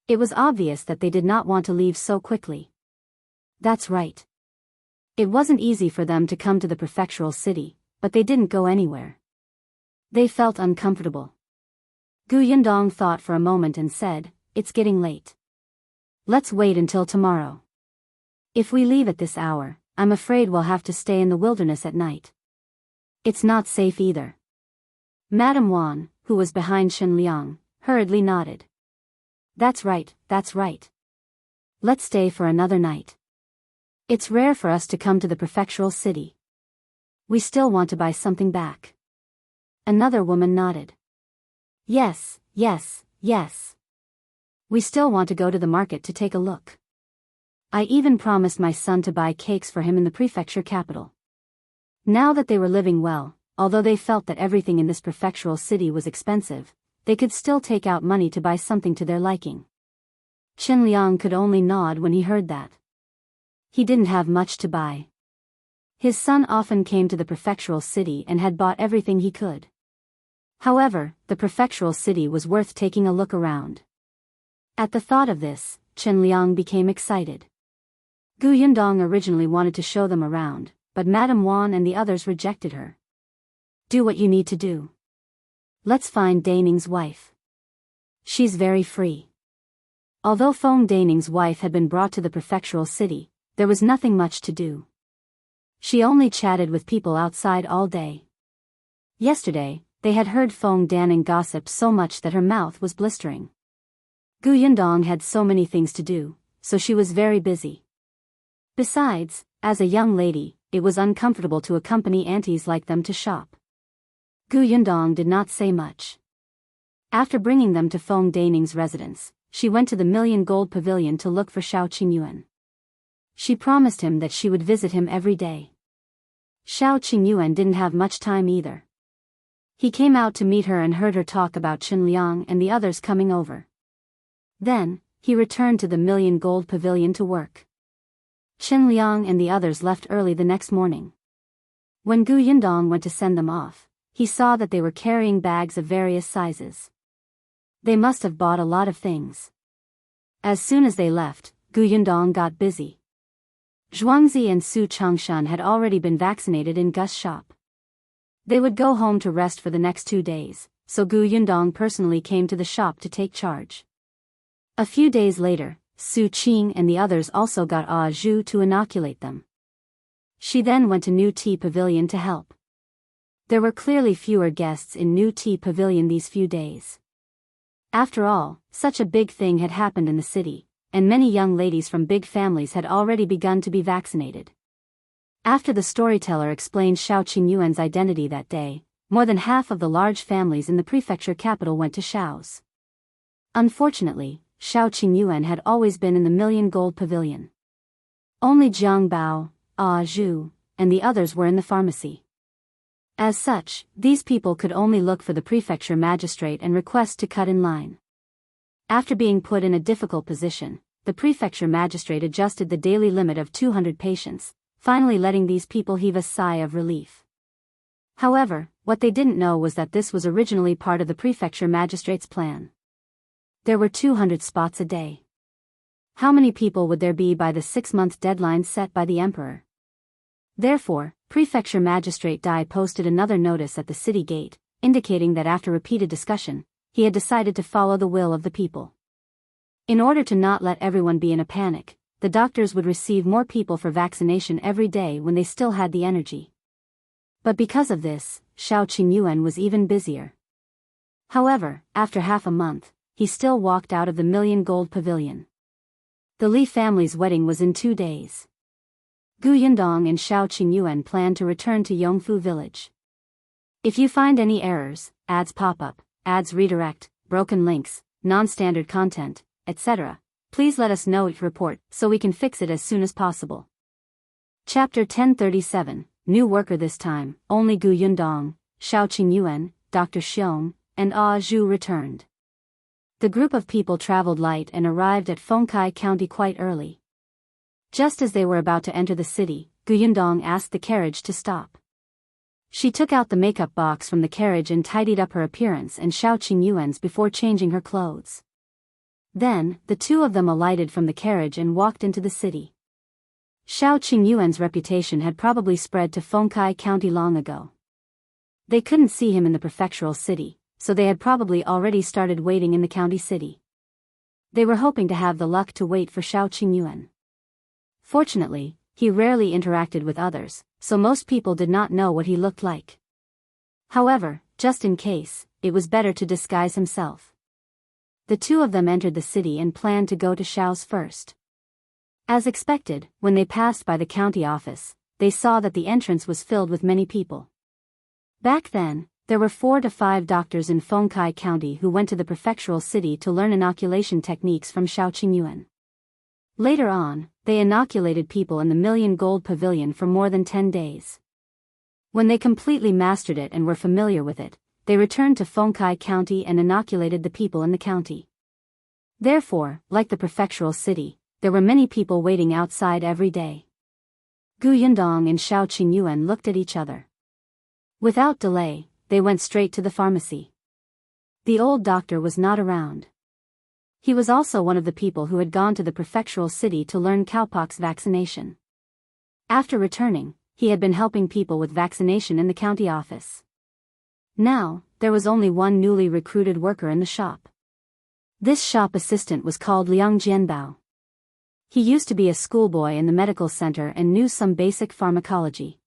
It was obvious that they did not want to leave so quickly. That's right. It wasn't easy for them to come to the prefectural city, but they didn't go anywhere. They felt uncomfortable. Yundong thought for a moment and said, it's getting late. Let's wait until tomorrow. If we leave at this hour, I'm afraid we'll have to stay in the wilderness at night. It's not safe either. Madame Wan, who was behind Liang, hurriedly nodded. That's right, that's right. Let's stay for another night. It's rare for us to come to the prefectural city. We still want to buy something back. Another woman nodded. Yes, yes, yes. We still want to go to the market to take a look. I even promised my son to buy cakes for him in the prefecture capital. Now that they were living well, although they felt that everything in this prefectural city was expensive, they could still take out money to buy something to their liking. Liang could only nod when he heard that. He didn't have much to buy. His son often came to the prefectural city and had bought everything he could. However, the prefectural city was worth taking a look around. At the thought of this, Liang became excited. Yundong originally wanted to show them around, but Madame Wan and the others rejected her. Do what you need to do. Let's find Daning's wife. She's very free. Although Feng Daning's wife had been brought to the prefectural city, there was nothing much to do. She only chatted with people outside all day. Yesterday, they had heard Feng Daning gossip so much that her mouth was blistering. Yundong had so many things to do, so she was very busy. Besides, as a young lady, it was uncomfortable to accompany aunties like them to shop. Yundong did not say much. After bringing them to Feng Daning's residence, she went to the Million Gold Pavilion to look for Shao Qingyuan. She promised him that she would visit him every day. Shao Qingyuan didn't have much time either. He came out to meet her and heard her talk about Liang and the others coming over. Then, he returned to the Million Gold Pavilion to work. Liang and the others left early the next morning. When Yundong went to send them off, he saw that they were carrying bags of various sizes. They must have bought a lot of things. As soon as they left, Gu Yundong got busy. Zhuangzi and Su Changshan had already been vaccinated in Gus's shop. They would go home to rest for the next 2 days, so Gu Yundong personally came to the shop to take charge. A few days later, Su Qing and the others also got Ah Zhu to inoculate them. She then went to New Tea Pavilion to help. There were clearly fewer guests in New Tea Pavilion these few days. After all, such a big thing had happened in the city, and many young ladies from big families had already begun to be vaccinated. After the storyteller explained Shao Qingyuan's identity that day, more than half of the large families in the prefecture capital went to Shao's. Unfortunately, Shao Qingyuan had always been in the Million Gold Pavilion. Only Jiang Bao, Ah Zhu, and the others were in the pharmacy. As such, these people could only look for the prefecture magistrate and request to cut in line. After being put in a difficult position, the prefecture magistrate adjusted the daily limit of 200 patients, finally letting these people heave a sigh of relief. However, what they didn't know was that this was originally part of the prefecture magistrate's plan. There were 200 spots a day. How many people would there be by the 6-month deadline set by the emperor? Therefore, Prefecture Magistrate Dai posted another notice at the city gate, indicating that after repeated discussion, he had decided to follow the will of the people. In order to not let everyone be in a panic, the doctors would receive more people for vaccination every day when they still had the energy. But because of this, Shao Qingyuan was even busier. However, after half a month, he still walked out of the Million Gold Pavilion. The Li family's wedding was in 2 days. Gu Yundong and Shao Qingyuan planned to return to Yongfu village. If you find any errors, ads pop up, ads redirect, broken links, non-standard content, etc., please let us know each report so we can fix it as soon as possible. Chapter 1037, New Worker. This time, only Gu Yundong, Shao Qingyuan, Dr. Xiong, and Ah Zhu returned. The group of people traveled light and arrived at Fengkai County quite early. Just as they were about to enter the city, Gu Yundong asked the carriage to stop. She took out the makeup box from the carriage and tidied up her appearance and Shao Qingyuan's before changing her clothes. Then, the two of them alighted from the carriage and walked into the city. Shao Qingyuan's reputation had probably spread to Fengkai County long ago. They couldn't see him in the prefectural city, so they had probably already started waiting in the county city. They were hoping to have the luck to wait for Shao Qingyuan. Fortunately, he rarely interacted with others, so most people did not know what he looked like. However, just in case, it was better to disguise himself. The two of them entered the city and planned to go to Shao's first. As expected, when they passed by the county office, they saw that the entrance was filled with many people. Back then, there were 4 to 5 doctors in Fengkai County who went to the prefectural city to learn inoculation techniques from Shao Qingyuan. Later on, they inoculated people in the Million Gold Pavilion for more than 10 days. When they completely mastered it and were familiar with it, they returned to Fengkai County and inoculated the people in the county. Therefore, like the prefectural city, there were many people waiting outside every day. Gu Yundong and Shao Qingyuan looked at each other. Without delay, they went straight to the pharmacy. The old doctor was not around. He was also one of the people who had gone to the prefectural city to learn cowpox vaccination. After returning, he had been helping people with vaccination in the county office. Now, there was only one newly recruited worker in the shop. This shop assistant was called Liang Jianbao. He used to be a schoolboy in the medical center and knew some basic pharmacology.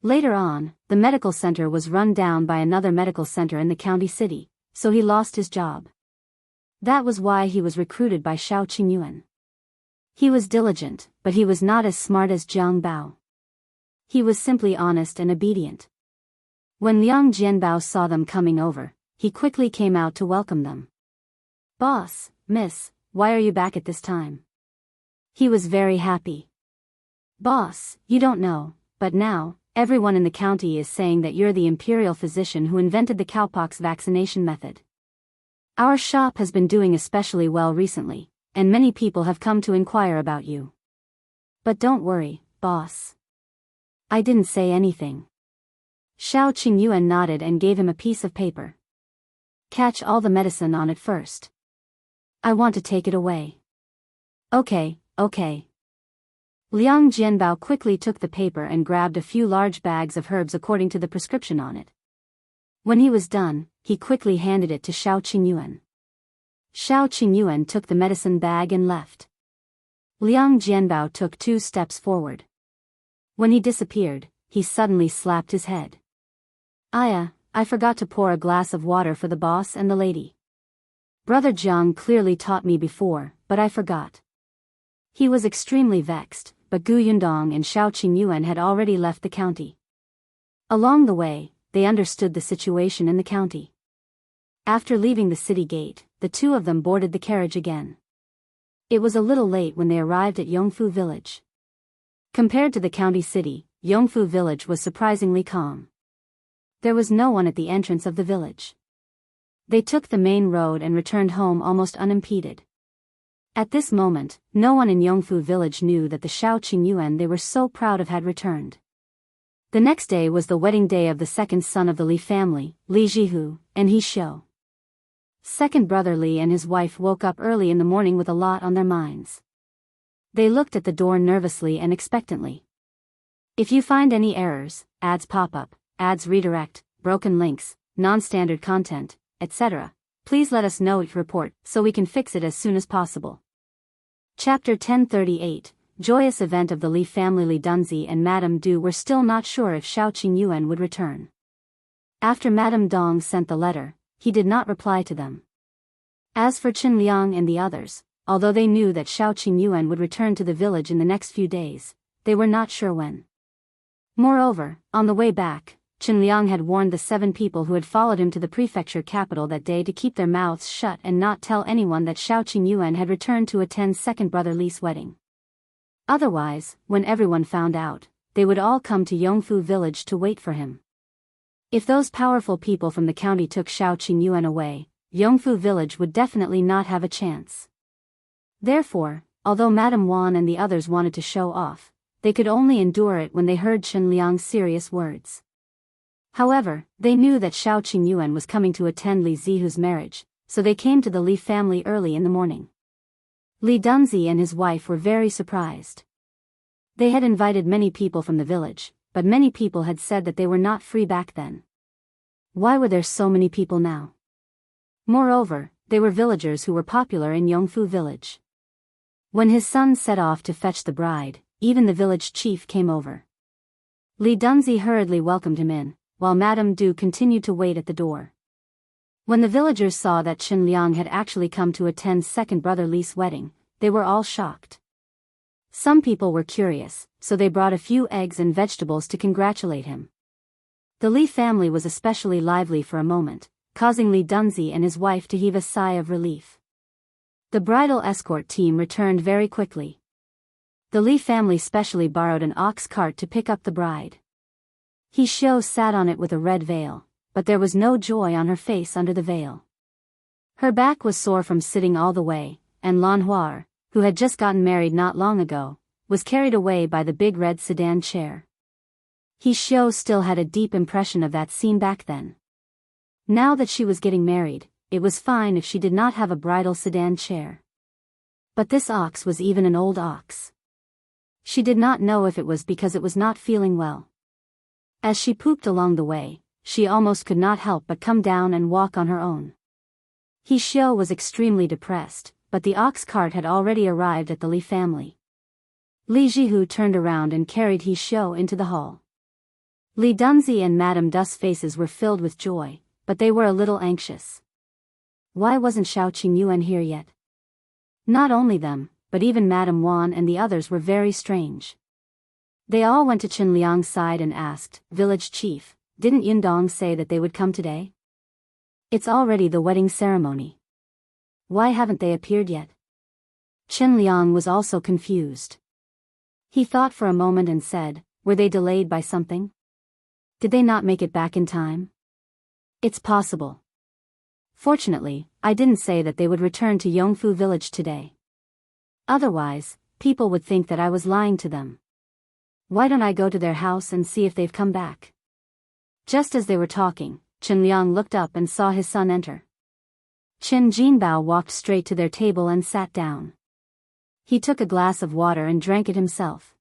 Later on, the medical center was run down by another medical center in the county city, so he lost his job. That was why he was recruited by Shao Qingyuan. He was diligent, but he was not as smart as Jiang Bao. He was simply honest and obedient. When Liang Jianbao saw them coming over, he quickly came out to welcome them. "Boss, miss, why are you back at this time?" He was very happy. "Boss, you don't know, but now, everyone in the county is saying that you're the Imperial physician who invented the cowpox vaccination method. Our shop has been doing especially well recently, and many people have come to inquire about you. But don't worry, boss. I didn't say anything. Shao Qingyuan nodded and gave him a piece of paper. Catch all the medicine on it first. I want to take it away. Okay. Liang Jianbao quickly took the paper and grabbed a few large bags of herbs according to the prescription on it. When he was done, he quickly handed it to Shao Qingyuan. Shao Qingyuan took the medicine bag and left. Liang Jianbao took 2 steps forward. When he disappeared, he suddenly slapped his head. I forgot to pour a glass of water for the boss and the lady. Brother Zhang clearly taught me before, but I forgot. He was extremely vexed, but Gu Yundong and Shao Qingyuan had already left the county. Along the way, they understood the situation in the county. After leaving the city gate, the 2 of them boarded the carriage again. It was a little late when they arrived at Yongfu village. Compared to the county city, Yongfu village was surprisingly calm. There was no one at the entrance of the village. They took the main road and returned home almost unimpeded. At this moment, no one in Yongfu village knew that the Shao Qingyuan they were so proud of had returned. The next day was the wedding day of the second son of the Li family, Li Zhihu, and He Shou. Second brother Li and his wife woke up early in the morning with a lot on their minds. They looked at the door nervously and expectantly. If you find any errors, ads pop up, ads redirect, broken links, non-standard content, etc., please let us know your report so we can fix it as soon as possible. Chapter 1038, Joyous event of the Li family. Li Dunzi and Madame Du were still not sure if Shao Qingyuan would return. After Madame Dong sent the letter, he did not reply to them. As for Chen Liang and the others, although they knew that Shao Qingyuan would return to the village in the next few days, they were not sure when. Moreover, on the way back, Chen Liang had warned the 7 people who had followed him to the prefecture capital that day to keep their mouths shut and not tell anyone that Shao Qingyuan had returned to attend second brother Li's wedding. Otherwise, when everyone found out, they would all come to Yongfu village to wait for him. If those powerful people from the county took Shao Qingyuan away, Yongfu village would definitely not have a chance. Therefore, although Madame Wan and the others wanted to show off, they could only endure it when they heard Chen Liang's serious words. However, they knew that Shao Qingyuan was coming to attend Li Zihu's marriage, so they came to the Li family early in the morning. Li Dunzi and his wife were very surprised. They had invited many people from the village, but many people had said that they were not free back then. Why were there so many people now? Moreover, they were villagers who were popular in Yongfu village. When his son set off to fetch the bride, even the village chief came over. Li Dunzi hurriedly welcomed him in, while Madame Du continued to wait at the door. When the villagers saw that Chen Liang had actually come to attend second brother Li's wedding, they were all shocked. Some people were curious, so they brought a few eggs and vegetables to congratulate him. The Li family was especially lively for a moment, causing Li Dunzi and his wife to heave a sigh of relief. The bridal escort team returned very quickly. The Li family specially borrowed an ox cart to pick up the bride. He Shou sat on it with a red veil, but there was no joy on her face under the veil. Her back was sore from sitting all the way, and Lan Huar, who had just gotten married not long ago, was carried away by the big red sedan chair. He Shou still had a deep impression of that scene back then. Now that she was getting married, it was fine if she did not have a bridal sedan chair. But this ox was even an old ox. She did not know if it was because it was not feeling well. As she pooped along the way, she almost could not help but come down and walk on her own. He Shou was extremely depressed, but the ox cart had already arrived at the Li family. Li Zhihu turned around and carried He Shou into the hall. Li Dunzi and Madame Du's faces were filled with joy, but they were a little anxious. Why wasn't Shao Qingyuan here yet? Not only them, but even Madame Wan and the others were very strange. They all went to Chen Liang's side and asked, "Village chief, didn't Yundong say that they would come today? It's already the wedding ceremony. Why haven't they appeared yet?" Chen Liang was also confused. He thought for a moment and said, "Were they delayed by something? Did they not make it back in time?" "It's possible. Fortunately, I didn't say that they would return to Yongfu village today. Otherwise, people would think that I was lying to them. Why don't I go to their house and see if they've come back?" Just as they were talking, Liang looked up and saw his son enter. Qin Jinbao walked straight to their table and sat down. He took a glass of water and drank it himself.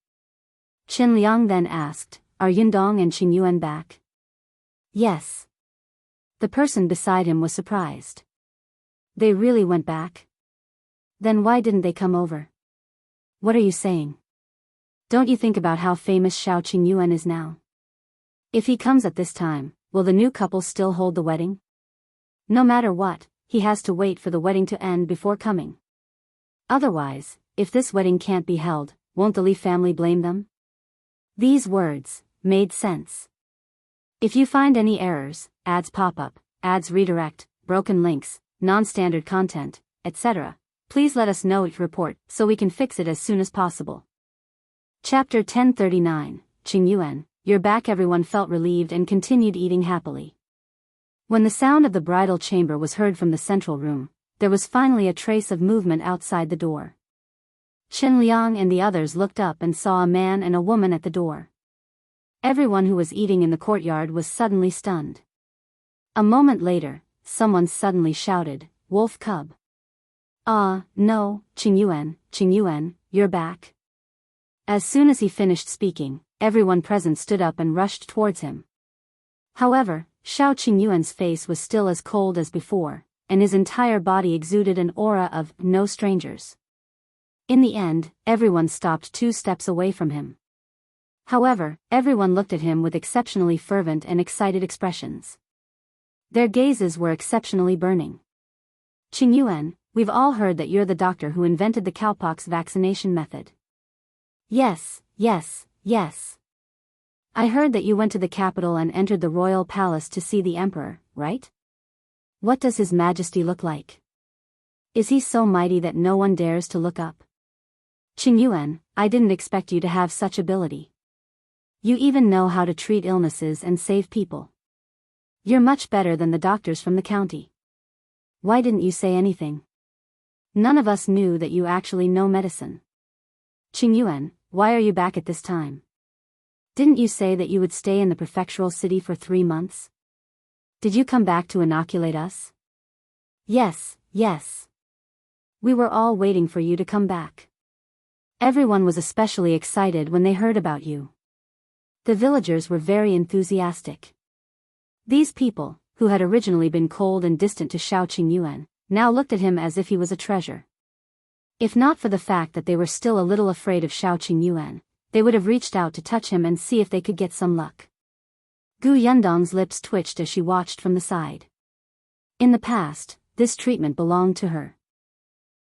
Liang then asked, "Are Yundong and Qingyuan back?" "Yes." The person beside him was surprised. "They really went back? Then why didn't they come over?" "What are you saying? Don't you think about how famous Shao Qingyuan is now? If he comes at this time, will the new couple still hold the wedding? No matter what, he has to wait for the wedding to end before coming. Otherwise, if this wedding can't be held, won't the Li family blame them?" These words made sense. If you find any errors, ads pop up, ads redirect, broken links, non-standard content, etc., please let us know it report so we can fix it as soon as possible. Chapter 1039, Qingyuan, you're back. Everyone felt relieved and continued eating happily. When the sound of the bridal chamber was heard from the central room, there was finally a trace of movement outside the door. Liang and the others looked up and saw a man and a woman at the door. Everyone who was eating in the courtyard was suddenly stunned. A moment later, someone suddenly shouted, "Wolf cub!" No, Qingyuan, you're back." As soon as he finished speaking, everyone present stood up and rushed towards him. However, Shao Qingyuan's face was still as cold as before, and his entire body exuded an aura of no strangers. In the end, everyone stopped 2 steps away from him. However, everyone looked at him with exceptionally fervent and excited expressions. Their gazes were exceptionally burning. "Qingyuan, we've all heard that you're the doctor who invented the cowpox vaccination method." Yes. "I heard that you went to the capital and entered the royal palace to see the emperor, right? What does His Majesty look like? Is he so mighty that no one dares to look up? Qingyuan, I didn't expect you to have such ability. You even know how to treat illnesses and save people. You're much better than the doctors from the county. Why didn't you say anything? None of us knew that you actually know medicine. Qingyuan, why are you back at this time? Didn't you say that you would stay in the prefectural city for 3 months? Did you come back to inoculate us?" Yes. We were all waiting for you to come back. Everyone was especially excited when they heard about you. The villagers were very enthusiastic. These people, who had originally been cold and distant to Shao Qingyuan, now looked at him as if he was a treasure. If not for the fact that they were still a little afraid of Shao Qingyuan, they would have reached out to touch him and see if they could get some luck. Yundong's lips twitched as she watched from the side. In the past, this treatment belonged to her.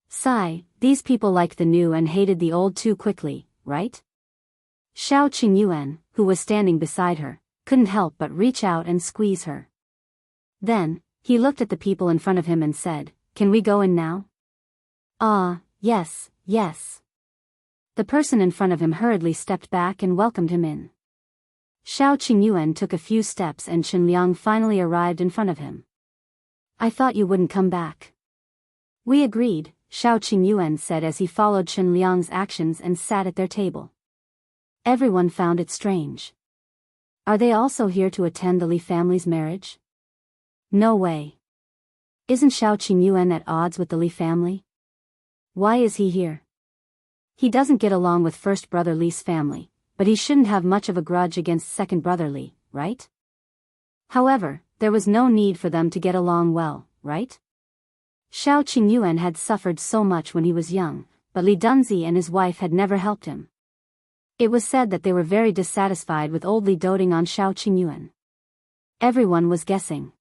Sigh, these people liked the new and hated the old too quickly, right? Shao Qingyuan, who was standing beside her, couldn't help but reach out and squeeze her. Then, he looked at the people in front of him and said, "Can we go in now?" Yes. The person in front of him hurriedly stepped back and welcomed him in. Shao Qingyuan took a few steps and Liang finally arrived in front of him. "I thought you wouldn't come back." "We agreed," Shao Qingyuan said as he followed Liang's actions and sat at their table. Everyone found it strange. Are they also here to attend the Li family's marriage? No way. Isn't Shao Qingyuan at odds with the Li family? Why is he here? He doesn't get along with first brother Li's family, but he shouldn't have much of a grudge against second brother Li, right? However, there was no need for them to get along well, right? Shao Qingyuan had suffered so much when he was young, but Li Dunzi and his wife had never helped him. It was said that they were very dissatisfied with old Li doting on Shao Qingyuan. Everyone was guessing.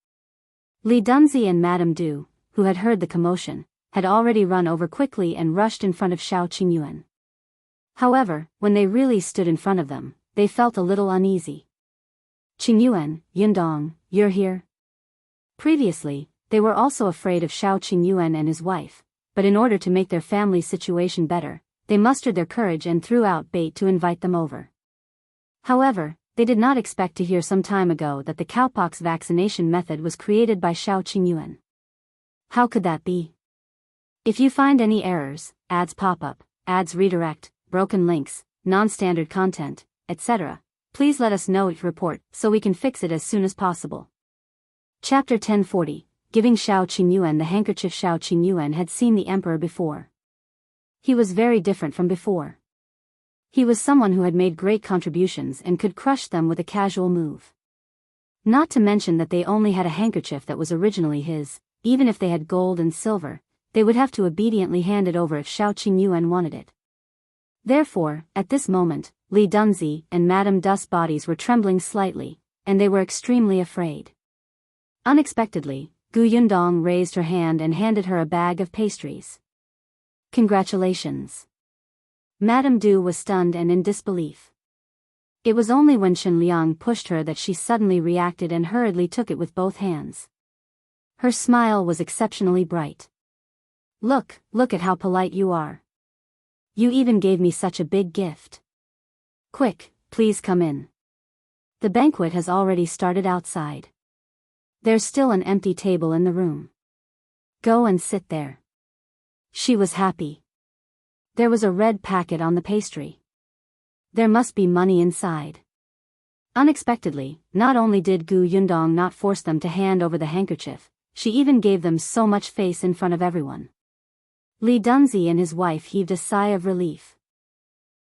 Li Dunzi and Madame Du, who had heard the commotion, had already run over quickly and rushed in front of Shao Qingyuan. However, when they really stood in front of them, they felt a little uneasy. "Qingyuan, Yundong, you're here?" Previously, they were also afraid of Shao Qingyuan and his wife, but in order to make their family situation better, they mustered their courage and threw out bait to invite them over. However, they did not expect to hear some time ago that the cowpox vaccination method was created by Shao Qingyuan. How could that be? If you find any errors, ads pop up, ads redirect, broken links, non-standard content, etc., Please let us know your report, so we can fix it as soon as possible. Chapter 1040, Giving Shao Qingyuan the handkerchief. Shao Qingyuan had seen the emperor before. He was very different from before. He was someone who had made great contributions and could crush them with a casual move. Not to mention that they only had a handkerchief that was originally his. Even if they had gold and silver, they would have to obediently hand it over if Shao Qingyuan wanted it. Therefore, at this moment, Li Dunzi and Madame Du's bodies were trembling slightly, and they were extremely afraid. Unexpectedly, Yundong raised her hand and handed her a bag of pastries. Congratulations. Madame Du was stunned and in disbelief. It was only when Liang pushed her that she suddenly reacted and hurriedly took it with both hands. Her smile was exceptionally bright. Look at how polite you are. You even gave me such a big gift. Quick, please come in. The banquet has already started outside. There's still an empty table in the room. Go and sit there. She was happy. There was a red packet on the pastry. There must be money inside. Unexpectedly, not only did Yundong not force them to hand over the handkerchief, she even gave them so much face in front of everyone. Li Dunzi and his wife heaved a sigh of relief.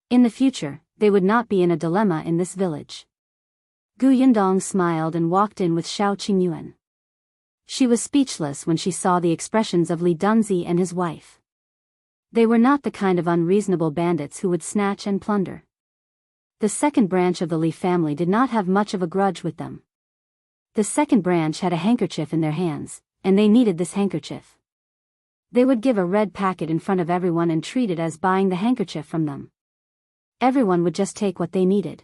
In the future, they would not be in a dilemma in this village. Yundong smiled and walked in with Shao Qingyuan. She was speechless when she saw the expressions of Li Dunzi and his wife. They were not the kind of unreasonable bandits who would snatch and plunder. The second branch of the Li family did not have much of a grudge with them. The second branch had a handkerchief in their hands, and they needed this handkerchief. They would give a red packet in front of everyone and treat it as buying the handkerchief from them. Everyone would just take what they needed.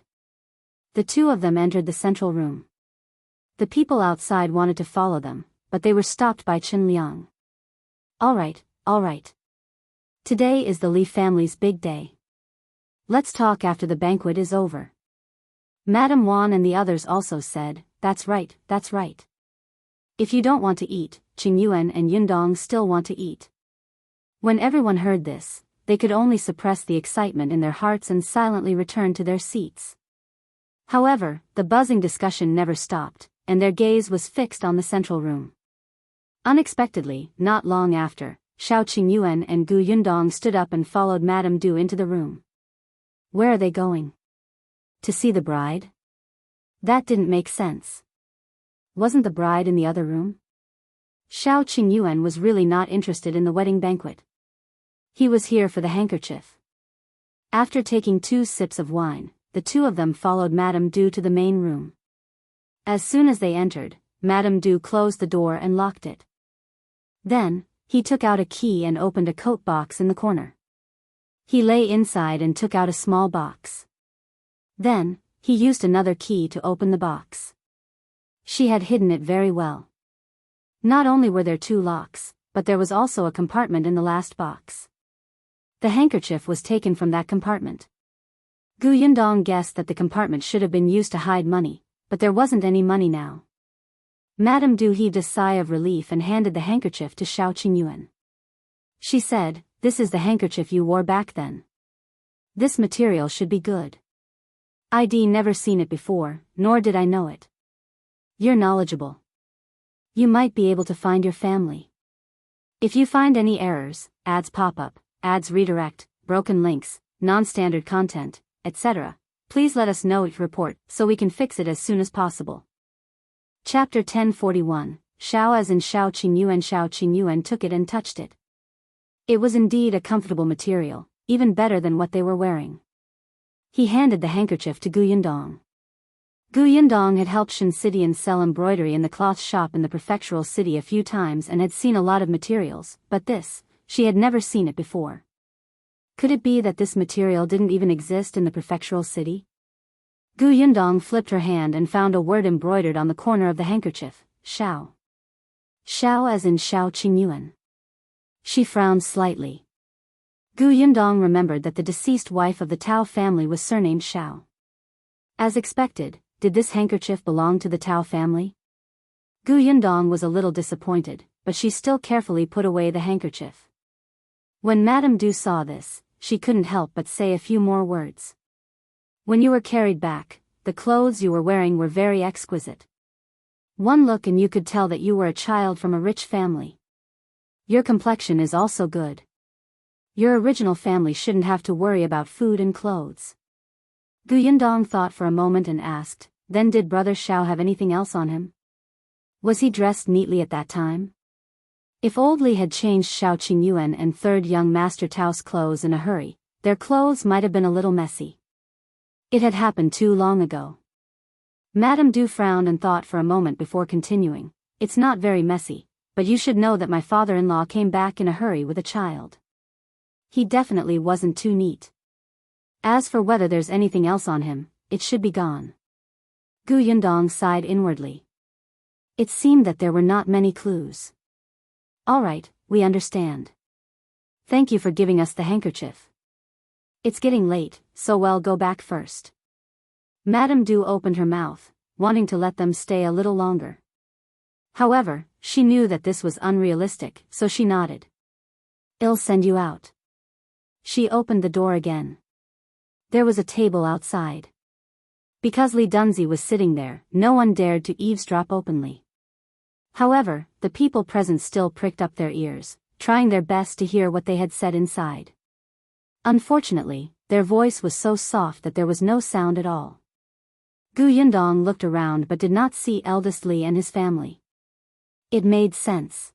The two of them entered the central room. The people outside wanted to follow them, but they were stopped by Liang. All right. Today is the Li family's big day. Let's talk after the banquet is over. Madame Wan and the others also said, That's right. If you don't want to eat, Qingyuan and Yundong still want to eat. When everyone heard this, they could only suppress the excitement in their hearts and silently return to their seats. However, the buzzing discussion never stopped, and their gaze was fixed on the central room. Unexpectedly, not long after, Shao Qingyuan and Yundong stood up and followed Madame Du into the room. Where are they going? To see the bride? That didn't make sense. Wasn't the bride in the other room? Shao Qingyuan was really not interested in the wedding banquet. He was here for the handkerchief. After taking 2 sips of wine, the two of them followed Madame Du to the main room. As soon as they entered, Madame Du closed the door and locked it. Then, he took out a key and opened a coat box in the corner. He lay inside and took out a small box. Then, he used another key to open the box. She had hidden it very well. Not only were there 2 locks, but there was also a compartment in the last box. The handkerchief was taken from that compartment. Yundong guessed that the compartment should have been used to hide money, but there wasn't any money now. Madame Du heaved a sigh of relief and handed the handkerchief to Shao Qingyuan. She said, This is the handkerchief you wore back then. This material should be good. I'd never seen it before, nor did I know it. You're knowledgeable. You might be able to find your family. If you find any errors, ads pop up, ads redirect, broken links, non-standard content, etc., please let us know your report so we can fix it as soon as possible. Chapter 1041, Shao as in Shao Qingyuan. Shao Qingyuan took it and touched it. It was indeed a comfortable material, even better than what they were wearing. He handed the handkerchief to Yundong. Yundong had helped Shinsidian sell embroidery in the cloth shop in the prefectural city a few times and had seen a lot of materials, but this, she had never seen it before. Could it be that this material didn't even exist in the prefectural city? Yundong flipped her hand and found a word embroidered on the corner of the handkerchief, Shao. Shao as in Shao Qingyuan. She frowned slightly. Yundong remembered that the deceased wife of the Tao family was surnamed Shao. As expected, did this handkerchief belong to the Tao family? Yundong was a little disappointed, but she still carefully put away the handkerchief. When Madame Du saw this, she couldn't help but say a few more words. When you were carried back, the clothes you were wearing were very exquisite. One look and you could tell that you were a child from a rich family. Your complexion is also good. Your original family shouldn't have to worry about food and clothes. Gu Yundong thought for a moment and asked, then did brother Shao have anything else on him? Was he dressed neatly at that time? If old Li had changed Shao Qingyuan and third young Master Tao's clothes in a hurry, their clothes might have been a little messy. It had happened too long ago. Madame Du frowned and thought for a moment before continuing, it's not very messy, but you should know that my father-in-law came back in a hurry with a child. He definitely wasn't too neat. As for whether there's anything else on him, it should be gone. Gu Yundong sighed inwardly. It seemed that there were not many clues. All right, we understand. Thank you for giving us the handkerchief. It's getting late, so we'll go back first. Madame Du opened her mouth, wanting to let them stay a little longer. However, she knew that this was unrealistic, so she nodded. I'll send you out. She opened the door again. There was a table outside. Because Li Dunzi was sitting there, no one dared to eavesdrop openly. However, the people present still pricked up their ears, trying their best to hear what they had said inside. Unfortunately, their voice was so soft that there was no sound at all. Gu Yundong looked around but did not see eldest Li and his family. It made sense.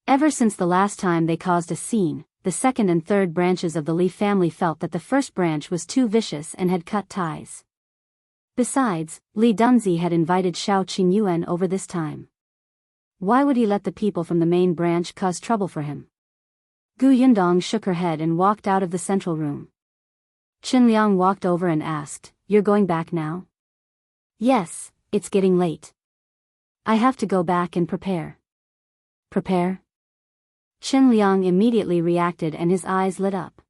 Ever since the last time they caused a scene, the second and third branches of the Li family felt that the first branch was too vicious and had cut ties. Besides, Li Dunzi had invited Shao Qingyuan over this time. Why would he let the people from the main branch cause trouble for him? Gu Yundong shook her head and walked out of the central room. Liang walked over and asked, "You're going back now?" "Yes, it's getting late. I have to go back and prepare." "Prepare?" Liang immediately reacted and his eyes lit up.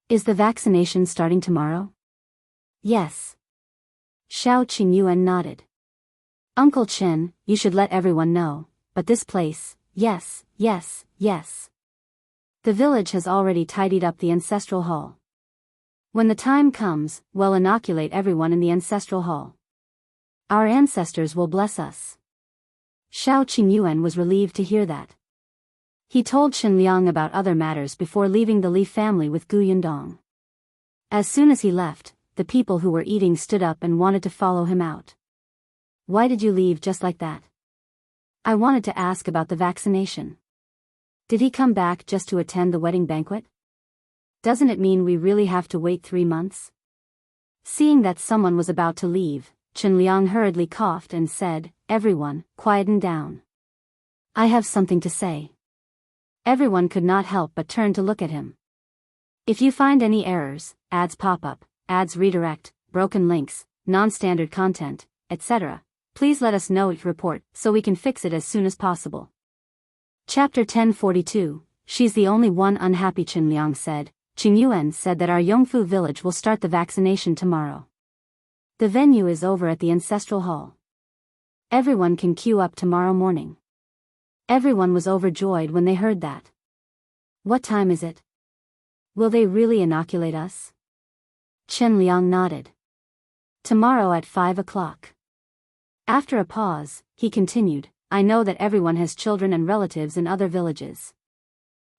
"Is the vaccination starting tomorrow?" "Yes." Shao Qingyuan nodded. "Uncle Chen, you should let everyone know, but this place, yes, yes, yes. The village has already tidied up the ancestral hall. When the time comes, we'll inoculate everyone in the ancestral hall. Our ancestors will bless us." Shao Qingyuan was relieved to hear that. He told Liang about other matters before leaving the Li family with Gu Yundong. As soon as he left, the people who were eating stood up and wanted to follow him out. "Why did you leave just like that?" "I wanted to ask about the vaccination. Did he come back just to attend the wedding banquet? Doesn't it mean we really have to wait 3 months?" Seeing that someone was about to leave, Liang hurriedly coughed and said, "Everyone, quieten down. I have something to say." Everyone could not help but turn to look at him. "If you find any errors, ads pop up, ads redirect, broken links, non-standard content, etc., please let us know each report so we can fix it as soon as possible." Chapter 1042, She's the only one unhappy. Liang said. Qingyuan said that our Yongfu village will start the vaccination tomorrow. The venue is over at the ancestral hall. Everyone can queue up tomorrow morning. Everyone was overjoyed when they heard that. "What time is it? Will they really inoculate us?" Liang nodded. "Tomorrow at 5 o'clock. After a pause, he continued, "I know that everyone has children and relatives in other villages.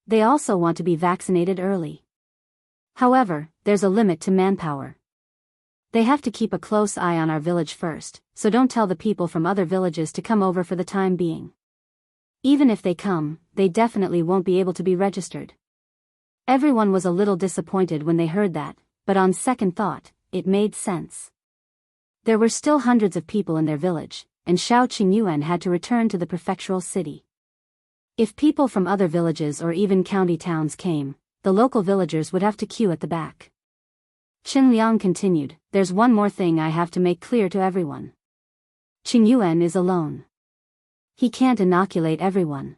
They also want to be vaccinated early. However, there's a limit to manpower. They have to keep a close eye on our village first, so don't tell the people from other villages to come over for the time being. Even if they come, they definitely won't be able to be registered." Everyone was a little disappointed when they heard that, but on second thought, it made sense. There were still hundreds of people in their village, and Shao Qingyuan had to return to the prefectural city. If people from other villages or even county towns came, the local villagers would have to queue at the back. Liang continued, "There's one more thing I have to make clear to everyone. Qingyuan is alone. He can't inoculate everyone.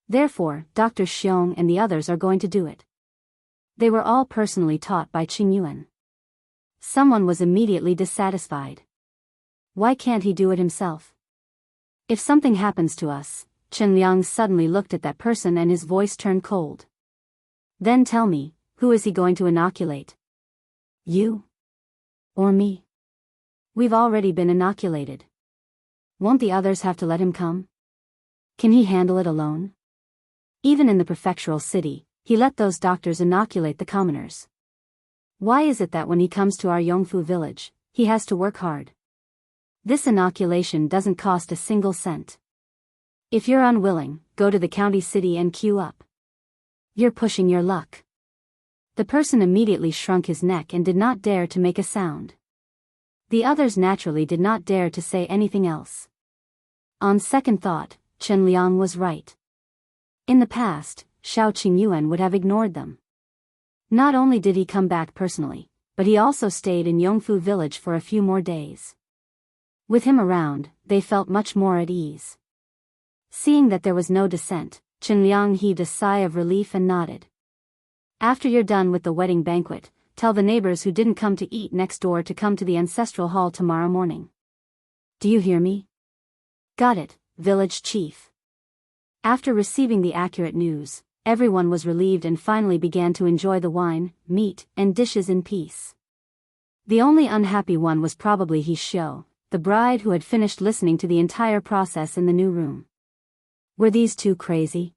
Therefore, Dr. Xiong and the others are going to do it." They were all personally taught by Qingyuan. Someone was immediately dissatisfied. Why can't he do it himself? "If something happens to us," Liang suddenly looked at that person and his voice turned cold. "Then tell me, who is he going to inoculate? You? Or me?" We've already been inoculated. Won't the others have to let him come? Can he handle it alone? Even in the prefectural city, he let those doctors inoculate the commoners. Why is it that when he comes to our Yongfu village, he has to work hard? This inoculation doesn't cost a single cent. If you're unwilling, go to the county city and queue up. You're pushing your luck. The person immediately shrunk his neck and did not dare to make a sound. The others naturally did not dare to say anything else. On second thought, Liang was right. In the past, Shao Qingyuan would have ignored them. Not only did he come back personally, but he also stayed in Yongfu village for a few more days. With him around, they felt much more at ease. Seeing that there was no dissent, Liang heaved a sigh of relief and nodded. After you're done with the wedding banquet, tell the neighbors who didn't come to eat next door to come to the ancestral hall tomorrow morning. Do you hear me? Got it, village chief. After receiving the accurate news, everyone was relieved and finally began to enjoy the wine, meat, and dishes in peace. The only unhappy one was probably Shao, the bride who had finished listening to the entire process in the new room. Were these two crazy?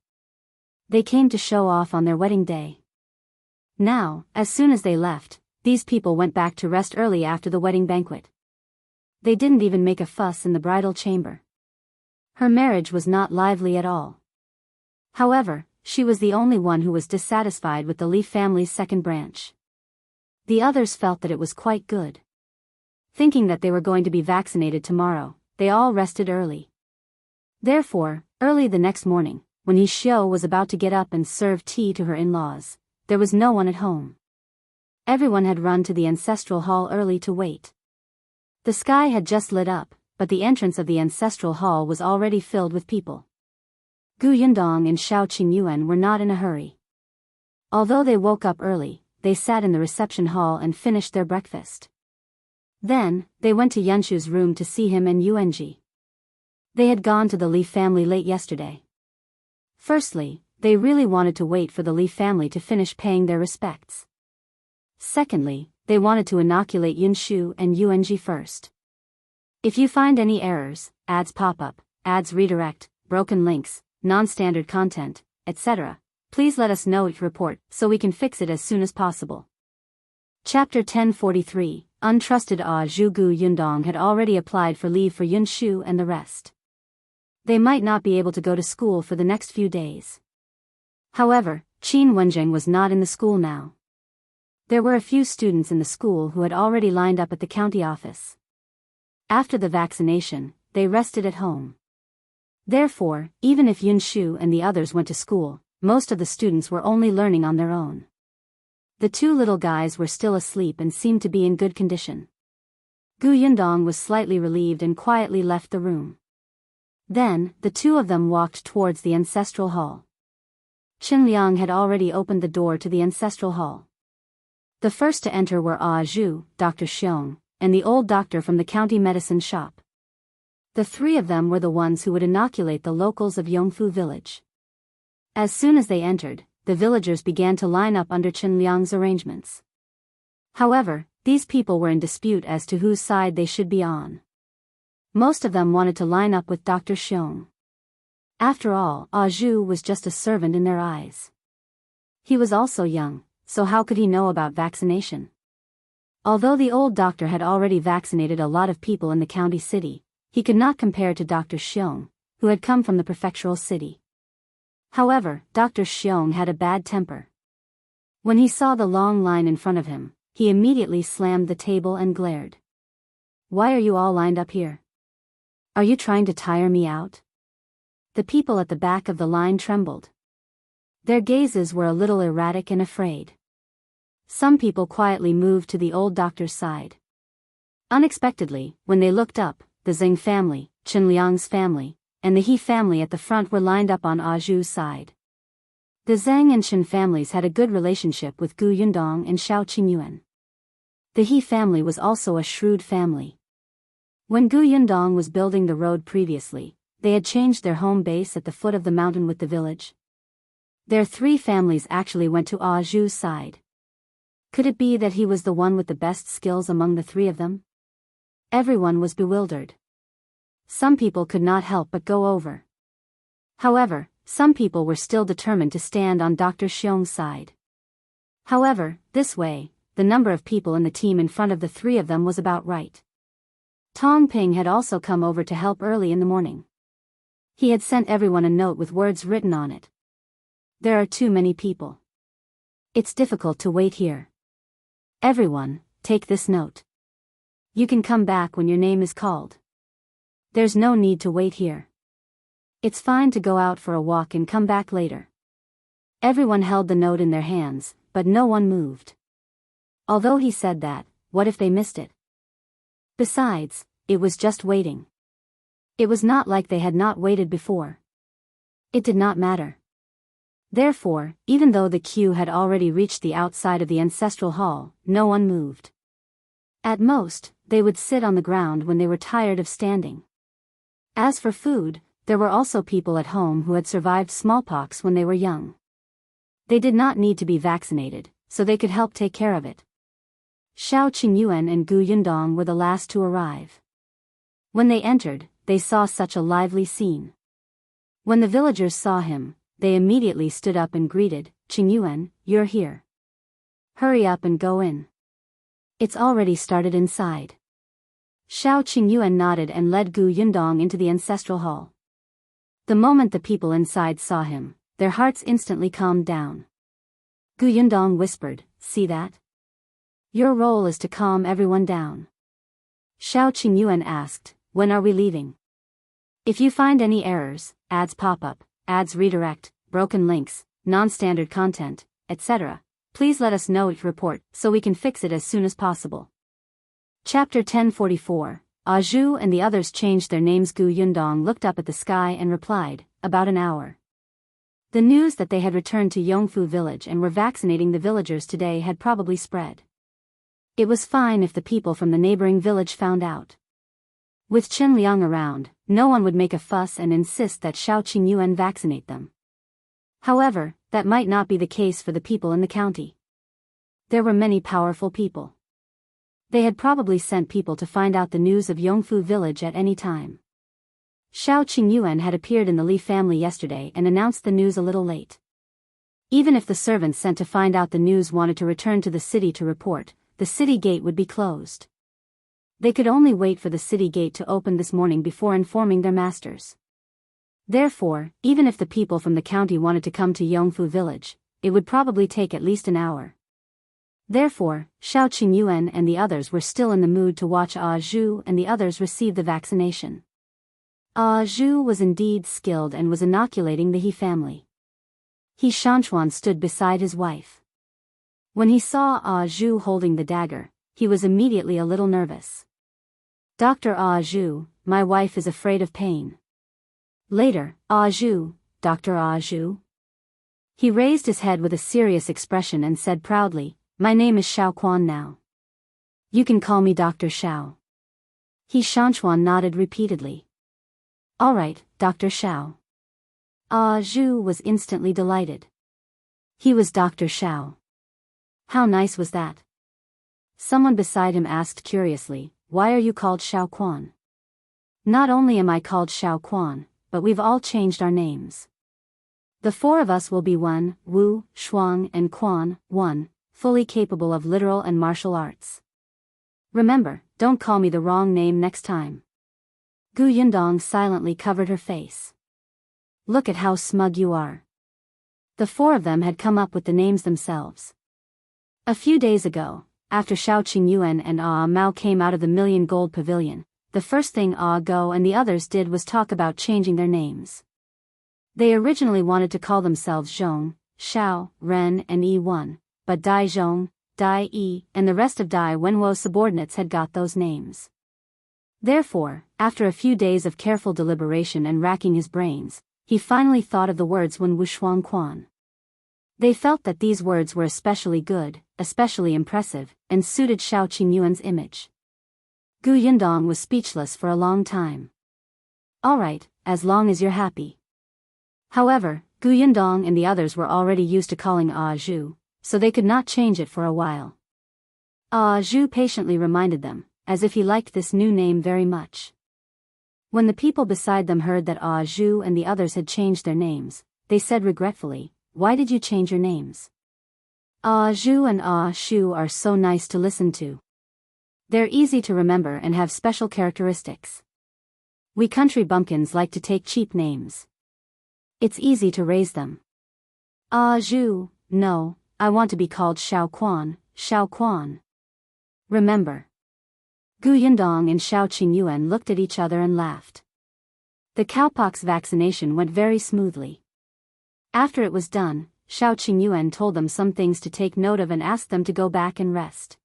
They came to show off on their wedding day. Now, as soon as they left, these people went back to rest early after the wedding banquet. They didn't even make a fuss in the bridal chamber. Her marriage was not lively at all. However, she was the only one who was dissatisfied with the Li family's second branch. The others felt that it was quite good. Thinking that they were going to be vaccinated tomorrow, they all rested early. Therefore, early the next morning, when Shao was about to get up and serve tea to her in-laws, there was no one at home. Everyone had run to the ancestral hall early to wait. The sky had just lit up, but the entrance of the ancestral hall was already filled with people. Yundong and Shao Qingyuan were not in a hurry. Although they woke up early, they sat in the reception hall and finished their breakfast. Then, they went to Yunshu's room to see him and Yuanji. They had gone to the Li family late yesterday. Firstly, they really wanted to wait for the Li family to finish paying their respects. Secondly, they wanted to inoculate Yunshu and Yuanji first. If you find any errors, ads pop up, ads redirect, broken links, non-standard content, etc., please let us know each report so we can fix it as soon as possible. Chapter 1043, Untrusted Ah Zhu. Yundong had already applied for leave for Yunshu and the rest. They might not be able to go to school for the next few days. However, Qin Wenjing was not in the school now. There were a few students in the school who had already lined up at the county office. After the vaccination, they rested at home. Therefore, even if Yunshu and the others went to school, most of the students were only learning on their own. The two little guys were still asleep and seemed to be in good condition. Yundong was slightly relieved and quietly left the room. Then, the two of them walked towards the ancestral hall. Liang had already opened the door to the ancestral hall. The first to enter were Ah Zhu, Dr. Xiong, and the old doctor from the county medicine shop. The three of them were the ones who would inoculate the locals of Yongfu village. As soon as they entered, the villagers began to line up under Liang's arrangements. However, these people were in dispute as to whose side they should be on. Most of them wanted to line up with Dr. Xiong. After all, Ah Zhu was just a servant in their eyes. He was also young, so how could he know about vaccination? Although the old doctor had already vaccinated a lot of people in the county city, he could not compare to Dr. Xiong, who had come from the prefectural city. However, Dr. Xiong had a bad temper. When he saw the long line in front of him, he immediately slammed the table and glared. "Why are you all lined up here? Are you trying to tire me out?" The people at the back of the line trembled. Their gazes were a little erratic and afraid. Some people quietly moved to the old doctor's side. Unexpectedly, when they looked up, the Zhang family, Liang's family, and the He family at the front were lined up on Ah Zhu's side. The Zhang and Chen families had a good relationship with Yundong and Shao Qingyuan. The He family was also a shrewd family. When Yundong was building the road previously, they had changed their home base at the foot of the mountain with the village. Their three families actually went to Ah Zhu's side. Could it be that he was the one with the best skills among the three of them? Everyone was bewildered. Some people could not help but go over. However, some people were still determined to stand on Dr. Xiong's side. However, this way, the number of people in the team in front of the three of them was about right. Tong Ping had also come over to help early in the morning. He had sent everyone a note with words written on it. There are too many people. It's difficult to wait here. Everyone, take this note. You can come back when your name is called. There's no need to wait here. It's fine to go out for a walk and come back later. Everyone held the note in their hands, but no one moved. Although he said that, what if they missed it? Besides, it was just waiting. It was not like they had not waited before. It did not matter. Therefore, even though the queue had already reached the outside of the ancestral hall, no one moved. At most, they would sit on the ground when they were tired of standing. As for food, there were also people at home who had survived smallpox when they were young. They did not need to be vaccinated, so they could help take care of it. Shao Qingyuan and Gu Yundong were the last to arrive. When they entered, they saw such a lively scene. When the villagers saw him, they immediately stood up and greeted, "Qingyuan, you're here. Hurry up and go in. It's already started inside." Shao Qingyuan nodded and led Gu Yundong into the ancestral hall. The moment the people inside saw him, their hearts instantly calmed down. Gu Yundong whispered, "See that? Your role is to calm everyone down." Shao Qingyuan asked, "When are we leaving? If you find any errors, ads pop up, ads redirect, broken links, non-standard content, etc., please let us know it report so we can fix it as soon as possible." Chapter 1044, Ah Zhu and the others changed their names. Gu Yundong looked up at the sky and replied, "About an hour." The news that they had returned to Yongfu village and were vaccinating the villagers today had probably spread. It was fine if the people from the neighboring village found out. With Chen Liang around, no one would make a fuss and insist that Shao Qingyuan vaccinate them. However, that might not be the case for the people in the county. There were many powerful people. They had probably sent people to find out the news of Yongfu village at any time. Shao Qingyuan had appeared in the Li family yesterday and announced the news a little late. Even if the servants sent to find out the news wanted to return to the city to report, the city gate would be closed. They could only wait for the city gate to open this morning before informing their masters. Therefore, even if the people from the county wanted to come to Yongfu village, it would probably take at least an hour. Therefore, Shao Qingyuan and the others were still in the mood to watch Ah Zhu and the others receive the vaccination. Ah Zhu was indeed skilled and was inoculating the He family. He Shanchuan stood beside his wife. When he saw Ah Zhu holding the dagger, he was immediately a little nervous. "Dr. Ah Zhu, my wife is afraid of pain." Later, "Ah Zhu, Dr. Ah Zhu." He raised his head with a serious expression and said proudly, "My name is Shao Quan now. You can call me Dr. Shao." He Shanchuan nodded repeatedly. "All right, Dr. Shao." Ah Zhu was instantly delighted. He was Dr. Shao. How nice was that? Someone beside him asked curiously, "Why are you called Shao Quan?" "Not only am I called Shao Quan, but we've all changed our names. The four of us will be one, Wu, Shuang and Quan, one, fully capable of literal and martial arts. Remember, don't call me the wrong name next time." Gu Yundong silently covered her face. "Look at how smug you are." The four of them had come up with the names themselves. A few days ago, after Shao Qingyuan and Ah Mao came out of the Million Gold Pavilion, the first thing Ah Go and the others did was talk about changing their names. They originally wanted to call themselves Zhong, Shao, Ren and Yi1, but Dai Zhong, Dai Yi, and the rest of Dai Wenwo's subordinates had got those names. Therefore, after a few days of careful deliberation and racking his brains, he finally thought of the words Wen Wu Shuang Quan. They felt that these words were especially good, especially impressive, and suited Shao Qingyuan's image. Gu Yundong was speechless for a long time. "All right, as long as you're happy." However, Gu Yundong and the others were already used to calling Ah Zhu, so they could not change it for a while. Ah Zhu patiently reminded them, as if he liked this new name very much. When the people beside them heard that Ah Zhu and the others had changed their names, they said regretfully, "Why did you change your names? Ah Zhu and Ah Shu are so nice to listen to. They're easy to remember and have special characteristics. We country bumpkins like to take cheap names. It's easy to raise them." "Ah Zhu, no, I want to be called Shao Quan, Shao Quan." "Remember." Gu Yundong and Shao Qingyuan looked at each other and laughed. The cowpox vaccination went very smoothly. After it was done, Shao Qingyuan told them some things to take note of and asked them to go back and rest.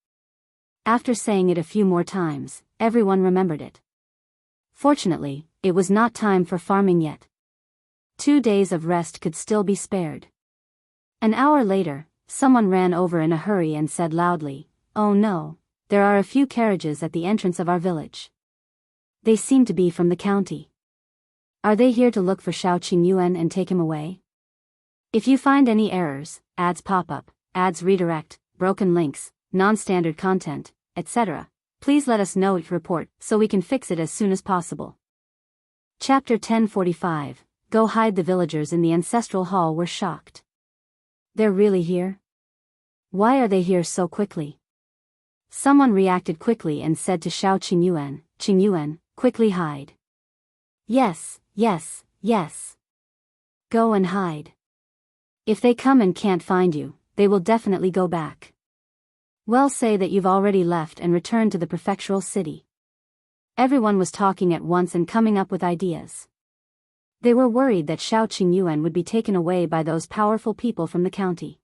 After saying it a few more times, everyone remembered it. Fortunately, it was not time for farming yet. 2 days of rest could still be spared. An hour later, someone ran over in a hurry and said loudly, "Oh no, there are a few carriages at the entrance of our village. They seem to be from the county. Are they here to look for Shao Qingyuan and take him away? If you find any errors, ads pop up, ads redirect, broken links, non-standard content, etc., please let us know your report so we can fix it as soon as possible." Chapter 1045, Go Hide. The villagers in the ancestral hall were shocked. They're really here? Why are they here so quickly? Someone reacted quickly and said to Shao Qingyuan, "Qingyuan, quickly hide." "Yes, yes, yes. Go and hide. If they come and can't find you, they will definitely go back. Well, say that you've already left and returned to the prefectural city." Everyone was talking at once and coming up with ideas. They were worried that Shao Qingyuan would be taken away by those powerful people from the county.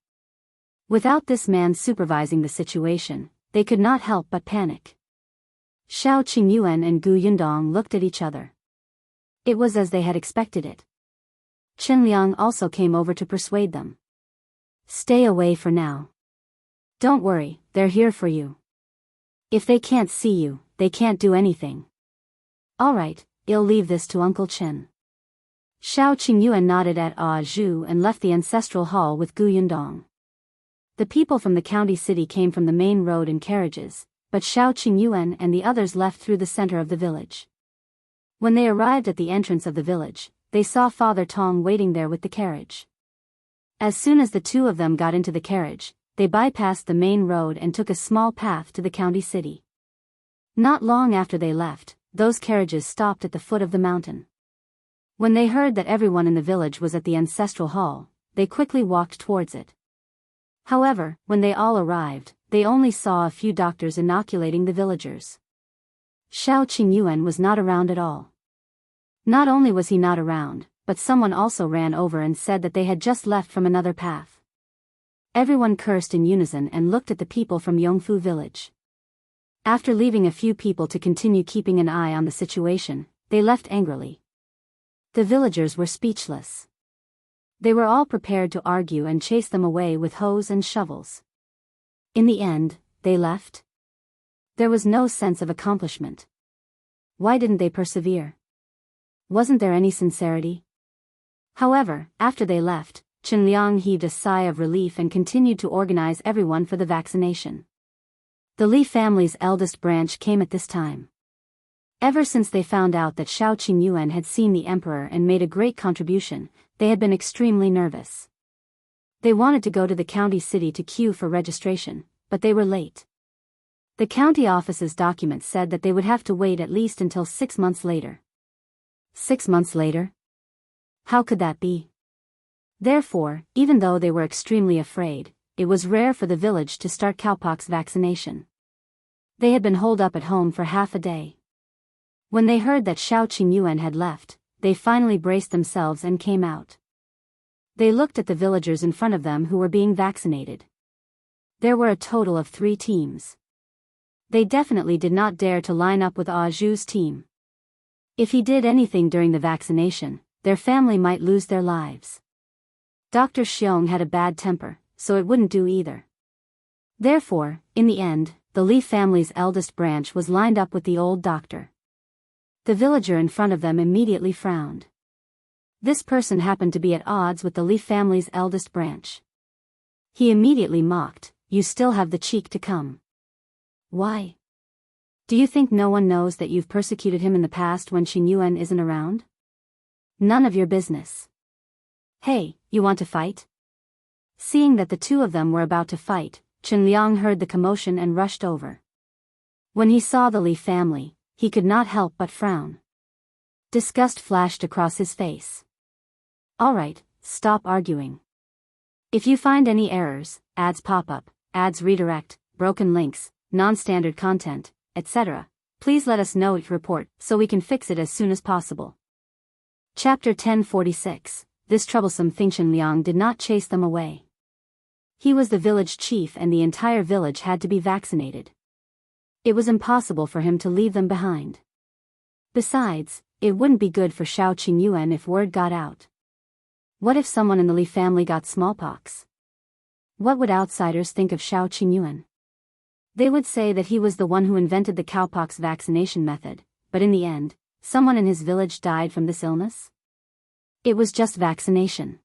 Without this man supervising the situation, they could not help but panic. Shao Qingyuan and Gu Yundong looked at each other. It was as they had expected it. Liang also came over to persuade them. "Stay away for now. Don't worry, they're here for you. If they can't see you, they can't do anything. All right, I'll leave this to Uncle Chen." Shao Qingyuan nodded at Ah Zhu and left the ancestral hall with Gu Yundong. The people from the county city came from the main road in carriages, but Shao Qingyuan and the others left through the center of the village. When they arrived at the entrance of the village, they saw Father Tong waiting there with the carriage. As soon as the two of them got into the carriage, they bypassed the main road and took a small path to the county city. Not long after they left, those carriages stopped at the foot of the mountain. When they heard that everyone in the village was at the ancestral hall, they quickly walked towards it. However, when they all arrived, they only saw a few doctors inoculating the villagers. Shao Qingyuan was not around at all. Not only was he not around, but someone also ran over and said that they had just left from another path. Everyone cursed in unison and looked at the people from Yongfu village. After leaving a few people to continue keeping an eye on the situation, they left angrily. The villagers were speechless. They were all prepared to argue and chase them away with hoes and shovels. In the end, they left. There was no sense of accomplishment. Why didn't they persevere? Wasn't there any sincerity? However, after they left, Liang heaved a sigh of relief and continued to organize everyone for the vaccination. The Li family's eldest branch came at this time. Ever since they found out that Shao Qingyuan had seen the emperor and made a great contribution, they had been extremely nervous. They wanted to go to the county city to queue for registration, but they were late. The county office's documents said that they would have to wait at least until 6 months later. 6 months later? How could that be? Therefore, even though they were extremely afraid, it was rare for the village to start cowpox vaccination. They had been holed up at home for half a day. When they heard that Shao Qingyuan had left, they finally braced themselves and came out. They looked at the villagers in front of them who were being vaccinated. There were a total of 3 teams. They definitely did not dare to line up with Ah Zhu's team. If he did anything during the vaccination, their family might lose their lives. Dr. Xiong had a bad temper, so it wouldn't do either. Therefore, in the end, the Li family's eldest branch was lined up with the old doctor. The villager in front of them immediately frowned. This person happened to be at odds with the Li family's eldest branch. He immediately mocked, "You still have the cheek to come. Why? Do you think no one knows that you've persecuted him in the past when Qingyuan isn't around? None of your business. Hey, you want to fight? Seeing that the two of them were about to fight, Liang heard the commotion and rushed over. When he saw the Li family, he could not help but frown. Disgust flashed across his face. Alright, stop arguing. If you find any errors, ads pop up, ads redirect, broken links, non-standard content, etc., please let us know each report so we can fix it as soon as possible. Chapter 1046. This troublesome thing. Liang did not chase them away. He was the village chief and the entire village had to be vaccinated. It was impossible for him to leave them behind. Besides, it wouldn't be good for Shao Qingyuan if word got out. What if someone in the Li family got smallpox? What would outsiders think of Shao Qingyuan? They would say that he was the one who invented the cowpox vaccination method, but in the end, someone in his village died from this illness? It was just vaccination.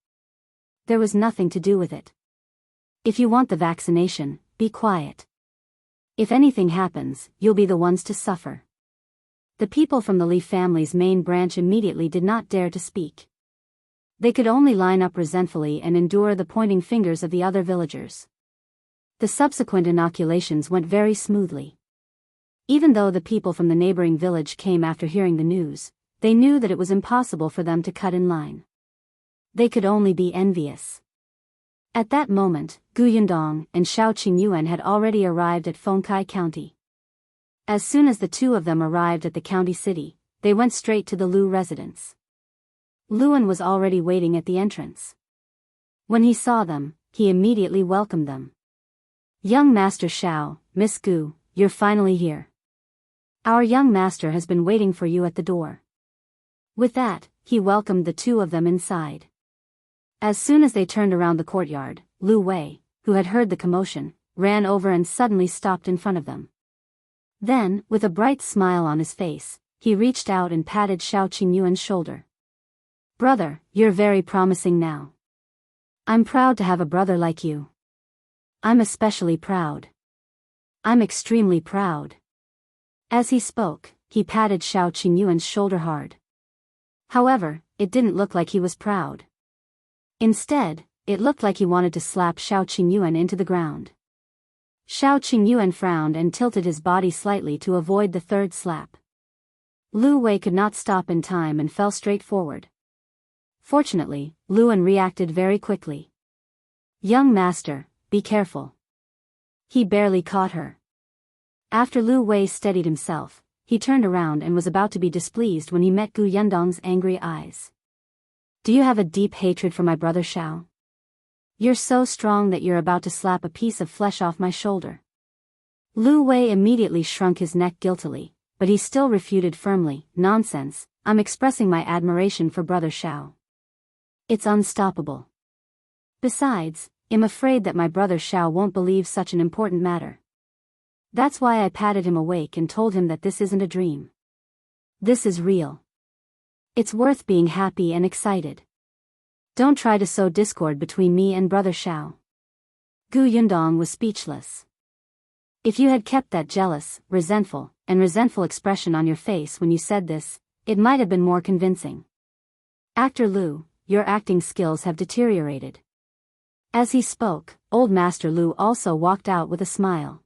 There was nothing to do with it. If you want the vaccination, be quiet. If anything happens, you'll be the ones to suffer. The people from the Li family's main branch immediately did not dare to speak. They could only line up resentfully and endure the pointing fingers of the other villagers. The subsequent inoculations went very smoothly. Even though the people from the neighboring village came after hearing the news, they knew that it was impossible for them to cut in line. They could only be envious. At that moment, Yundong and Shao Qingyuan had already arrived at Fengkai County. As soon as the two of them arrived at the county city, they went straight to the Liu residence. Luan was already waiting at the entrance. When he saw them, he immediately welcomed them. Young Master Shao, Miss Gu, you're finally here. Our young master has been waiting for you at the door. With that, he welcomed the two of them inside. As soon as they turned around the courtyard, Liu Wei, who had heard the commotion, ran over and suddenly stopped in front of them. Then, with a bright smile on his face, he reached out and patted Shao Qingyuan's shoulder. Brother, you're very promising now. I'm proud to have a brother like you. I'm especially proud. I'm extremely proud. As he spoke, he patted Shao Qingyuan's shoulder hard. However, it didn't look like he was proud. Instead, it looked like he wanted to slap Shao Qingyuan into the ground. Shao Qingyuan frowned and tilted his body slightly to avoid the third slap. Liu Wei could not stop in time and fell straight forward. Fortunately, Luan reacted very quickly. Young master, be careful. He barely caught her. After Liu Wei steadied himself, he turned around and was about to be displeased when he met Yundong's angry eyes. Do you have a deep hatred for my brother Shao? You're so strong that you're about to slap a piece of flesh off my shoulder. Liu Wei immediately shrunk his neck guiltily, but he still refuted firmly, nonsense, I'm expressing my admiration for brother Shao. It's unstoppable. Besides, I'm afraid that my brother Shao won't believe such an important matter. That's why I patted him awake and told him that this isn't a dream. This is real. It's worth being happy and excited. Don't try to sow discord between me and brother Shao. Yundong was speechless. If you had kept that jealous, resentful expression on your face when you said this, it might have been more convincing. Actor Liu, your acting skills have deteriorated. As he spoke, Old Master Liu also walked out with a smile.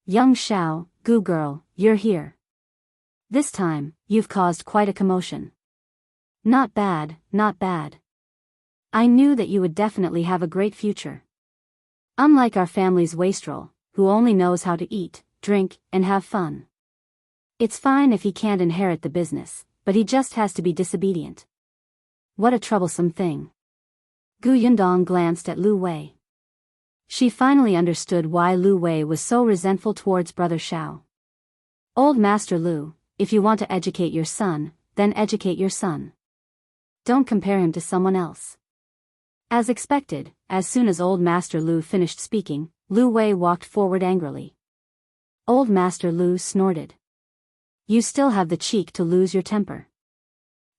Young Shao, Gu girl, you're here. This time, you've caused quite a commotion. Not bad, not bad. I knew that you would definitely have a great future. Unlike our family's wastrel, who only knows how to eat, drink, and have fun. It's fine if he can't inherit the business, but he just has to be disobedient. What a troublesome thing. Yundong glanced at Liu Wei. She finally understood why Liu Wei was so resentful towards brother Shao. Old Master Liu, if you want to educate your son, then educate your son. Don't compare him to someone else. As expected, as soon as Old Master Liu finished speaking, Liu Wei walked forward angrily. Old Master Liu snorted. You still have the cheek to lose your temper.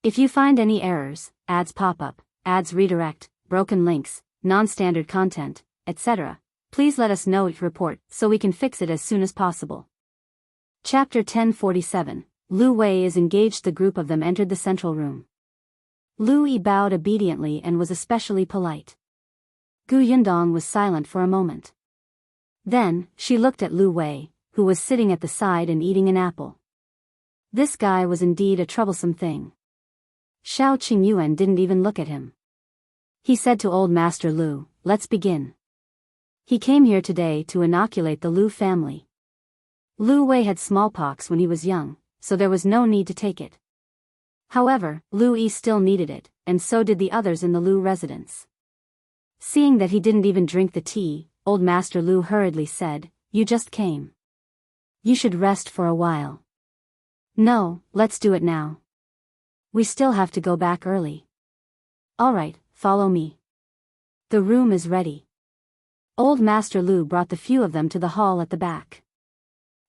If you find any errors, ads pop up, ads redirect, broken links, non-standard content, etc., please let us know each report so we can fix it as soon as possible. Chapter 1047, Liu Wei Is Engaged. The group of them entered the central room. Liu Yi bowed obediently and was especially polite. Yundong was silent for a moment. Then, she looked at Liu Wei, who was sitting at the side and eating an apple. This guy was indeed a troublesome thing. Qingyuan didn't even look at him. He said to Old Master Liu, "Let's begin." He came here today to inoculate the Liu family. Liu Wei had smallpox when he was young, so there was no need to take it. However, Liu Yi still needed it, and so did the others in the Liu residence. Seeing that he didn't even drink the tea, Old Master Liu hurriedly said, "You just came. You should rest for a while." "No, let's do it now. We still have to go back early." "Alright, follow me. The room is ready." Old Master Liu brought the few of them to the hall at the back.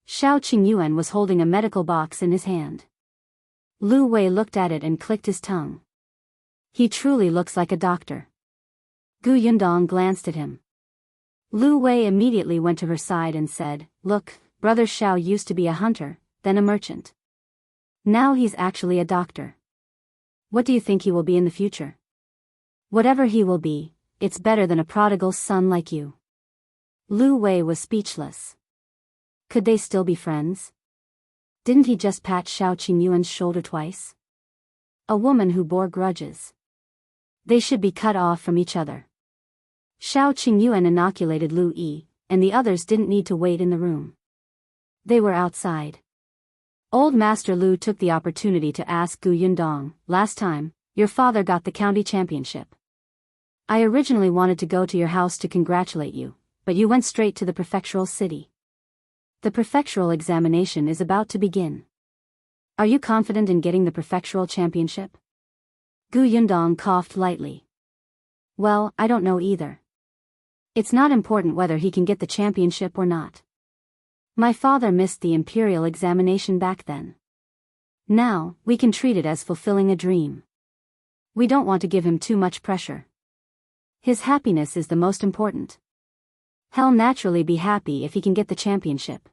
Qingyuan was holding a medical box in his hand. Liu Wei looked at it and clicked his tongue. He truly looks like a doctor. Yundong glanced at him. Liu Wei immediately went to her side and said, "Look, Brother Shao used to be a hunter, then a merchant. Now he's actually a doctor. What do you think he will be in the future?" "Whatever he will be, it's better than a prodigal son like you." Liu Wei was speechless. Could they still be friends? Didn't he just pat Qingyuan's shoulder twice? A woman who bore grudges. They should be cut off from each other. Qingyuan inoculated Liu Yi, and the others didn't need to wait in the room. They were outside. Old Master Liu took the opportunity to ask Yundong, "Last time, your father got the county championship. I originally wanted to go to your house to congratulate you, but you went straight to the prefectural city. The prefectural examination is about to begin. Are you confident in getting the prefectural championship?" Yundong coughed lightly. "Well, I don't know either. It's not important whether he can get the championship or not. My father missed the Imperial examination back then. Now, we can treat it as fulfilling a dream. We don't want to give him too much pressure. His happiness is the most important. He'll naturally be happy if he can get the championship.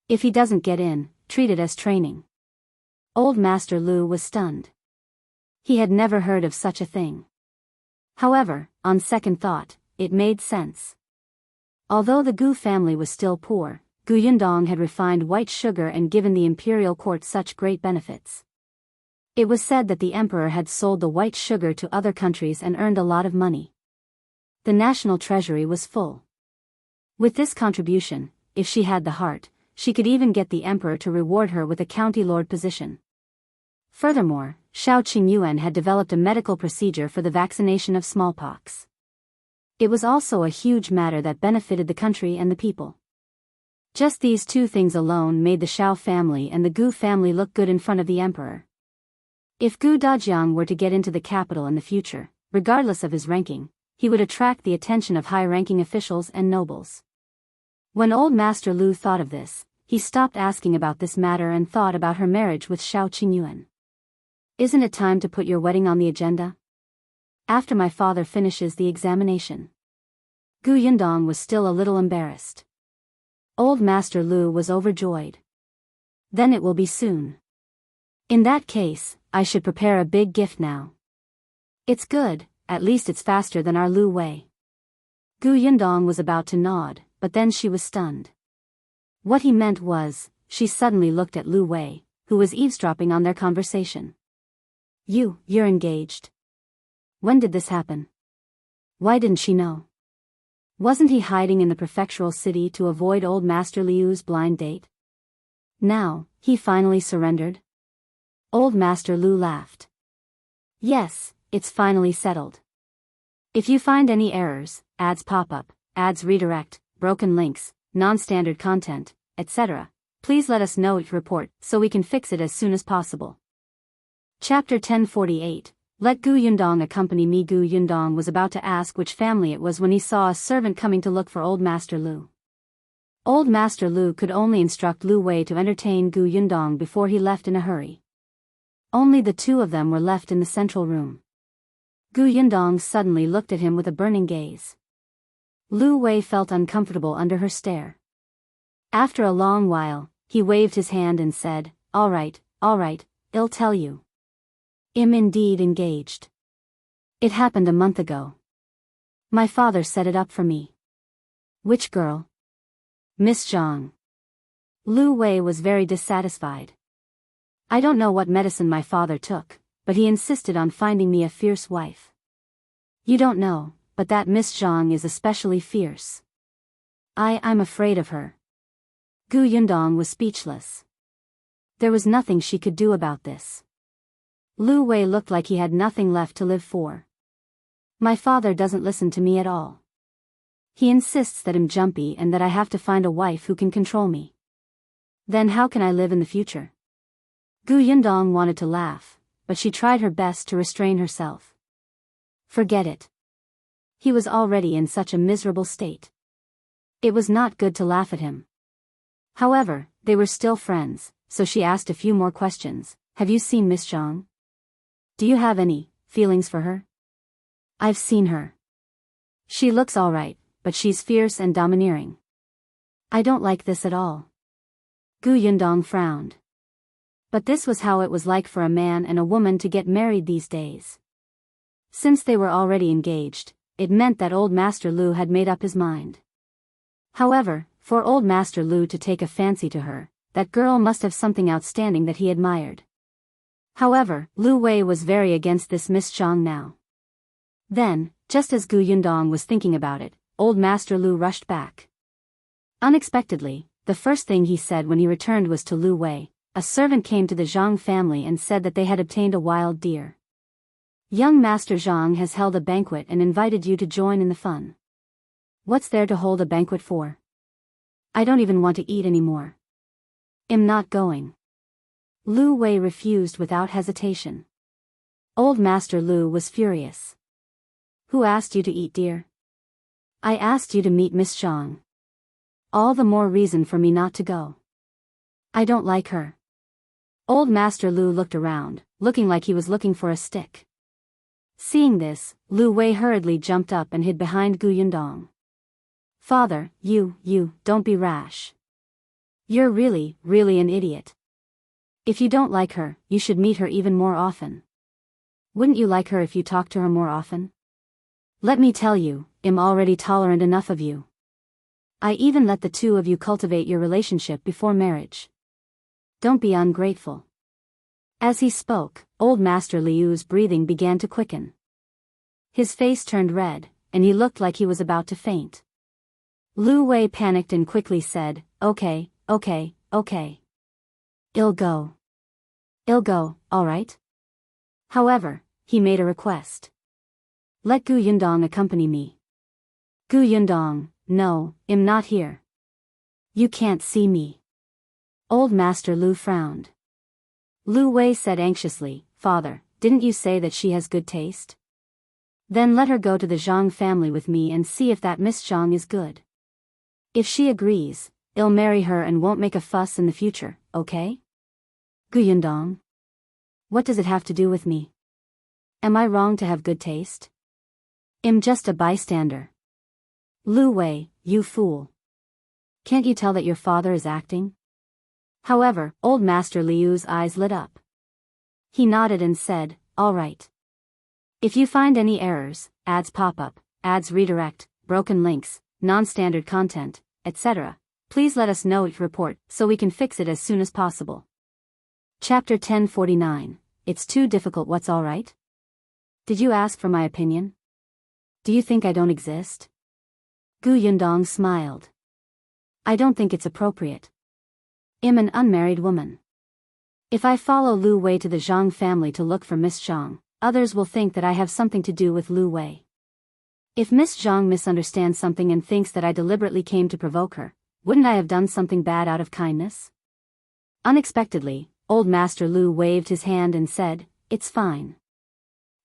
If he doesn't get in, treat it as training." Old Master Liu was stunned. He had never heard of such a thing. However, on second thought, it made sense. Although the Gu family was still poor, Yundong had refined white sugar and given the imperial court such great benefits. It was said that the emperor had sold the white sugar to other countries and earned a lot of money. The national treasury was full. With this contribution, if she had the heart, she could even get the emperor to reward her with a county lord position. Furthermore, Qingyuan had developed a medical procedure for the vaccination of smallpox. It was also a huge matter that benefited the country and the people. Just these two things alone made the Shao family and the Gu family look good in front of the emperor. If Gu Dajiang were to get into the capital in the future, regardless of his ranking, he would attract the attention of high-ranking officials and nobles. When Old Master Liu thought of this, he stopped asking about this matter and thought about her marriage with Qingyuan. "Isn't it time to put your wedding on the agenda? After my father finishes the examination." Yundong was still a little embarrassed. Old Master Liu was overjoyed. "Then it will be soon. In that case, I should prepare a big gift now." "It's good, at least it's faster than our Liu Wei." Yundong was about to nod, but then she was stunned. What he meant was, she suddenly looked at Liu Wei, who was eavesdropping on their conversation. You're engaged. When did this happen? Why didn't she know? Wasn't he hiding in the prefectural city to avoid Old Master Liu's blind date? Now, he finally surrendered? Old Master Liu laughed. "Yes, it's finally settled. If you find any errors, ads pop up, ads redirect, broken links, non-standard content, etc., please let us know your report so we can fix it as soon as possible." Chapter 1048, Let Yundong Accompany Me. Yundong was about to ask which family it was when he saw a servant coming to look for Old Master Liu. Old Master Liu could only instruct Liu Wei to entertain Yundong before he left in a hurry. Only the two of them were left in the central room. Yundong suddenly looked at him with a burning gaze. Liu Wei felt uncomfortable under her stare. After a long while, he waved his hand and said, all right, I'll tell you. I'm indeed engaged. It happened a month ago. My father set it up for me. Which girl? Miss Zhang. Liu Wei was very dissatisfied. I don't know what medicine my father took, but he insisted on finding me a fierce wife. You don't know, but that Miss Zhang is especially fierce. I'm afraid of her. Yundong was speechless. There was nothing she could do about this. Liu Wei looked like he had nothing left to live for. My father doesn't listen to me at all. He insists that I'm jumpy and that I have to find a wife who can control me. Then how can I live in the future? Yundong wanted to laugh, but she tried her best to restrain herself. Forget it. He was already in such a miserable state. It was not good to laugh at him. However, they were still friends, so she asked a few more questions. Have you seen Miss Zhang? Do you have any feelings for her? I've seen her. She looks alright, but she's fierce and domineering. I don't like this at all. Yundong frowned. But this was how it was like for a man and a woman to get married these days. Since they were already engaged, it meant that old Master Liu had made up his mind. However, for old Master Liu to take a fancy to her, that girl must have something outstanding that he admired. However, Liu Wei was very against this Miss Zhang now. Then, just as Yundong was thinking about it, old Master Liu rushed back. Unexpectedly, the first thing he said when he returned was to Liu Wei. A servant came to the Zhang family and said that they had obtained a wild deer. Young Master Zhang has held a banquet and invited you to join in the fun. What's there to hold a banquet for? I don't even want to eat anymore. I'm not going. Liu Wei refused without hesitation. Old Master Liu was furious. Who asked you to eat deer? I asked you to meet Miss Zhang. All the more reason for me not to go. I don't like her. Old Master Liu looked around, looking like he was looking for a stick. Seeing this, Liu Wei hurriedly jumped up and hid behind Yundong. Father, you, don't be rash. You're really an idiot. If you don't like her, you should meet her even more often. Wouldn't you like her if you talked to her more often? Let me tell you, I'm already tolerant enough of you. I even let the two of you cultivate your relationship before marriage. Don't be ungrateful. As he spoke, old Master Liu's breathing began to quicken. His face turned red, and he looked like he was about to faint. Liu Wei panicked and quickly said, Okay. I'll go, alright? However, he made a request. Let Yundong accompany me. Yundong, no, I'm not here. You can't see me. Old Master Liu frowned. Liu Wei said anxiously, Father, didn't you say that she has good taste? Then let her go to the Zhang family with me and see if that Miss Zhang is good. If she agrees, I'll marry her and won't make a fuss in the future, okay? Yundong. What does it have to do with me? Am I wrong to have good taste? I'm just a bystander. Liu Wei, you fool. Can't you tell that your father is acting? However, old Master Liu's eyes lit up. He nodded and said, all right. If you find any errors, ads pop up, ads redirect, broken links, non-standard content, etc., please let us know it report so we can fix it as soon as possible. Chapter 1049, It's Too Difficult What's Alright? Did you ask for my opinion? Do you think I don't exist? Yundong smiled. I don't think it's appropriate. I'm an unmarried woman. If I follow Liu Wei to the Zhang family to look for Miss Zhang, others will think that I have something to do with Liu Wei. If Miss Zhang misunderstands something and thinks that I deliberately came to provoke her, wouldn't I have done something bad out of kindness? Unexpectedly, old Master Liu waved his hand and said, It's fine.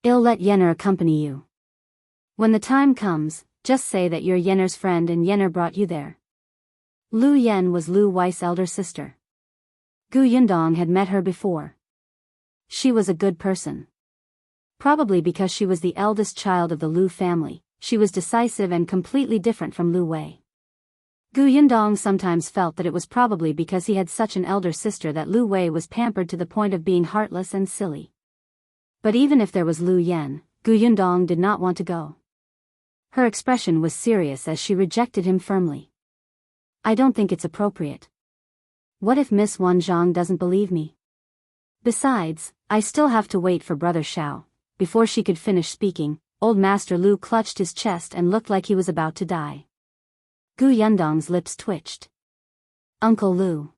I'll let Yenner accompany you. When the time comes, just say that you're Yenner's friend and Yenner brought you there. Liu Yen was Liu Wei's elder sister. Yundong had met her before. She was a good person. Probably because she was the eldest child of the Liu family, she was decisive and completely different from Liu Wei. Gu Yundong sometimes felt that it was probably because he had such an elder sister that Liu Wei was pampered to the point of being heartless and silly. But even if there was Liu Yan, Gu Yundong did not want to go. Her expression was serious as she rejected him firmly. I don't think it's appropriate. What if Miss Wan Zhang doesn't believe me? Besides, I still have to wait for Brother Shao. Before she could finish speaking, Old Master Liu clutched his chest and looked like he was about to die. Gu Yundong's lips twitched. Uncle Liu.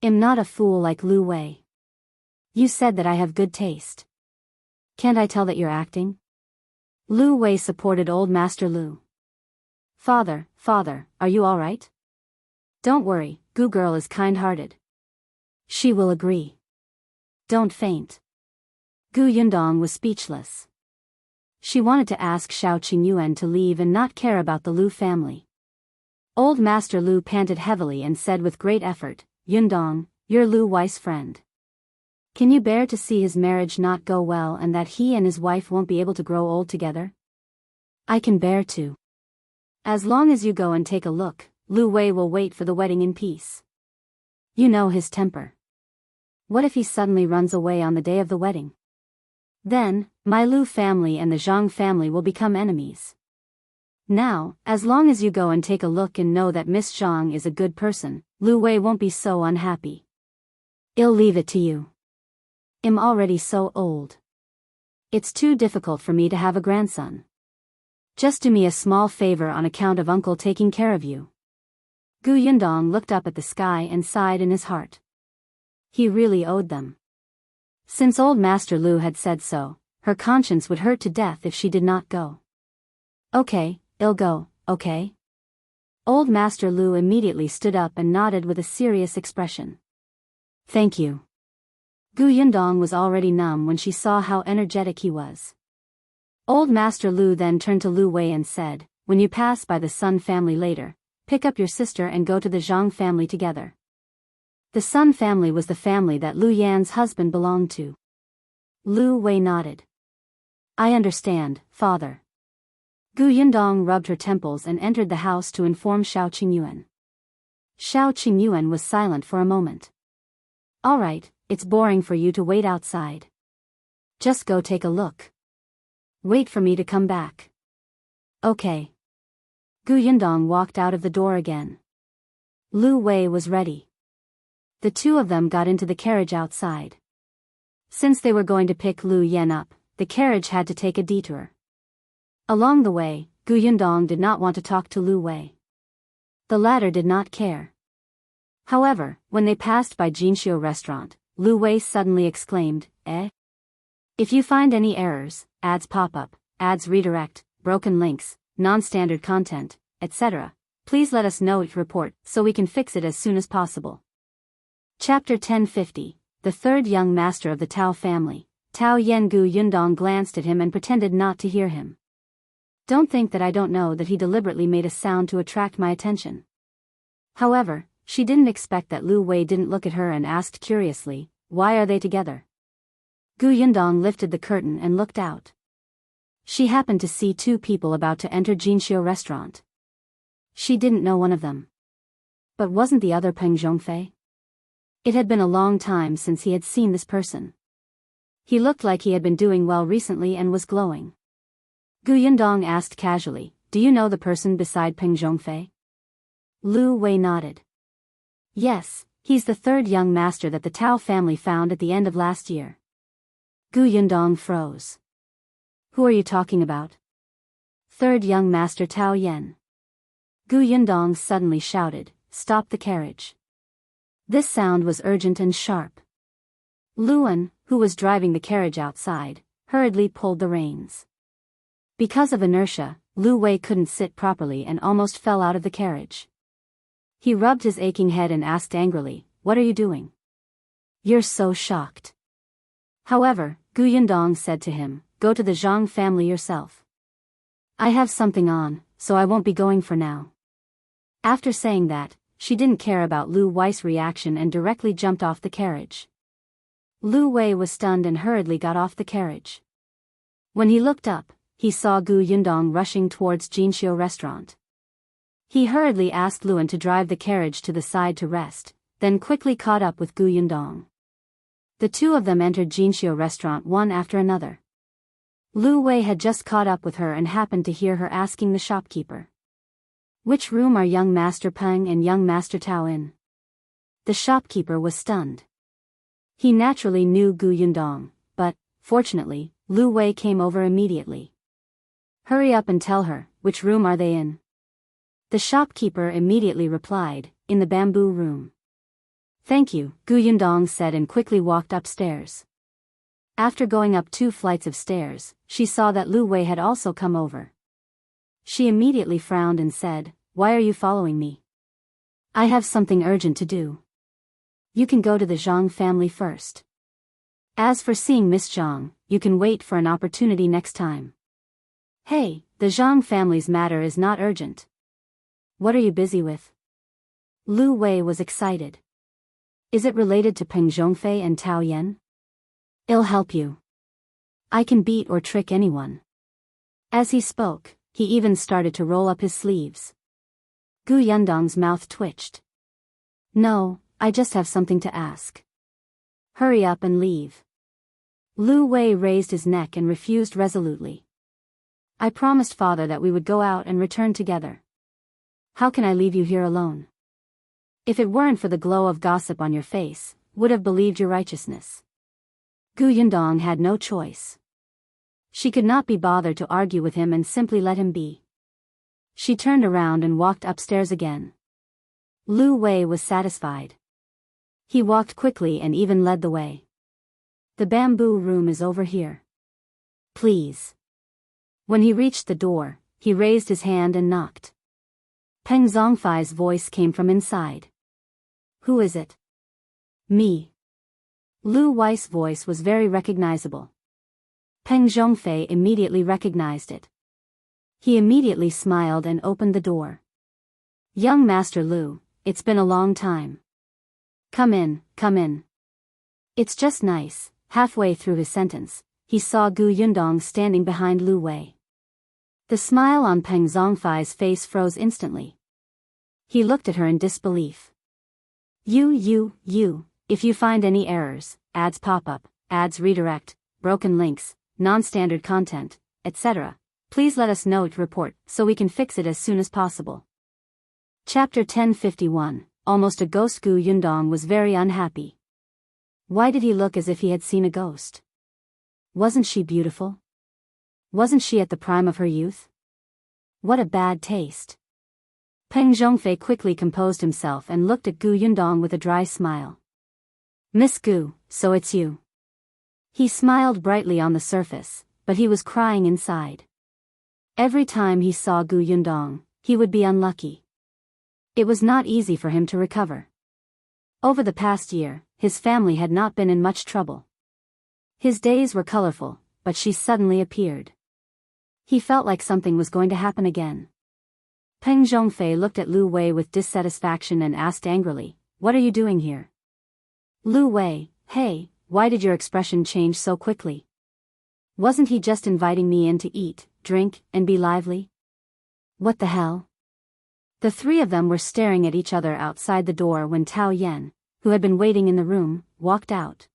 I'm not a fool like Liu Wei. You said that I have good taste. Can't I tell that you're acting? Liu Wei supported Old Master Liu. Father, are you all right? Don't worry, Gu girl is kind-hearted. She will agree. Don't faint. Gu Yundong was speechless. She wanted to ask Shao Qingyuan to leave and not care about the Liu family. Old Master Liu panted heavily and said with great effort, Yundong, you're Liu Wei's friend. Can you bear to see his marriage not go well and that he and his wife won't be able to grow old together? I can bear to. As long as you go and take a look, Liu Wei will wait for the wedding in peace. You know his temper. What if he suddenly runs away on the day of the wedding? Then, my Liu family and the Zhang family will become enemies. Now, as long as you go and take a look and know that Miss Zhang is a good person, Liu Wei won't be so unhappy. I'll leave it to you. I'm already so old. It's too difficult for me to have a grandson. Just do me a small favor on account of uncle taking care of you. Gu Yundong looked up at the sky and sighed in his heart. He really owed them. Since Old Master Liu had said so, her conscience would hurt to death if she did not go. Okay, I'll go, okay? Old Master Liu immediately stood up and nodded with a serious expression. Thank you. Gu Yundong was already numb when she saw how energetic he was. Old Master Liu then turned to Liu Wei and said, when you pass by the Sun family later, pick up your sister and go to the Zhang family together. The Sun family was the family that Liu Yan's husband belonged to. Liu Wei nodded. I understand, father. Gu Yundong rubbed her temples and entered the house to inform Shao Qingyuan. Shao Qingyuan was silent for a moment. All right, it's boring for you to wait outside. Just go take a look. Wait for me to come back. Okay. Gu Yundong walked out of the door again. Liu Wei was ready. The two of them got into the carriage outside. Since they were going to pick Liu Yan up, the carriage had to take a detour. Along the way, Gu Yundong did not want to talk to Liu Wei. The latter did not care. However, when they passed by Jinxiu restaurant, Liu Wei suddenly exclaimed, Eh? If you find any errors, ads pop-up, ads redirect, broken links, non-standard content, etc., please let us know your report so we can fix it as soon as possible. Chapter 1050, the third young master of the Tao family, Tao Yan. Gu Yundong glanced at him and pretended not to hear him. Don't think that I don't know that he deliberately made a sound to attract my attention. However, she didn't expect that Liu Wei didn't look at her and asked curiously, why are they together? Gu Yundong lifted the curtain and looked out. She happened to see two people about to enter Jinxiu restaurant. She didn't know one of them. But wasn't the other Peng Zhongfei? It had been a long time since he had seen this person. He looked like he had been doing well recently and was glowing. Gu Yundong asked casually, do you know the person beside Peng Zhongfei? Liu Wei nodded. Yes, he's the third young master that the Tao family found at the end of last year. Gu Yundong froze. Who are you talking about? Third young master Tao Yan. Gu Yundong suddenly shouted, stop the carriage. This sound was urgent and sharp. Luan, who was driving the carriage outside, hurriedly pulled the reins. Because of inertia, Liu Wei couldn't sit properly and almost fell out of the carriage. He rubbed his aching head and asked angrily, what are you doing? You're so shocked. However, Gu Yundong said to him, go to the Zhang family yourself. I have something on, so I won't be going for now. After saying that, she didn't care about Liu Wei's reaction and directly jumped off the carriage. Liu Wei was stunned and hurriedly got off the carriage. When he looked up, he saw Gu Yundong rushing towards Jinxiu restaurant. He hurriedly asked Luan to drive the carriage to the side to rest, then quickly caught up with Gu Yundong. The two of them entered Jinxiu restaurant one after another. Liu Wei had just caught up with her and happened to hear her asking the shopkeeper, "Which room are young Master Peng and young Master Tao in?" The shopkeeper was stunned. He naturally knew Gu Yundong, but, fortunately, Liu Wei came over immediately. "Hurry up and tell her, which room are they in?" The shopkeeper immediately replied, "In the bamboo room." "Thank you," Gu Yundong said and quickly walked upstairs. After going up 2 flights of stairs, she saw that Liu Wei had also come over. She immediately frowned and said, "Why are you following me?" "I have something urgent to do. You can go to the Zhang family first. As for seeing Miss Zhang, you can wait for an opportunity next time." "Hey, the Zhang family's matter is not urgent. What are you busy with?" Liu Wei was excited. "Is it related to Peng Zhongfei and Tao Yan? I'll help you. I can beat or trick anyone." As he spoke, he even started to roll up his sleeves. Gu Yundong's mouth twitched. "No, I just have something to ask. Hurry up and leave." Liu Wei raised his neck and refused resolutely. "I promised father that we would go out and return together. How can I leave you here alone? If it weren't for the glow of gossip on your face, would have believed your righteousness." Gu Yundong had no choice. She could not be bothered to argue with him and simply let him be. She turned around and walked upstairs again. Liu Wei was satisfied. He walked quickly and even led the way. "The bamboo room is over here. Please." When he reached the door, he raised his hand and knocked. Peng Zhongfei's voice came from inside. "Who is it?" "Me." Liu Wei's voice was very recognizable. Peng Zhongfei immediately recognized it. He immediately smiled and opened the door. "Young Master Liu, it's been a long time. Come in, come in." "It's just nice." Halfway through his sentence, he saw Gu Yundong standing behind Liu Wei. The smile on Peng Zhongfei's face froze instantly. He looked at her in disbelief. You, if you find any errors, ads pop up, ads redirect, broken links, non-standard content, etc., please let us know to report so we can fix it as soon as possible." Chapter 1051, Almost a Ghost. Gu Yundong was very unhappy. Why did he look as if he had seen a ghost? Wasn't she beautiful? Wasn't she at the prime of her youth? What a bad taste. Peng Zhongfei quickly composed himself and looked at Gu Yundong with a dry smile. "Miss Gu, so it's you." He smiled brightly on the surface, but he was crying inside. Every time he saw Gu Yundong, he would be unlucky. It was not easy for him to recover. Over the past year, his family had not been in much trouble. His days were colorful, but she suddenly appeared. He felt like something was going to happen again. Peng Zhongfei looked at Liu Wei with dissatisfaction and asked angrily, "What are you doing here?" "Liu Wei, hey, why did your expression change so quickly? Wasn't he just inviting me in to eat, drink, and be lively?" "What the hell?" The three of them were staring at each other outside the door when Tao Yan, who had been waiting in the room, walked out.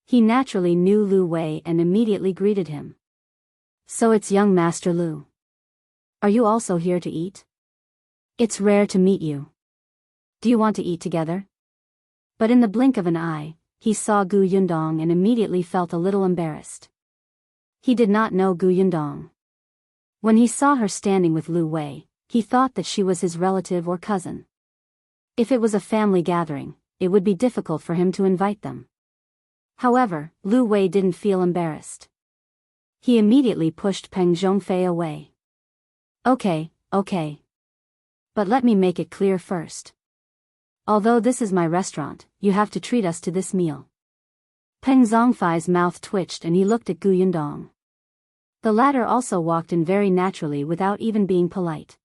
He naturally knew Liu Wei and immediately greeted him. "So it's young Master Liu. Are you also here to eat? It's rare to meet you. Do you want to eat together?" But in the blink of an eye, he saw Gu Yundong and immediately felt a little embarrassed. He did not know Gu Yundong. When he saw her standing with Liu Wei, he thought that she was his relative or cousin. If it was a family gathering, it would be difficult for him to invite them. However, Liu Wei didn't feel embarrassed. He immediately pushed Peng Zhongfei away. Okay. But let me make it clear first. Although this is my restaurant, you have to treat us to this meal." Peng Zhongfei's mouth twitched and he looked at Gu Yundong. The latter also walked in very naturally without even being polite.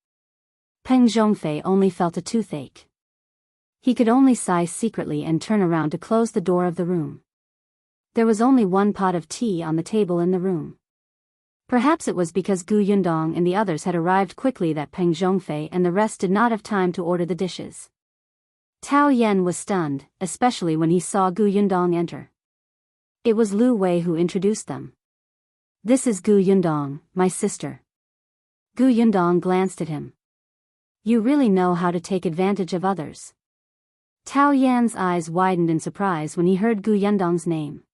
Peng Zhongfei only felt a toothache. He could only sigh secretly and turn around to close the door of the room. There was only one pot of tea on the table in the room. Perhaps it was because Gu Yundong and the others had arrived quickly that Peng Zhongfei and the rest did not have time to order the dishes. Tao Yan was stunned, especially when he saw Gu Yundong enter. It was Liu Wei who introduced them. "This is Gu Yundong, my sister." Gu Yundong glanced at him. "You really know how to take advantage of others." Tao Yan's eyes widened in surprise when he heard Gu Yundong's name.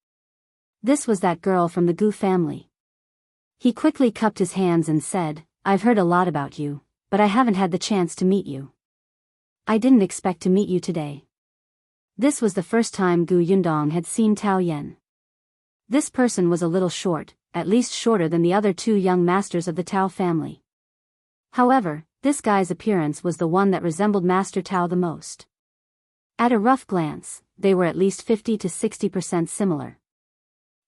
This was that girl from the Gu family. He quickly cupped his hands and said, "I've heard a lot about you, but I haven't had the chance to meet you. I didn't expect to meet you today." This was the first time Gu Yundong had seen Tao Yan. This person was a little short, at least shorter than the other two young masters of the Tao family. However, this guy's appearance was the one that resembled Master Tao the most. At a rough glance, they were at least 50 to 60% similar.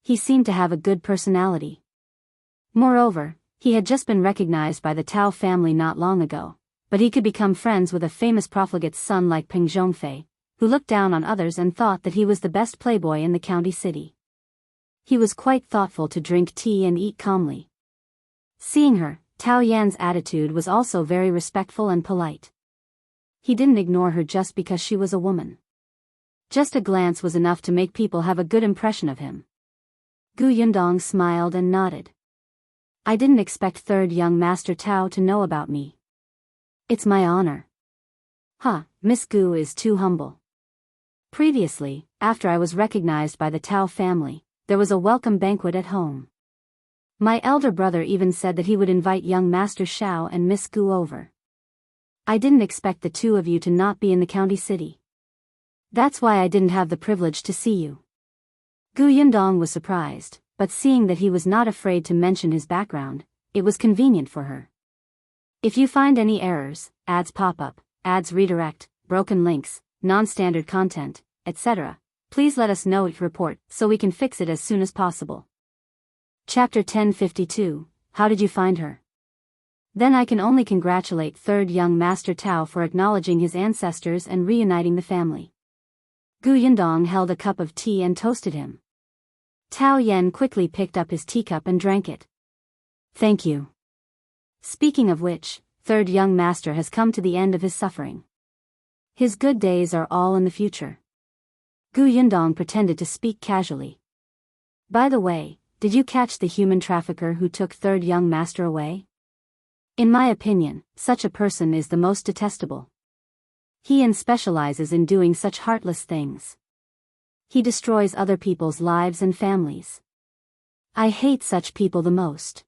He seemed to have a good personality. Moreover, he had just been recognized by the Tao family not long ago, but he could become friends with a famous profligate's son like Peng Zhongfei, who looked down on others and thought that he was the best playboy in the county city. He was quite thoughtful to drink tea and eat calmly. Seeing her, Tao Yan's attitude was also very respectful and polite. He didn't ignore her just because she was a woman. Just a glance was enough to make people have a good impression of him. Gu Yundong smiled and nodded. "I didn't expect third young Master Tao to know about me. It's my honor." Miss Gu is too humble." Previously, after I was recognized by the Tao family, there was a welcome banquet at home. My elder brother even said that he would invite young Master Shao and Miss Gu over. I didn't expect the two of you to not be in the county city. That's why I didn't have the privilege to see you." Gu Yundong was surprised, but seeing that he was not afraid to mention his background, it was convenient for her. "If you find any errors, ads pop up, ads redirect, broken links, non-standard content, etc., please let us know each report so we can fix it as soon as possible." Chapter 1052, How did you find her? Then I can only congratulate third young Master Tao for acknowledging his ancestors and reuniting the family. Gu Yundong held a cup of tea and toasted him. Tao Yan quickly picked up his teacup and drank it. "Thank you. Speaking of which, third young master has come to the end of his suffering. His good days are all in the future." Gu Yundong pretended to speak casually. "By the way, did you catch the human trafficker who took third young master away? In my opinion, such a person is the most detestable. He specializes in doing such heartless things. He destroys other people's lives and families. I hate such people the most.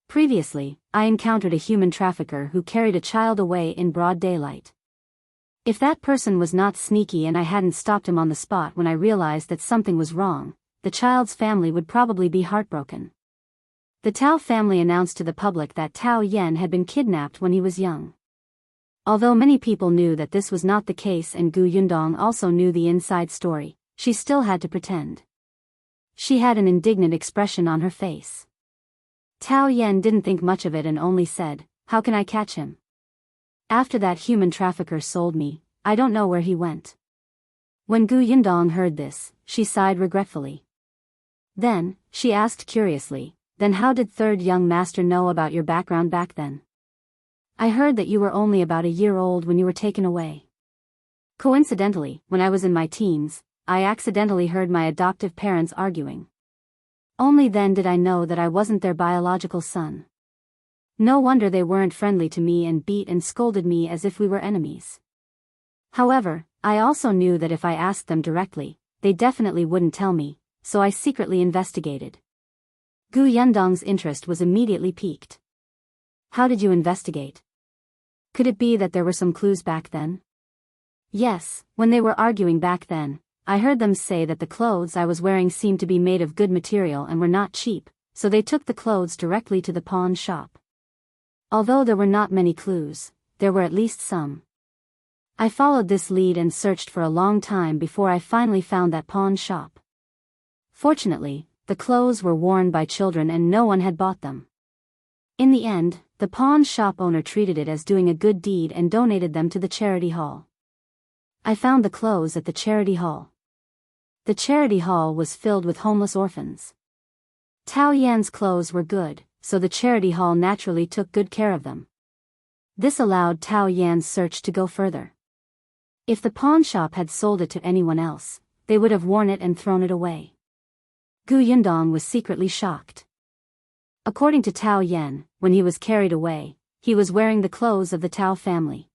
Previously, I encountered a human trafficker who carried a child away in broad daylight. If that person was not sneaky and I hadn't stopped him on the spot when I realized that something was wrong, the child's family would probably be heartbroken." The Tao family announced to the public that Tao Yan had been kidnapped when he was young. Although many people knew that this was not the case and Gu Yundong also knew the inside story, she still had to pretend. She had an indignant expression on her face. Tao Yan didn't think much of it and only said, "How can I catch him? After that human trafficker sold me, I don't know where he went." When Gu Yundong heard this, she sighed regretfully. Then, she asked curiously, "Then how did third young master know about your background back then? I heard that you were only about a year old when you were taken away." "Coincidentally, when I was in my teens, I accidentally heard my adoptive parents arguing. Only then did I know that I wasn't their biological son. No wonder they weren't friendly to me and beat and scolded me as if we were enemies. However, I also knew that if I asked them directly, they definitely wouldn't tell me, so I secretly investigated." Gu Yundong's interest was immediately piqued. "How did you investigate? Could it be that there were some clues back then?" "Yes, when they were arguing back then, I heard them say that the clothes I was wearing seemed to be made of good material and were not cheap, so they took the clothes directly to the pawn shop. Although there were not many clues, there were at least some. I followed this lead and searched for a long time before I finally found that pawn shop. Fortunately, the clothes were worn by children and no one had bought them. In the end, the pawn shop owner treated it as doing a good deed and donated them to the charity hall. I found the clothes at the charity hall. The charity hall was filled with homeless orphans. Tao Yan's clothes were good, so the charity hall naturally took good care of them. This allowed Tao Yan's search to go further. If the pawn shop had sold it to anyone else, they would have worn it and thrown it away. Gu Yundong was secretly shocked. According to Tao Yan, when he was carried away, he was wearing the clothes of the Tao family.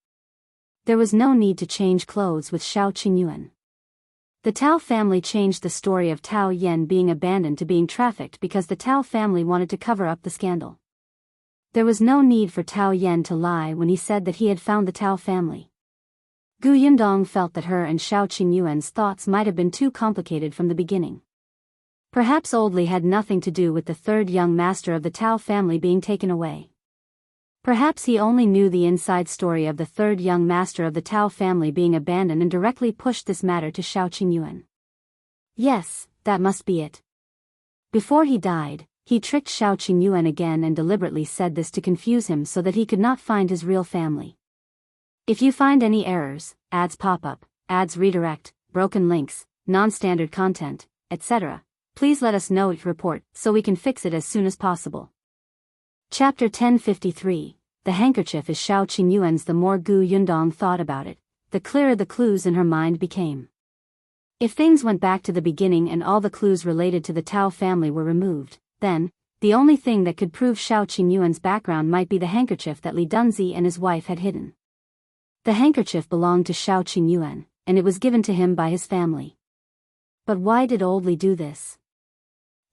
There was no need to change clothes with Shao Qingyuan. The Tao family changed the story of Tao Yan being abandoned to being trafficked because the Tao family wanted to cover up the scandal. There was no need for Tao Yan to lie when he said that he had found the Tao family. Gu Yundong felt that her and Shao Qingyuan's thoughts might have been too complicated from the beginning. Perhaps Old Li had nothing to do with the third young master of the Tao family being taken away. Perhaps he only knew the inside story of the third young master of the Tao family being abandoned and directly pushed this matter to Shao Qingyuan. Yes, that must be it. Before he died, he tricked Shao Qingyuan again and deliberately said this to confuse him so that he could not find his real family. If you find any errors, ads pop up, ads redirect, broken links, non-standard content, etc., please let us know each report so we can fix it as soon as possible. Chapter 1053. The handkerchief is Shao Qingyuan's. The more Gu Yundong thought about it, the clearer the clues in her mind became. If things went back to the beginning and all the clues related to the Tao family were removed, then, the only thing that could prove Shao Qingyuan's background might be the handkerchief that Li Dunzi and his wife had hidden. The handkerchief belonged to Shao Qingyuan, and it was given to him by his family. But why did Old Li do this?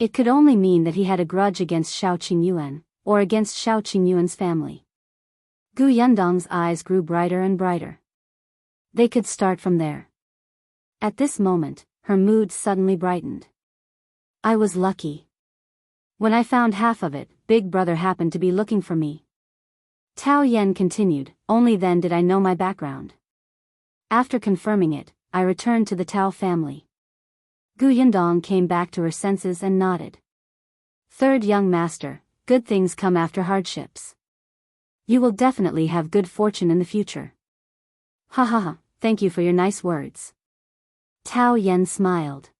It could only mean that he had a grudge against Shao Qingyuan, or against Shao Qingyuan's family. Gu Yundong's eyes grew brighter and brighter. They could start from there. At this moment, her mood suddenly brightened. I was lucky. When I found half of it, Big Brother happened to be looking for me. Tao Yan continued, only then did I know my background. After confirming it, I returned to the Tao family. Gu Yundong came back to her senses and nodded. Third young master, good things come after hardships. You will definitely have good fortune in the future. Ha ha ha, thank you for your nice words. Tao Yan smiled.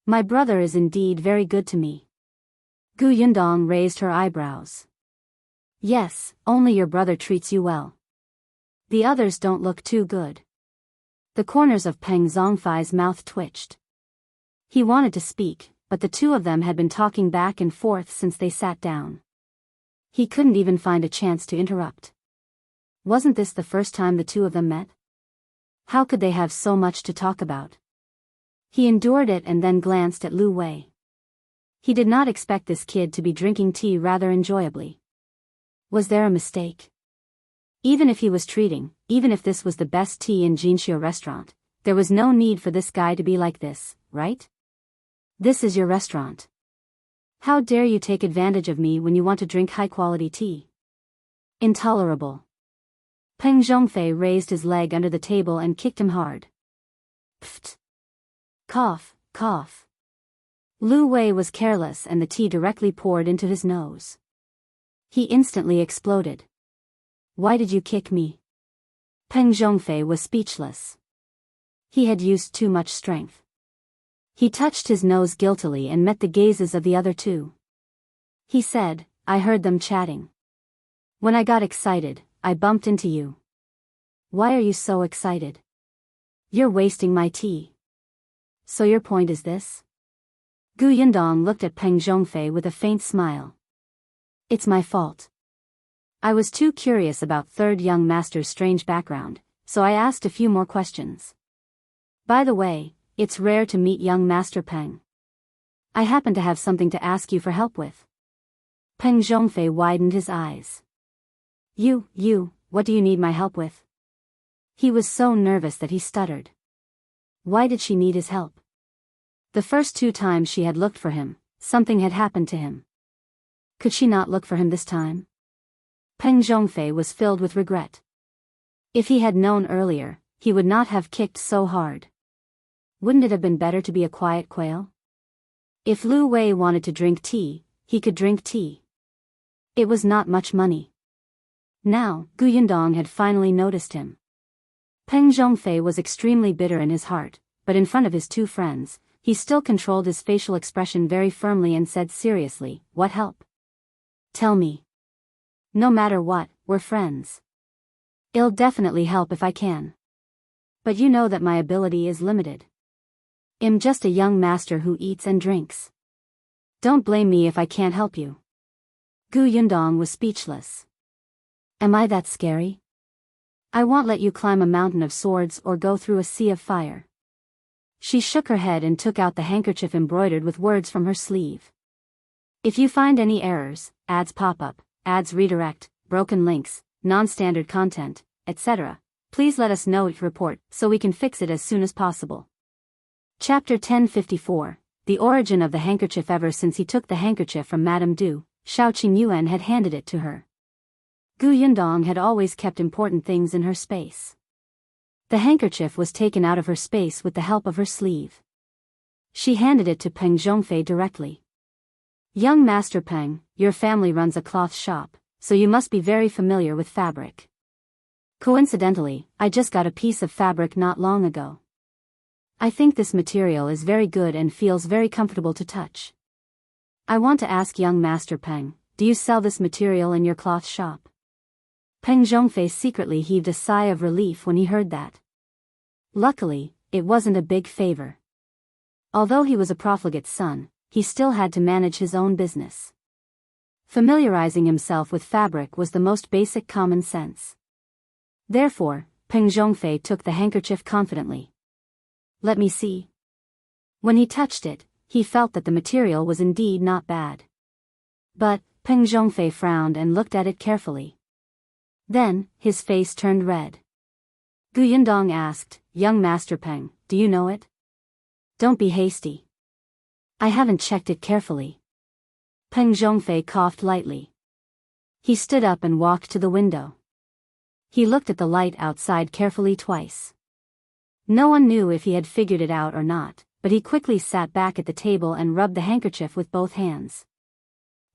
My brother is indeed very good to me. Gu Yundong raised her eyebrows. Yes, only your brother treats you well. The others don't look too good. The corners of Peng Zhongfei's mouth twitched. He wanted to speak, but the two of them had been talking back and forth since they sat down. He couldn't even find a chance to interrupt. Wasn't this the first time the two of them met? How could they have so much to talk about? He endured it and then glanced at Liu Wei. He did not expect this kid to be drinking tea rather enjoyably. Was there a mistake? Even if he was treating, even if this was the best tea in Jinxiu restaurant, there was no need for this guy to be like this, right? This is your restaurant. How dare you take advantage of me when you want to drink high-quality tea? Intolerable. Peng Zhongfei raised his leg under the table and kicked him hard. Pfft. Cough, cough. Liu Wei was careless and the tea directly poured into his nose. He instantly exploded. Why did you kick me? Peng Zhongfei was speechless. He had used too much strength. He touched his nose guiltily and met the gazes of the other two. He said, I heard them chatting. When I got excited, I bumped into you. Why are you so excited? You're wasting my tea. So your point is this? Gu Yundong looked at Peng Zhongfei with a faint smile. It's my fault. I was too curious about third young master's strange background, so I asked a few more questions. By the way, it's rare to meet young Master Peng. I happen to have something to ask you for help with. Peng Zhongfei widened his eyes. What do you need my help with? He was so nervous that he stuttered. Why did she need his help? The first two times she had looked for him, something had happened to him. Could she not look for him this time? Peng Zhongfei was filled with regret. If he had known earlier, he would not have kicked so hard. Wouldn't it have been better to be a quiet quail? If Liu Wei wanted to drink tea, he could drink tea. It was not much money. Now, Gu Yundong had finally noticed him. Peng Zhongfei was extremely bitter in his heart, but in front of his two friends, he still controlled his facial expression very firmly and said seriously, what help? Tell me. No matter what, we're friends. It'll definitely help if I can. But you know that my ability is limited. I'm just a young master who eats and drinks. Don't blame me if I can't help you. Gu Yundong was speechless. Am I that scary? I won't let you climb a mountain of swords or go through a sea of fire. She shook her head and took out the handkerchief embroidered with words from her sleeve. If you find any errors, ads pop up, ads redirect, broken links, non-standard content, etc., please let us know your report so we can fix it as soon as possible. Chapter 1054, The Origin of the Handkerchief. Ever since he took the handkerchief from Madame Du, Shao Qingyuan had handed it to her. Gu Yundong had always kept important things in her space. The handkerchief was taken out of her space with the help of her sleeve. She handed it to Peng Zhongfei directly. Young Master Peng, your family runs a cloth shop, so you must be very familiar with fabric. Coincidentally, I just got a piece of fabric not long ago. I think this material is very good and feels very comfortable to touch. I want to ask young Master Peng, do you sell this material in your cloth shop? Peng Zhongfei secretly heaved a sigh of relief when he heard that. Luckily, it wasn't a big favor. Although he was a profligate's son, he still had to manage his own business. Familiarizing himself with fabric was the most basic common sense. Therefore, Peng Zhongfei took the handkerchief confidently. Let me see. When he touched it, he felt that the material was indeed not bad. But, Peng Zhongfei frowned and looked at it carefully. Then, his face turned red. Gu Yundong asked, Young Master Peng, do you know it? Don't be hasty. I haven't checked it carefully. Peng Zhongfei coughed lightly. He stood up and walked to the window. He looked at the light outside carefully twice. No one knew if he had figured it out or not, but he quickly sat back at the table and rubbed the handkerchief with both hands.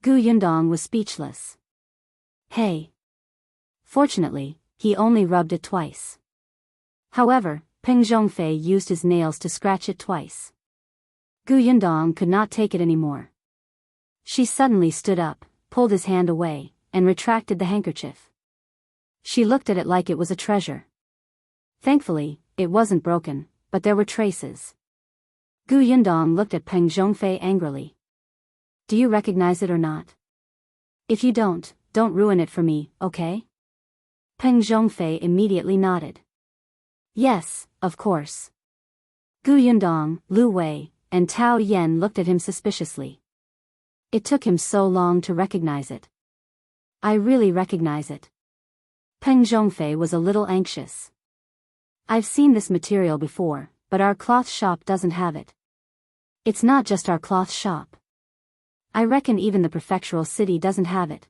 Gu Yundong was speechless. Hey. Fortunately, he only rubbed it twice. However, Peng Zhongfei used his nails to scratch it twice. Gu Yundong could not take it anymore. She suddenly stood up, pulled his hand away, and retracted the handkerchief. She looked at it like it was a treasure. Thankfully, it wasn't broken, but there were traces. Gu Yundong looked at Peng Zhongfei angrily. Do you recognize it or not? If you don't ruin it for me, okay? Peng Zhongfei immediately nodded. Yes, of course. Gu Yundong, Liu Wei, and Tao Yan looked at him suspiciously. It took him so long to recognize it. I really recognize it. Peng Zhongfei was a little anxious. I've seen this material before, but our cloth shop doesn't have it. It's not just our cloth shop. I reckon even the prefectural city doesn't have it.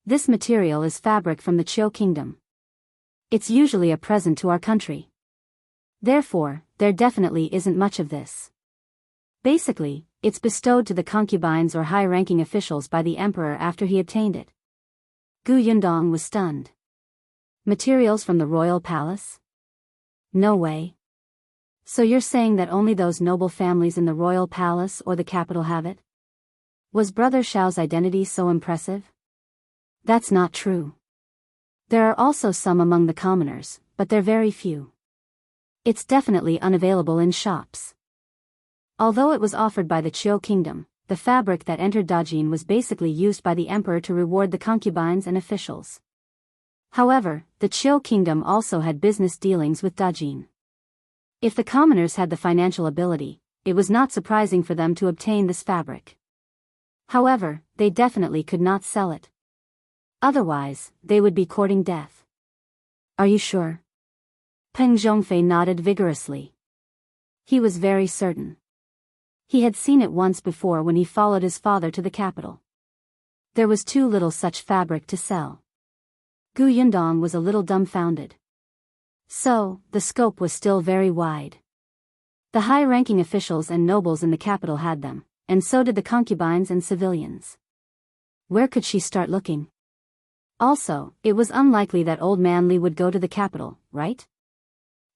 This material is fabric from the Qiu kingdom. It's usually a present to our country. Therefore, there definitely isn't much of this. Basically, it's bestowed to the concubines or high-ranking officials by the emperor after he obtained it. Gu Yundong was stunned. Materials from the royal palace? No way. So you're saying that only those noble families in the royal palace or the capital have it? Was Brother Shao's identity so impressive? That's not true. There are also some among the commoners, but they're very few. It's definitely unavailable in shops. Although it was offered by the Qiu kingdom, the fabric that entered Dajin was basically used by the emperor to reward the concubines and officials. However, the Qiu kingdom also had business dealings with Dajin. If the commoners had the financial ability, it was not surprising for them to obtain this fabric. However, they definitely could not sell it. Otherwise, they would be courting death. Are you sure? Peng Zhongfei nodded vigorously. He was very certain. He had seen it once before when he followed his father to the capital. There was too little such fabric to sell. Gu Yundong was a little dumbfounded. So, the scope was still very wide. The high-ranking officials and nobles in the capital had them, and so did the concubines and civilians. Where could she start looking? Also, it was unlikely that old man Li would go to the capital, right?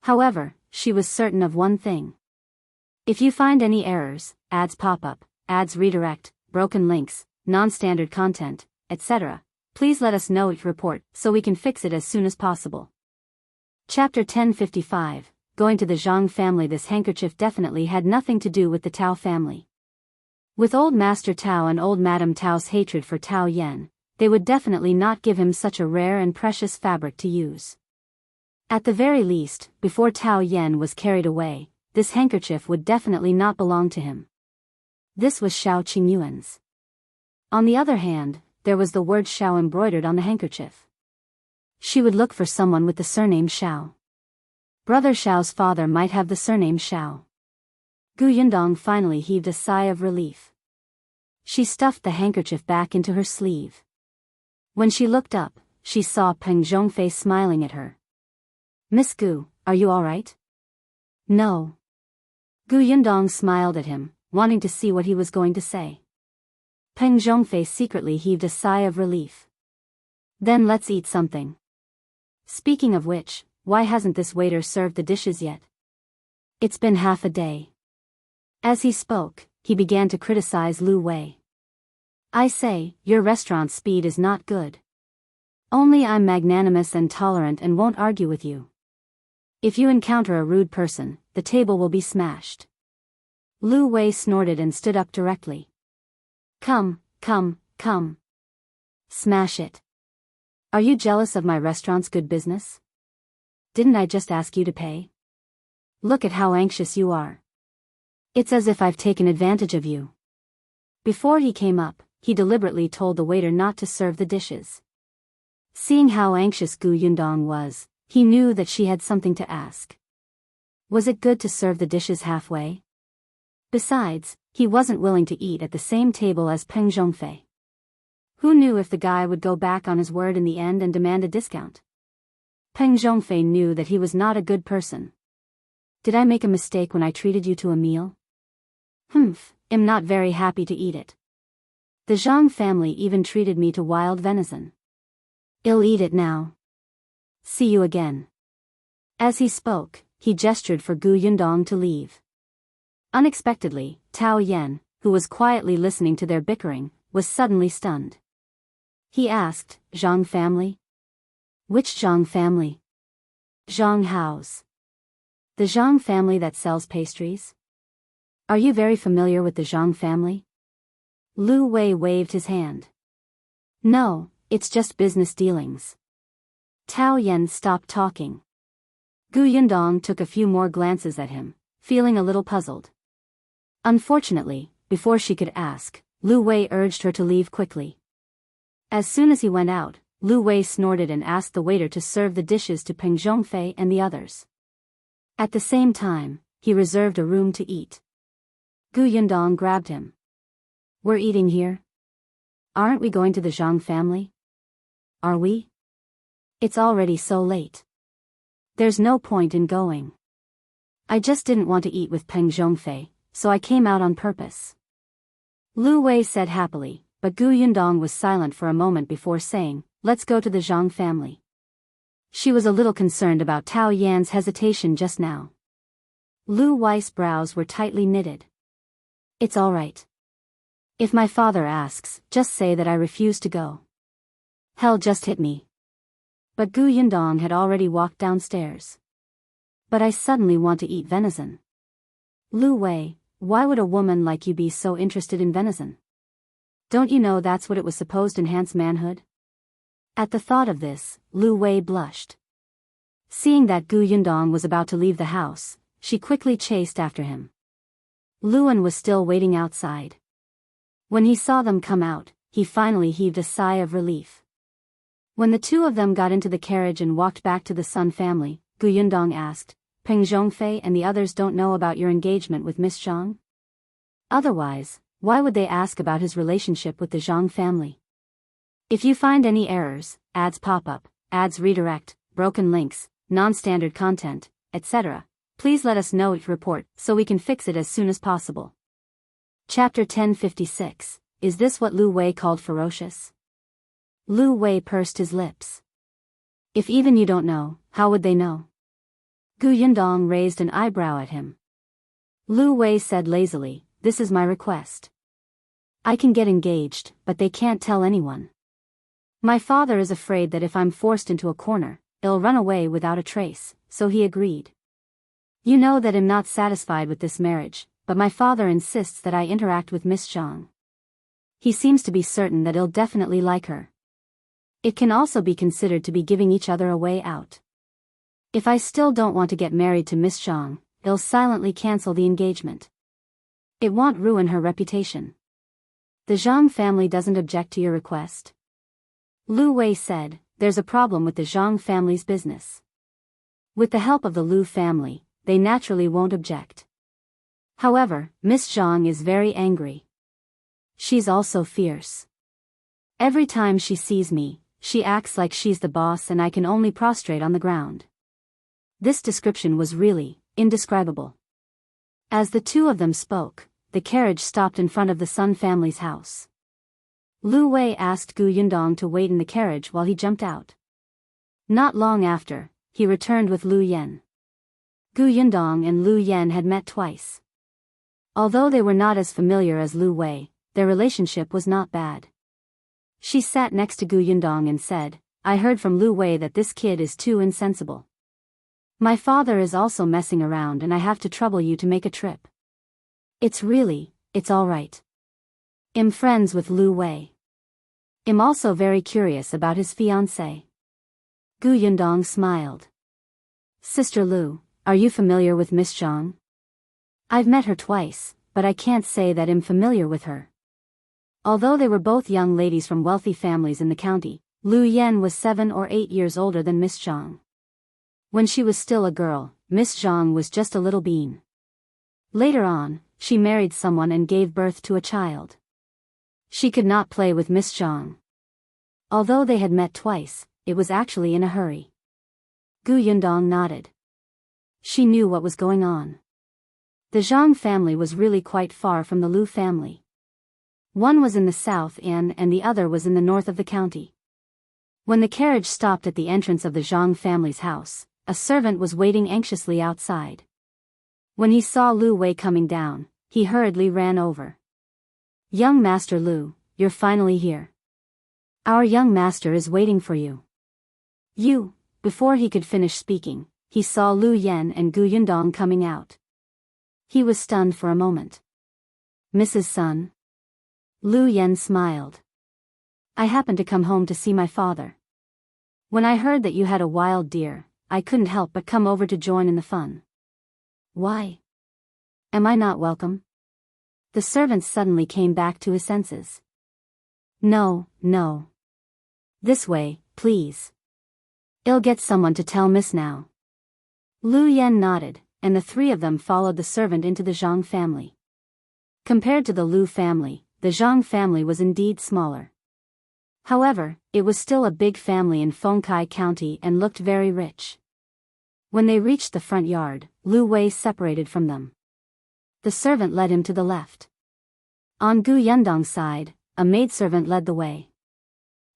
However, she was certain of one thing. If you find any errors, ads pop up, ads redirect, broken links, non-standard content, etc. Please let us know your report so we can fix it as soon as possible. Chapter 1055, Going to the Zhang family. This handkerchief definitely had nothing to do with the Tao family. With old Master Tao and old Madame Tao's hatred for Tao Yan, they would definitely not give him such a rare and precious fabric to use. At the very least, before Tao Yan was carried away, this handkerchief would definitely not belong to him. This was Shao Qingyuan's. On the other hand, there was the word Shao embroidered on the handkerchief. She would look for someone with the surname Shao. Brother Shao's father might have the surname Shao. Yundong finally heaved a sigh of relief. She stuffed the handkerchief back into her sleeve. When she looked up, she saw Peng Zhongfei smiling at her. Miss Gu, are you all right? No. Yundong smiled at him, wanting to see what he was going to say. Peng Zhongfei secretly heaved a sigh of relief. Then let's eat something. Speaking of which, why hasn't this waiter served the dishes yet? It's been half a day. As he spoke, he began to criticize Liu Wei. I say, your restaurant's speed is not good. Only I'm magnanimous and tolerant and won't argue with you. If you encounter a rude person, the table will be smashed. Liu Wei snorted and stood up directly. Come. Smash it. Are you jealous of my restaurant's good business? Didn't I just ask you to pay? Look at how anxious you are. It's as if I've taken advantage of you. Before he came up, he deliberately told the waiter not to serve the dishes. Seeing how anxious Yundong was, he knew that she had something to ask. Was it good to serve the dishes halfway? Besides, he wasn't willing to eat at the same table as Peng Zhongfei. Who knew if the guy would go back on his word in the end and demand a discount? Peng Zhongfei knew that he was not a good person. Did I make a mistake when I treated you to a meal? I'm not very happy to eat it. The Zhang family even treated me to wild venison. I'll eat it now. See you again. As he spoke, he gestured for Yundong to leave. Unexpectedly, Tao Yan, who was quietly listening to their bickering, was suddenly stunned. He asked, Zhang family? Which Zhang family? Zhang Hao's. The Zhang family that sells pastries? Are you very familiar with the Zhang family? Liu Wei waved his hand. No, it's just business dealings. Tao Yan stopped talking. Yundong took a few more glances at him, feeling a little puzzled. Unfortunately, before she could ask, Liu Wei urged her to leave quickly. As soon as he went out, Liu Wei snorted and asked the waiter to serve the dishes to Peng Zhongfei and the others. At the same time, he reserved a room to eat. Yundong grabbed him. We're eating here? Aren't we going to the Zhang family? Are we? It's already so late. There's no point in going. I just didn't want to eat with Peng Zhongfei, so I came out on purpose. Liu Wei said happily, but Yundong was silent for a moment before saying, let's go to the Zhang family. She was a little concerned about Tao Yan's hesitation just now. Liu Wei's brows were tightly knitted. It's all right. If my father asks, just say that I refuse to go. Hell just hit me. But Yundong had already walked downstairs. But I suddenly want to eat venison. Liu Wei, why would a woman like you be so interested in venison? Don't you know that's what it was supposed to enhance manhood? At the thought of this, Liu Wei blushed. Seeing that Yundong was about to leave the house, she quickly chased after him. Luan was still waiting outside. When he saw them come out, he finally heaved a sigh of relief. When the two of them got into the carriage and walked back to the Sun family, Yundong asked, Peng Zhongfei and the others don't know about your engagement with Miss Zhang? Otherwise, why would they ask about his relationship with the Zhang family? If you find any errors, ads pop up, ads redirect, broken links, non-standard content, etc., please let us know your report so we can fix it as soon as possible. Chapter 1056, Is this what Liu Wei called ferocious? Liu Wei pursed his lips. If even you don't know, how would they know? Yundong raised an eyebrow at him. Liu Wei said lazily, this is my request. I can get engaged, but they can't tell anyone. My father is afraid that if I'm forced into a corner, it'll run away without a trace, so he agreed. You know that I'm not satisfied with this marriage, but my father insists that I interact with Miss Zhang. He seems to be certain that I'll definitely like her. It can also be considered to be giving each other a way out. If I still don't want to get married to Miss Zhang, I'll silently cancel the engagement. It won't ruin her reputation. The Zhang family doesn't object to your request? Liu Wei said, there's a problem with the Zhang family's business. With the help of the Liu family, they naturally won't object. However, Miss Zhang is very angry. She's also fierce. Every time she sees me, she acts like she's the boss and I can only prostrate on the ground. This description was really indescribable. As the two of them spoke, the carriage stopped in front of the Sun family's house. Liu Wei asked Yundong to wait in the carriage while he jumped out. Not long after, he returned with Liu Yan. Yundong and Liu Yan had met twice. Although they were not as familiar as Liu Wei, their relationship was not bad. She sat next to Yundong and said, I heard from Liu Wei that this kid is too insensible. My father is also messing around and I have to trouble you to make a trip. It's all right. I'm friends with Liu Wei. I'm also very curious about his fiancée. Yundong smiled. Sister Liu, are you familiar with Miss Zhang? I've met her twice, but I can't say that I'm familiar with her. Although they were both young ladies from wealthy families in the county, Liu Yan was 7 or 8 years older than Miss Zhang. When she was still a girl, Miss Zhang was just a little bean. Later on, she married someone and gave birth to a child. She could not play with Miss Zhang. Although they had met twice, it was actually in a hurry. Yundong nodded. She knew what was going on. The Zhang family was really quite far from the Liu family. One was in the south and the other was in the north of the county. When the carriage stopped at the entrance of the Zhang family's house, a servant was waiting anxiously outside. When he saw Liu Wei coming down, he hurriedly ran over. Young Master Liu, you're finally here. Our young master is waiting for you. Before he could finish speaking, he saw Liu Yan and Yundong coming out. He was stunned for a moment. Mrs. Sun? Liu Yan smiled. I happened to come home to see my father. When I heard that you had a wild deer, I couldn't help but come over to join in the fun. Why? Am I not welcome? The servant suddenly came back to his senses. No. This way, please. I'll get someone to tell Miss now. Liu Yan nodded, and the three of them followed the servant into the Zhang family. Compared to the Liu family, the Zhang family was indeed smaller. However, it was still a big family in Fengkai County and looked very rich. When they reached the front yard, Liu Wei separated from them. The servant led him to the left. On Yundong's side, a maidservant led the way.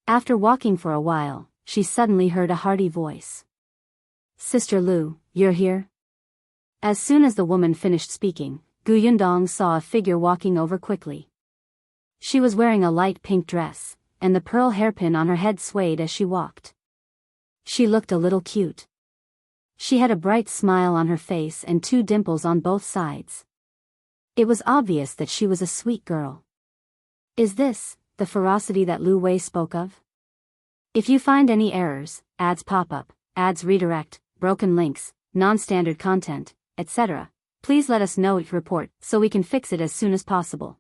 After walking for a while, she suddenly heard a hearty voice. Sister Liu, you're here? As soon as the woman finished speaking, Yundong saw a figure walking over quickly. She was wearing a light pink dress, and the pearl hairpin on her head swayed as she walked. She looked a little cute. She had a bright smile on her face and 2 dimples on both sides. It was obvious that she was a sweet girl. Is this the ferocity that Liu Wei spoke of? If you find any errors, ads pop up, ads redirect, broken links, non-standard content, etc., please let us know each report so we can fix it as soon as possible.